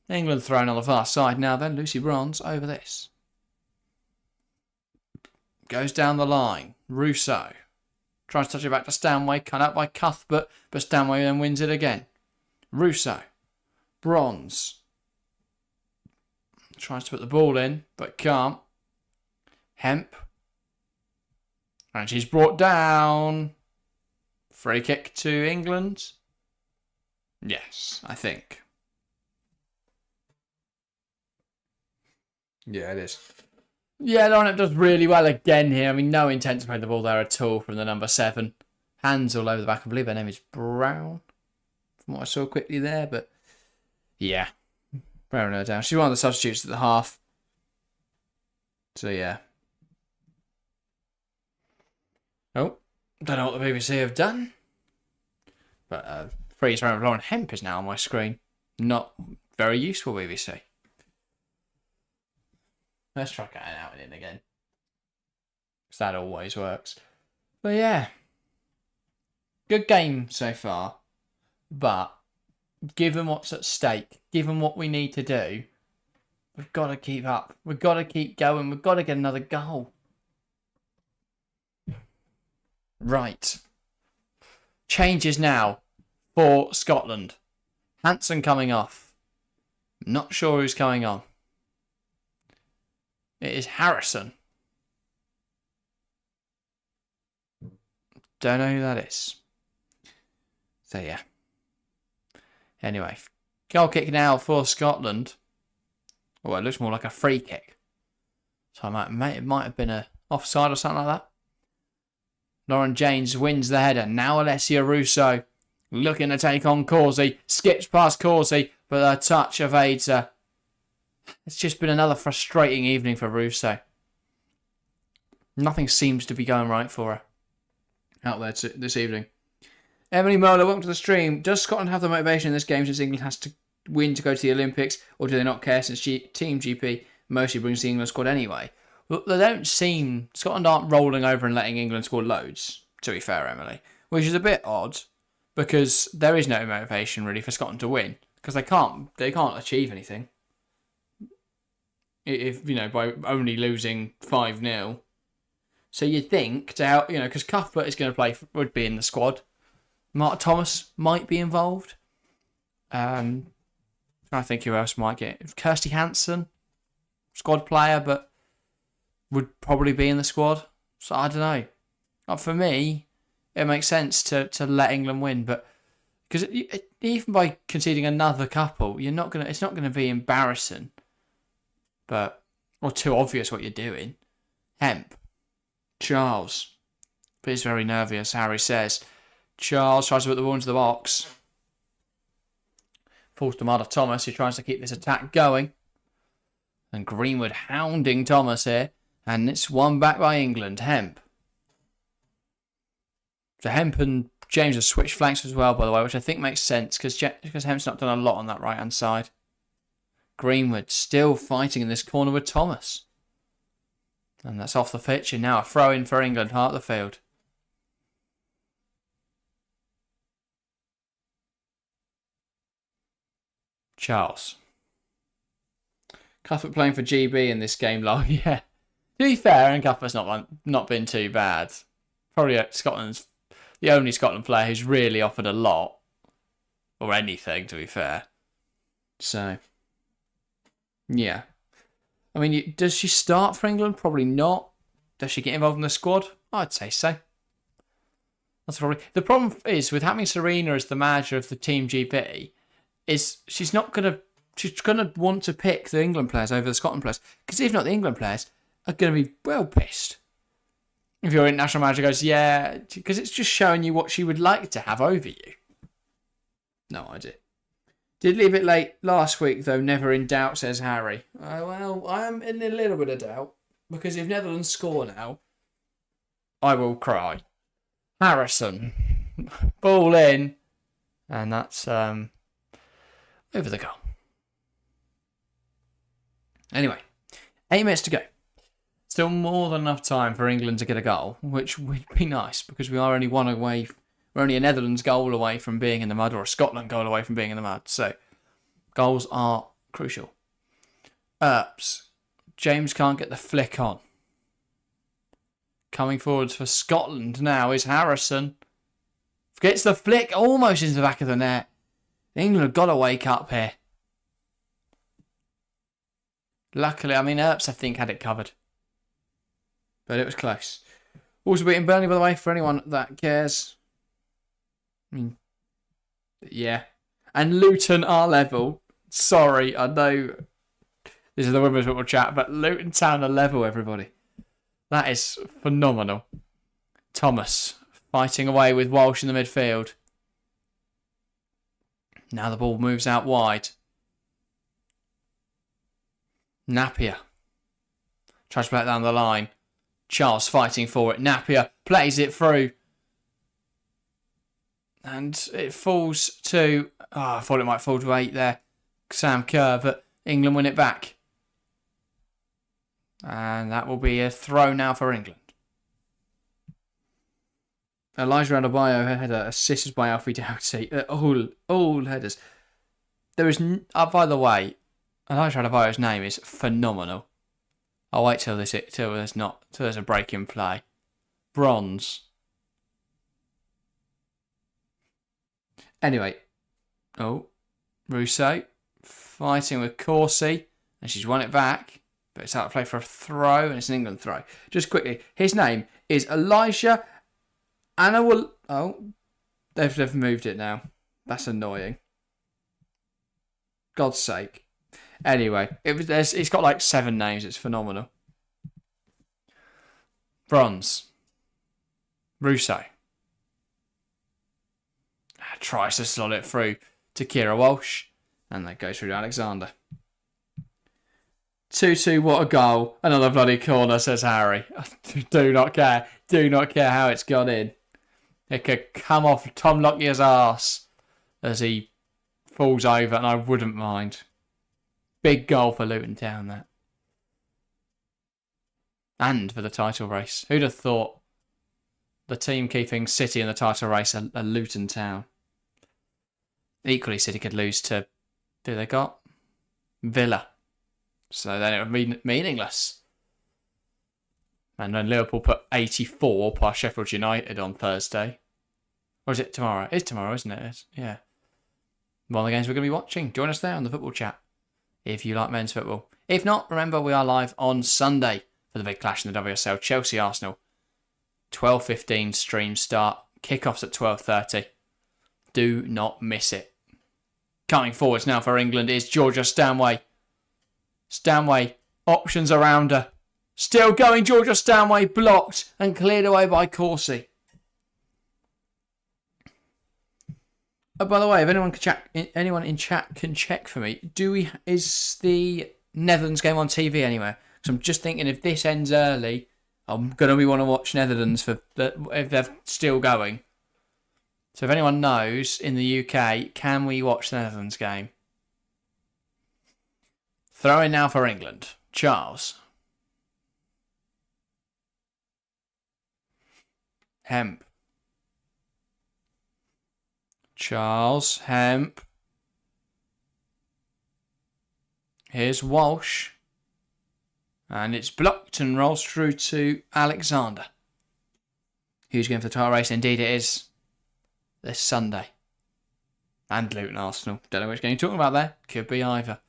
England thrown on the far side now then. Lucy Bronze over this. Goes down the line. Russo. Tries to touch it back to Stanway. Cut out by Cuthbert. But Stanway then wins it again. Russo. Bronze. Tries to put the ball in. But can't. Hemp. And she's brought down. Free kick to England. Yes, I think. Yeah, it is. Yeah, Lauren does really well again here. I mean, no intent to play the ball there at all from the number 7. Hands all over the back. I believe her name is Brown. From what I saw quickly there, but yeah. Brown her down. She's one of the substitutes at the half. So yeah. Oh, don't know what the BBC have done. But freeze around Lauren Hemp is now on my screen. Not very useful, BBC. Let's try getting out and in again. Because that always works. But yeah. Good game so far. But given what's at stake, given what we need to do, we've got to keep up. We've got to keep going. We've got to get another goal. Right. Changes now for Scotland. Hanson coming off. Not sure who's coming on. It is Harrison. Don't know who that is. So yeah. Anyway, goal kick now for Scotland. Oh, it looks more like a free kick. So it might have been a offside or something like that. Lauren James wins the header. Now Alessia Russo looking to take on Corsi. Skips past Corsi, but a touch evades her. It's just been another frustrating evening for Russo. Nothing seems to be going right for her out there this evening. Emily Moeller, welcome to the stream. Does Scotland have the motivation in this game since England has to win to go to the Olympics, or do they not care since Team GP mostly brings the England squad anyway? Well, they don't seem... Scotland aren't rolling over and letting England score loads, to be fair, Emily. Which is a bit odd, because there is no motivation, really, for Scotland to win. Because they can't achieve anything. If, by only losing 5-0. So you'd think, to help, because Cuthbert is going to would be in the squad. Mark Thomas might be involved. Trying to think who else might get. Kirsty Hansen, squad player, but would probably be in the squad. So I don't know. For me, it makes sense to let England win, but because even by conceding another couple, it's not gonna be embarrassing, or too obvious what you're doing. Hemp, Charles, but he's very nervous. Harry says. Charles tries to put the ball into the box. Falls to Martha Thomas, who tries to keep this attack going. And Greenwood hounding Thomas here. And it's won back by England. Hemp. So Hemp and James have switched flanks as well, by the way, which I think makes sense because Hemp's not done a lot on that right-hand side. Greenwood still fighting in this corner with Thomas. And that's off the pitch. And now a throw-in for England, heart of the field. Charles. Cuthbert playing for GB in this game, lol. Yeah. To be fair, and Cuthbert's not been too bad. Probably Scotland's the only Scotland player who's really offered a lot. Or anything, to be fair. So. Yeah. I mean, does she start for England? Probably not. Does she get involved in the squad? I'd say so. That's probably... The problem is, with having Serena as the manager of the Team GB... is she's gonna want to pick the England players over the Scotland players, because if not, the England players are gonna be well pissed if your international manager goes, yeah, because it's just showing you what she would like to have over you. No idea. Did leave it late last week though, never in doubt, says Harry. Well, I am in a little bit of doubt, because if Netherlands score now, I will cry. Harrison, ball in, and that's over the goal. Anyway, 8 minutes to go. Still more than enough time for England to get a goal, which would be nice because we are only one away. We're only a Netherlands goal away from being in the mud, or a Scotland goal away from being in the mud. So goals are crucial. Earps. James can't get the flick on. Coming forwards for Scotland now is Harrison. Gets the flick almost into the back of the net. England have got to wake up here. Luckily, Earps, I think, had it covered. But it was close. Also beating Burnley, by the way, for anyone that cares. Yeah. And Luton are level. Sorry, I know this is the women's football chat, but Luton Town are level, everybody. That is phenomenal. Thomas fighting away with Walsh in the midfield. Now the ball moves out wide. Napier tries to play it down the line. Charles fighting for it. Napier plays it through. And it falls to... I thought it might fall to 8 there. Sam Kerr, but England win it back. And that will be a throw now for England. Elijah Adebayo header assisted by Alfie Doughty. All headers. There is... by the way, Elijah Adebayo's name is phenomenal. I'll wait till there's a break in play. Bronze. Anyway. Rousseau fighting with Corsi, and she's won it back, but it's out of play for a throw, and it's an England throw. Just quickly, his name is Elijah Anawal. They've moved it now. That's annoying. God's sake. Anyway, it's got like 7 names. It's phenomenal. Bronze. Rousseau. Tries to slot it through to Kira Walsh. And that goes through to Alexander. 2-2, what a goal. Another bloody corner, says Harry. Do not care. Do not care how it's gone in. It could come off Tom Lockyer's arse as he falls over, and I wouldn't mind. Big goal for Luton Town, that. And for the title race. Who'd have thought the team keeping City in the title race are Luton Town? Equally, City could lose to, who they got? Villa. So then it would be meaningless. And then Liverpool put 84 past Sheffield United on Thursday. Or is it tomorrow? It's tomorrow, isn't it? Yeah. One of the games we're going to be watching. Join us there on the football chat if you like men's football. If not, remember we are live on Sunday for the big clash in the WSL. Chelsea-Arsenal. 12:15 stream start. Kickoffs at 12:30. Do not miss it. Coming forwards now for England is Georgia Stanway. Stanway, options around her. Still going, Georgia Stanway, blocked and cleared away by Corsi. Oh, by the way, if anyone in chat can check for me, is the Netherlands game on TV anywhere? Because I'm just thinking if this ends early, I'm going to want to watch Netherlands if they're still going. So if anyone knows in the UK, can we watch the Netherlands game? Throw in now for England. Charles. Hemp. Charles. Hemp. Here's Walsh. And it's blocked and rolls through to Alexander. Who's going for the title race? Indeed it is. This Sunday. And Luton Arsenal. Don't know which game you're talking about there. Could be either.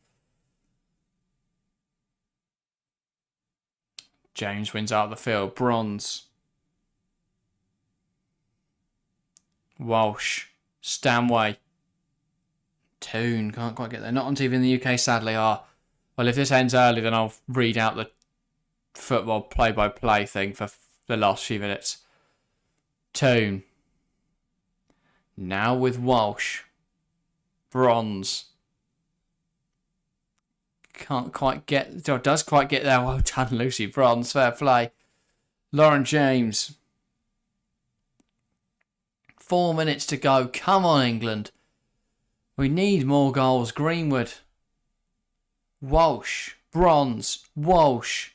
James wins out of the field. Bronze. Walsh. Stanway. Toon. Can't quite get there. Not on TV in the UK, sadly. Well, if this ends early, then I'll read out the football play-by-play thing for the last few minutes. Toon. Now with Walsh. Bronze. Can't quite get... does quite get there. Well done, Lucy Bronze. Fair play. Lauren James. 4 minutes to go. Come on, England. We need more goals. Greenwood. Walsh. Bronze. Walsh.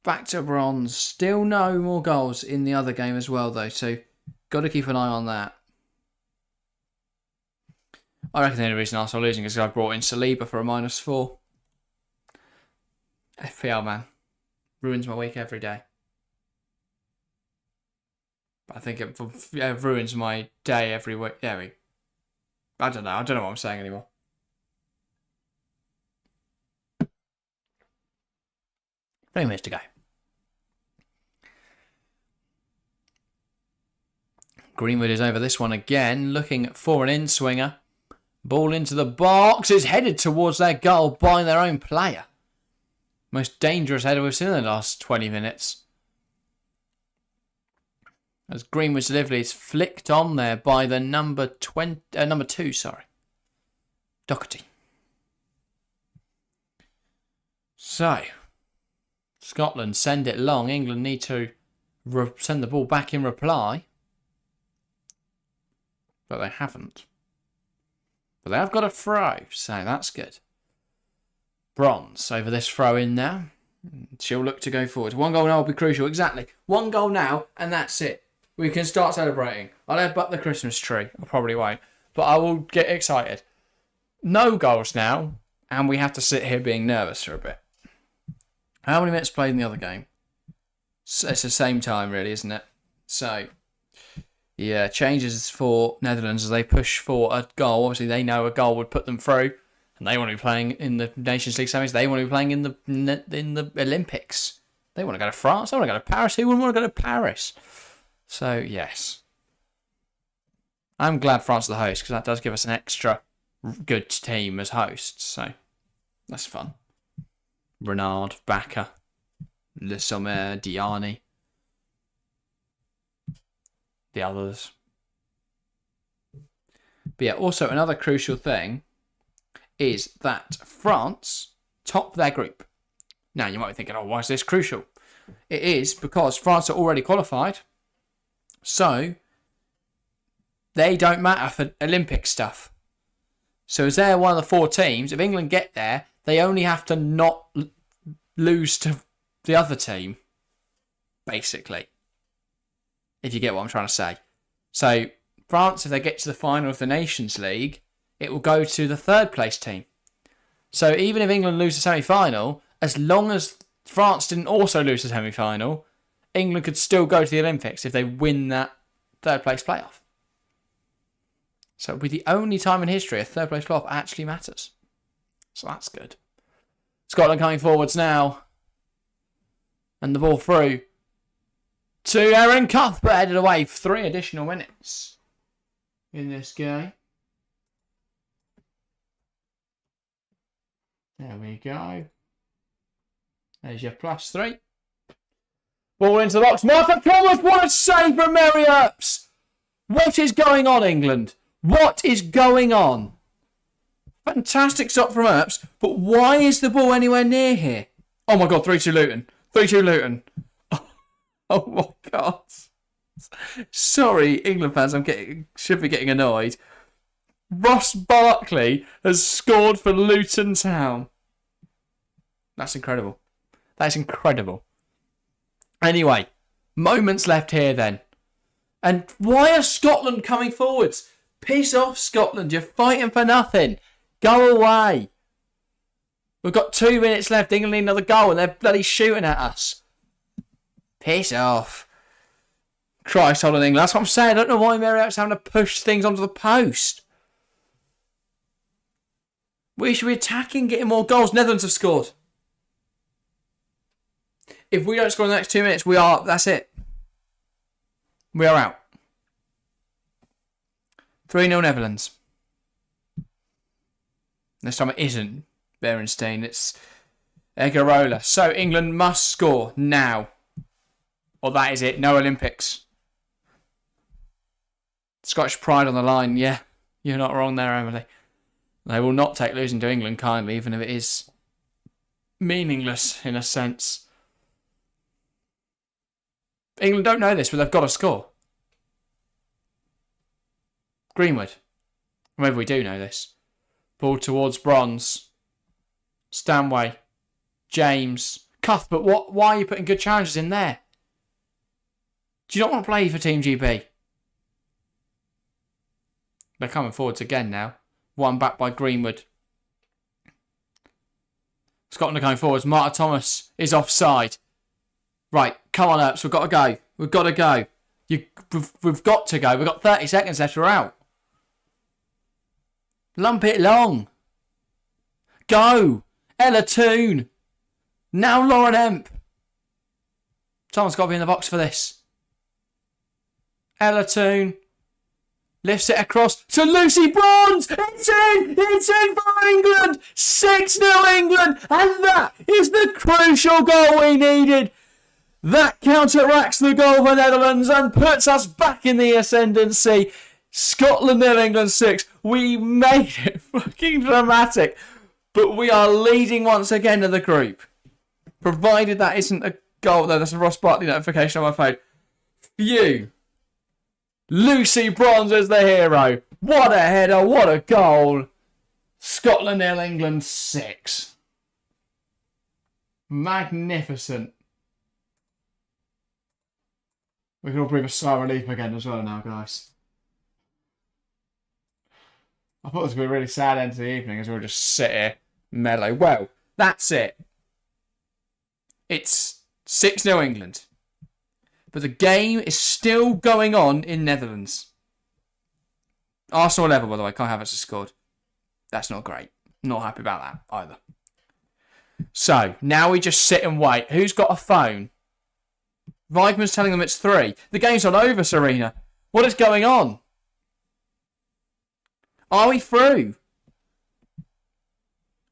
Back to Bronze. Still no more goals in the other game as well, though. So, got to keep an eye on that. I reckon the only reason Arsenal are losing is because I brought in Saliba for a -4. FPL, man. Ruins my week every day. I think it ruins my day every week. Yeah, I don't know. I don't know what I'm saying anymore. Three minutes to go. Greenwood is over this one again, looking for an in-swinger. Ball into the box. It's headed towards their goal by their own player. Most dangerous header we've seen in the last 20 minutes. As Greenwood's delivery is flicked on there by the number 2, Doherty. So, Scotland send it long. England need to send the ball back in reply. But they haven't. But they have got a throw, so that's good. Bronze over this throw in now. She'll look to go forward. One goal now will be crucial. Exactly. One goal now, and that's it. We can start celebrating. I'll headbutt the Christmas tree. I probably won't. But I will get excited. No goals now, and we have to sit here being nervous for a bit. How many minutes played in the other game? It's the same time, really, isn't it? So, yeah, changes for Netherlands as they push for a goal. Obviously, they know a goal would put them through, and they want to be playing in the Nations League semis. They want to be playing in the Olympics. They want to go to France. They want to go to Paris. Who wouldn't want to go to Paris? So, yes. I'm glad France is the host, because that does give us an extra good team as hosts. So, that's fun. Renard, Bacca, Le Sommer, Diani. The others. But yeah, also another crucial thing is that France top their group. Now, you might be thinking, oh, why is this crucial? It is because France are already qualified, so they don't matter for Olympic stuff. So as they're one of the 4 teams, if England get there, they only have to not lose to the other team, basically. If you get what I'm trying to say. So France, if they get to the final of the Nations League, it will go to the 3rd place team. So even if England lose the semi-final, as long as France didn't also lose the semi-final, England could still go to the Olympics if they win that 3rd place playoff. So it'll be the only time in history a 3rd place playoff actually matters. So that's good. Scotland coming forwards now. And the ball through to Aaron Cuthbert, headed away for 3 additional minutes in this game. There we go. There's your +3. Ball into the box. Martha Thomas, what a save from Mary Earps! What is going on, England? What is going on? Fantastic stop from Earps, but why is the ball anywhere near here? Oh my God, 3-2 Luton. 3-2 Luton. Oh my God. Sorry, England fans, should be getting annoyed. Ross Barkley has scored for Luton Town. That's incredible. That's incredible. Anyway, moments left here then. And why are Scotland coming forwards? Piss off, Scotland. You're fighting for nothing. Go away. We've got 2 minutes left. England need another goal and they're bloody shooting at us. Piss off. Christ, hold on, England. That's what I'm saying. I don't know why Marriott's having to push things onto the post. We should be attacking, getting more goals. Netherlands have scored. If we don't score in the next 2 minutes, that's it. We are out. 3-0 Netherlands. This time it isn't Berenstein, it's Egarola. So England must score now. Or that is it, no Olympics. Scottish pride on the line, yeah. You're not wrong there, Emily. They will not take losing to England kindly, even if it is meaningless in a sense. England don't know this, but they've got to score. Greenwood. Maybe we do know this. Ball towards Bronze. Stanway. James. Cuthbert, why are you putting good challenges in there? Do you not want to play for Team GB? They're coming forwards again now. One back by Greenwood. Scotland are going forwards. Marta Thomas is offside. Right, come on, Earps. We've got to go. We've got to go. We've got to go. We've got 30 seconds left. We're out. Lump it long. Go. Ella Toon. Now Lauren Emp. Someone's got to be in the box for this. Ella Toon. Lifts it across to Lucy Bronze. It's in! It's in for England! 6-0 England! And that is the crucial goal we needed. That counteracts the goal for Netherlands and puts us back in the ascendancy. Scotland 0, England 6. We made it fucking dramatic. But we are leading once again to the group. Provided that isn't a goal. No, that's a Ross Barkley notification on my phone. Phew. Lucy Bronze is the hero. What a header, what a goal. Scotland 0, England 6. Magnificent. We can all breathe a sigh of relief again as well now, guys. I thought this would be a really sad end to the evening as we'll just sit here mellow. Well, that's it. It's 6-0 England. But the game is still going on in Netherlands. Arsenal level, by the way. Kai Havertz has scored. That's not great. Not happy about that either. So, now we just sit and wait. Who's got a phone? Weidman's telling them it's 3. The game's not over, Serena. What is going on? Are we through?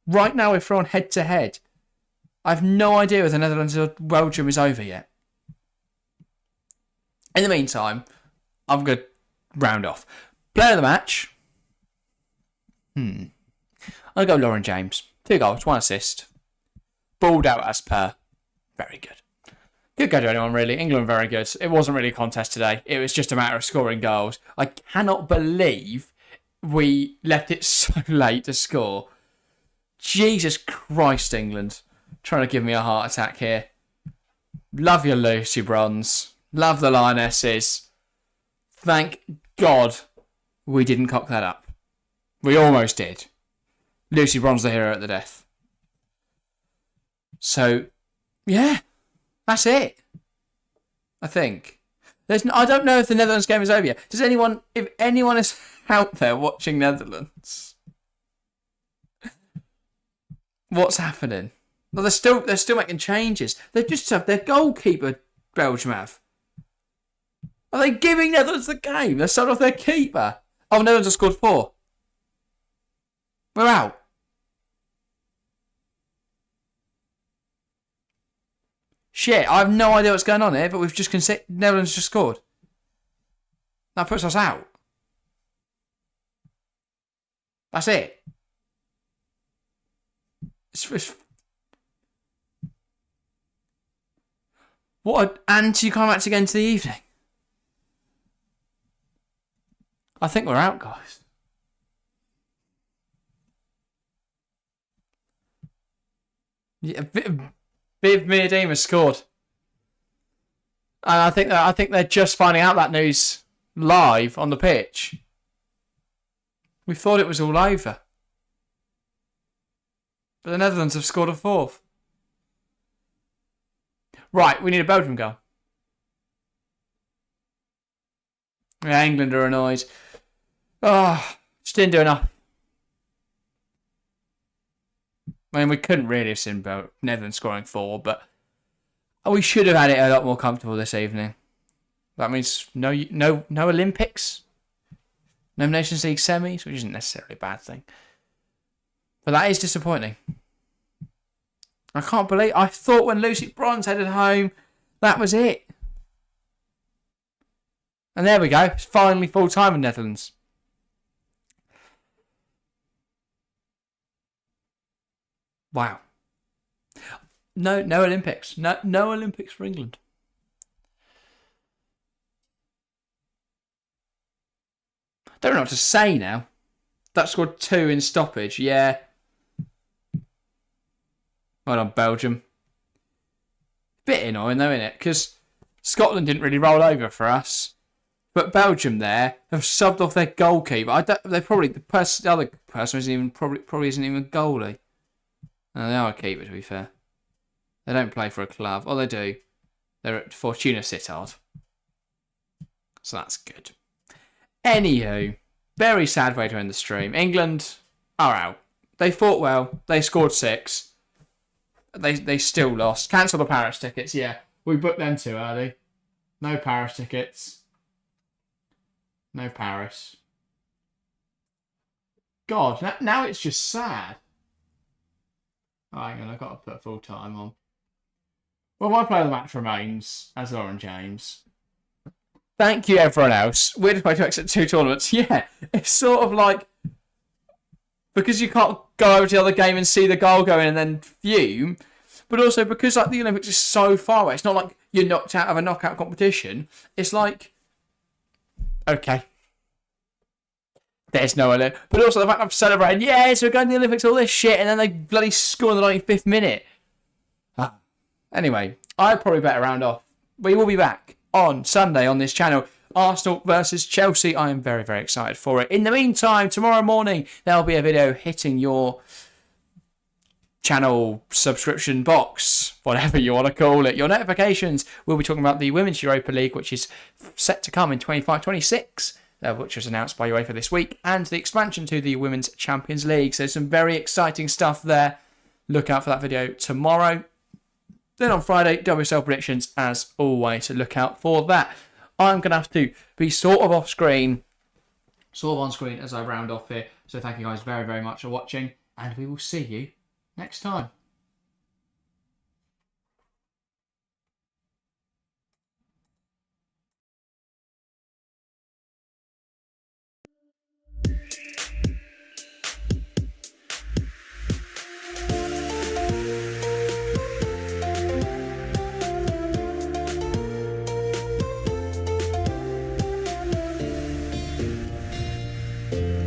Right now we're thrown head to head. I have no idea whether Netherlands or Belgium is over yet. In the meantime, I'm going to round off. Player of the match. I'll go Lauren James. 2 goals, 1 assist. balled out as per. Very good. Good go to anyone, really. England, very good. It wasn't really a contest today. It was just a matter of scoring goals. I cannot believe we left it so late to score. Jesus Christ, England. Trying to give me a heart attack here. Love your Lucy Bronze. Love the Lionesses. Thank God we didn't cock that up. We almost did. Lucy Bronze, the hero at the death. So, yeah. That's it. I think. I don't know if the Netherlands game is over yet. If anyone is out there watching Netherlands, what's happening? Well, they're still making changes. They just have their goalkeeper, Belgium have. Are they giving Netherlands the game? They're starting off their keeper. Oh, Netherlands have scored 4. We're out. Shit, I have no idea what's going on here, but we've just conceded. Netherlands just scored. That puts us out. That's it. It's what an anticlimax again to the evening. I think we're out, guys. Yeah, Viv Miedema scored. And I think they're just finding out that news live on the pitch. We thought it was all over. But the Netherlands have scored a 4th. Right, we need a Belgium goal. Yeah, England are annoyed. Oh, just didn't do enough. I mean, we couldn't really have seen Netherlands scoring 4, but we should have had it a lot more comfortable this evening. That means no Olympics, no Nations League semis, which isn't necessarily a bad thing. But that is disappointing. I can't believe... I thought when Lucy Bronze headed home, that was it. And there we go. It's finally full time in Netherlands. Wow. No Olympics. No Olympics for England. Don't know what to say now. That scored 2 in stoppage. Yeah. Well done, Belgium. Bit annoying though, isn't it? Because Scotland didn't really roll over for us. But Belgium there have subbed off their goalkeeper. The other person probably isn't even a goalie. No, they are a keeper, to be fair. They don't play for a club. Oh, they do. They're at Fortuna Sittard. So that's good. Anywho, very sad way to end the stream. England are out. They fought well. They scored 6. They still lost. Cancel the Paris tickets. Yeah, we booked them too early. No Paris tickets. No Paris. God, now it's just sad. Oh, hang on, I've got to put full time on. Well, my player of the match remains as Lauren James. Thank you, everyone else. Weirdest way to exit 2 tournaments. Yeah, it's sort of like... Because you can't go over to the other game and see the goal go in and then fume. But also because like the Olympics is so far away. It's not like you're knocked out of a knockout competition. It's like... Okay. There's no Olympics. But also the fact I'm celebrating, yes, we're going to the Olympics, all this shit, and then they bloody score in the 95th minute. Anyway, I'd probably better round off. We will be back on Sunday on this channel. Arsenal versus Chelsea. I am very, very excited for it. In the meantime, tomorrow morning, there'll be a video hitting your channel subscription box, whatever you want to call it. Your notifications. We'll be talking about the Women's Europa League, which is set to come in 25-26. Which was announced by UEFA this week, and the expansion to the Women's Champions League. So some very exciting stuff there. Look out for that video tomorrow. Then on Friday, WSL predictions as always. So look out for that. I'm going to have to be sort of on screen as I round off here. So thank you guys very, very much for watching, and we will see you next time. you.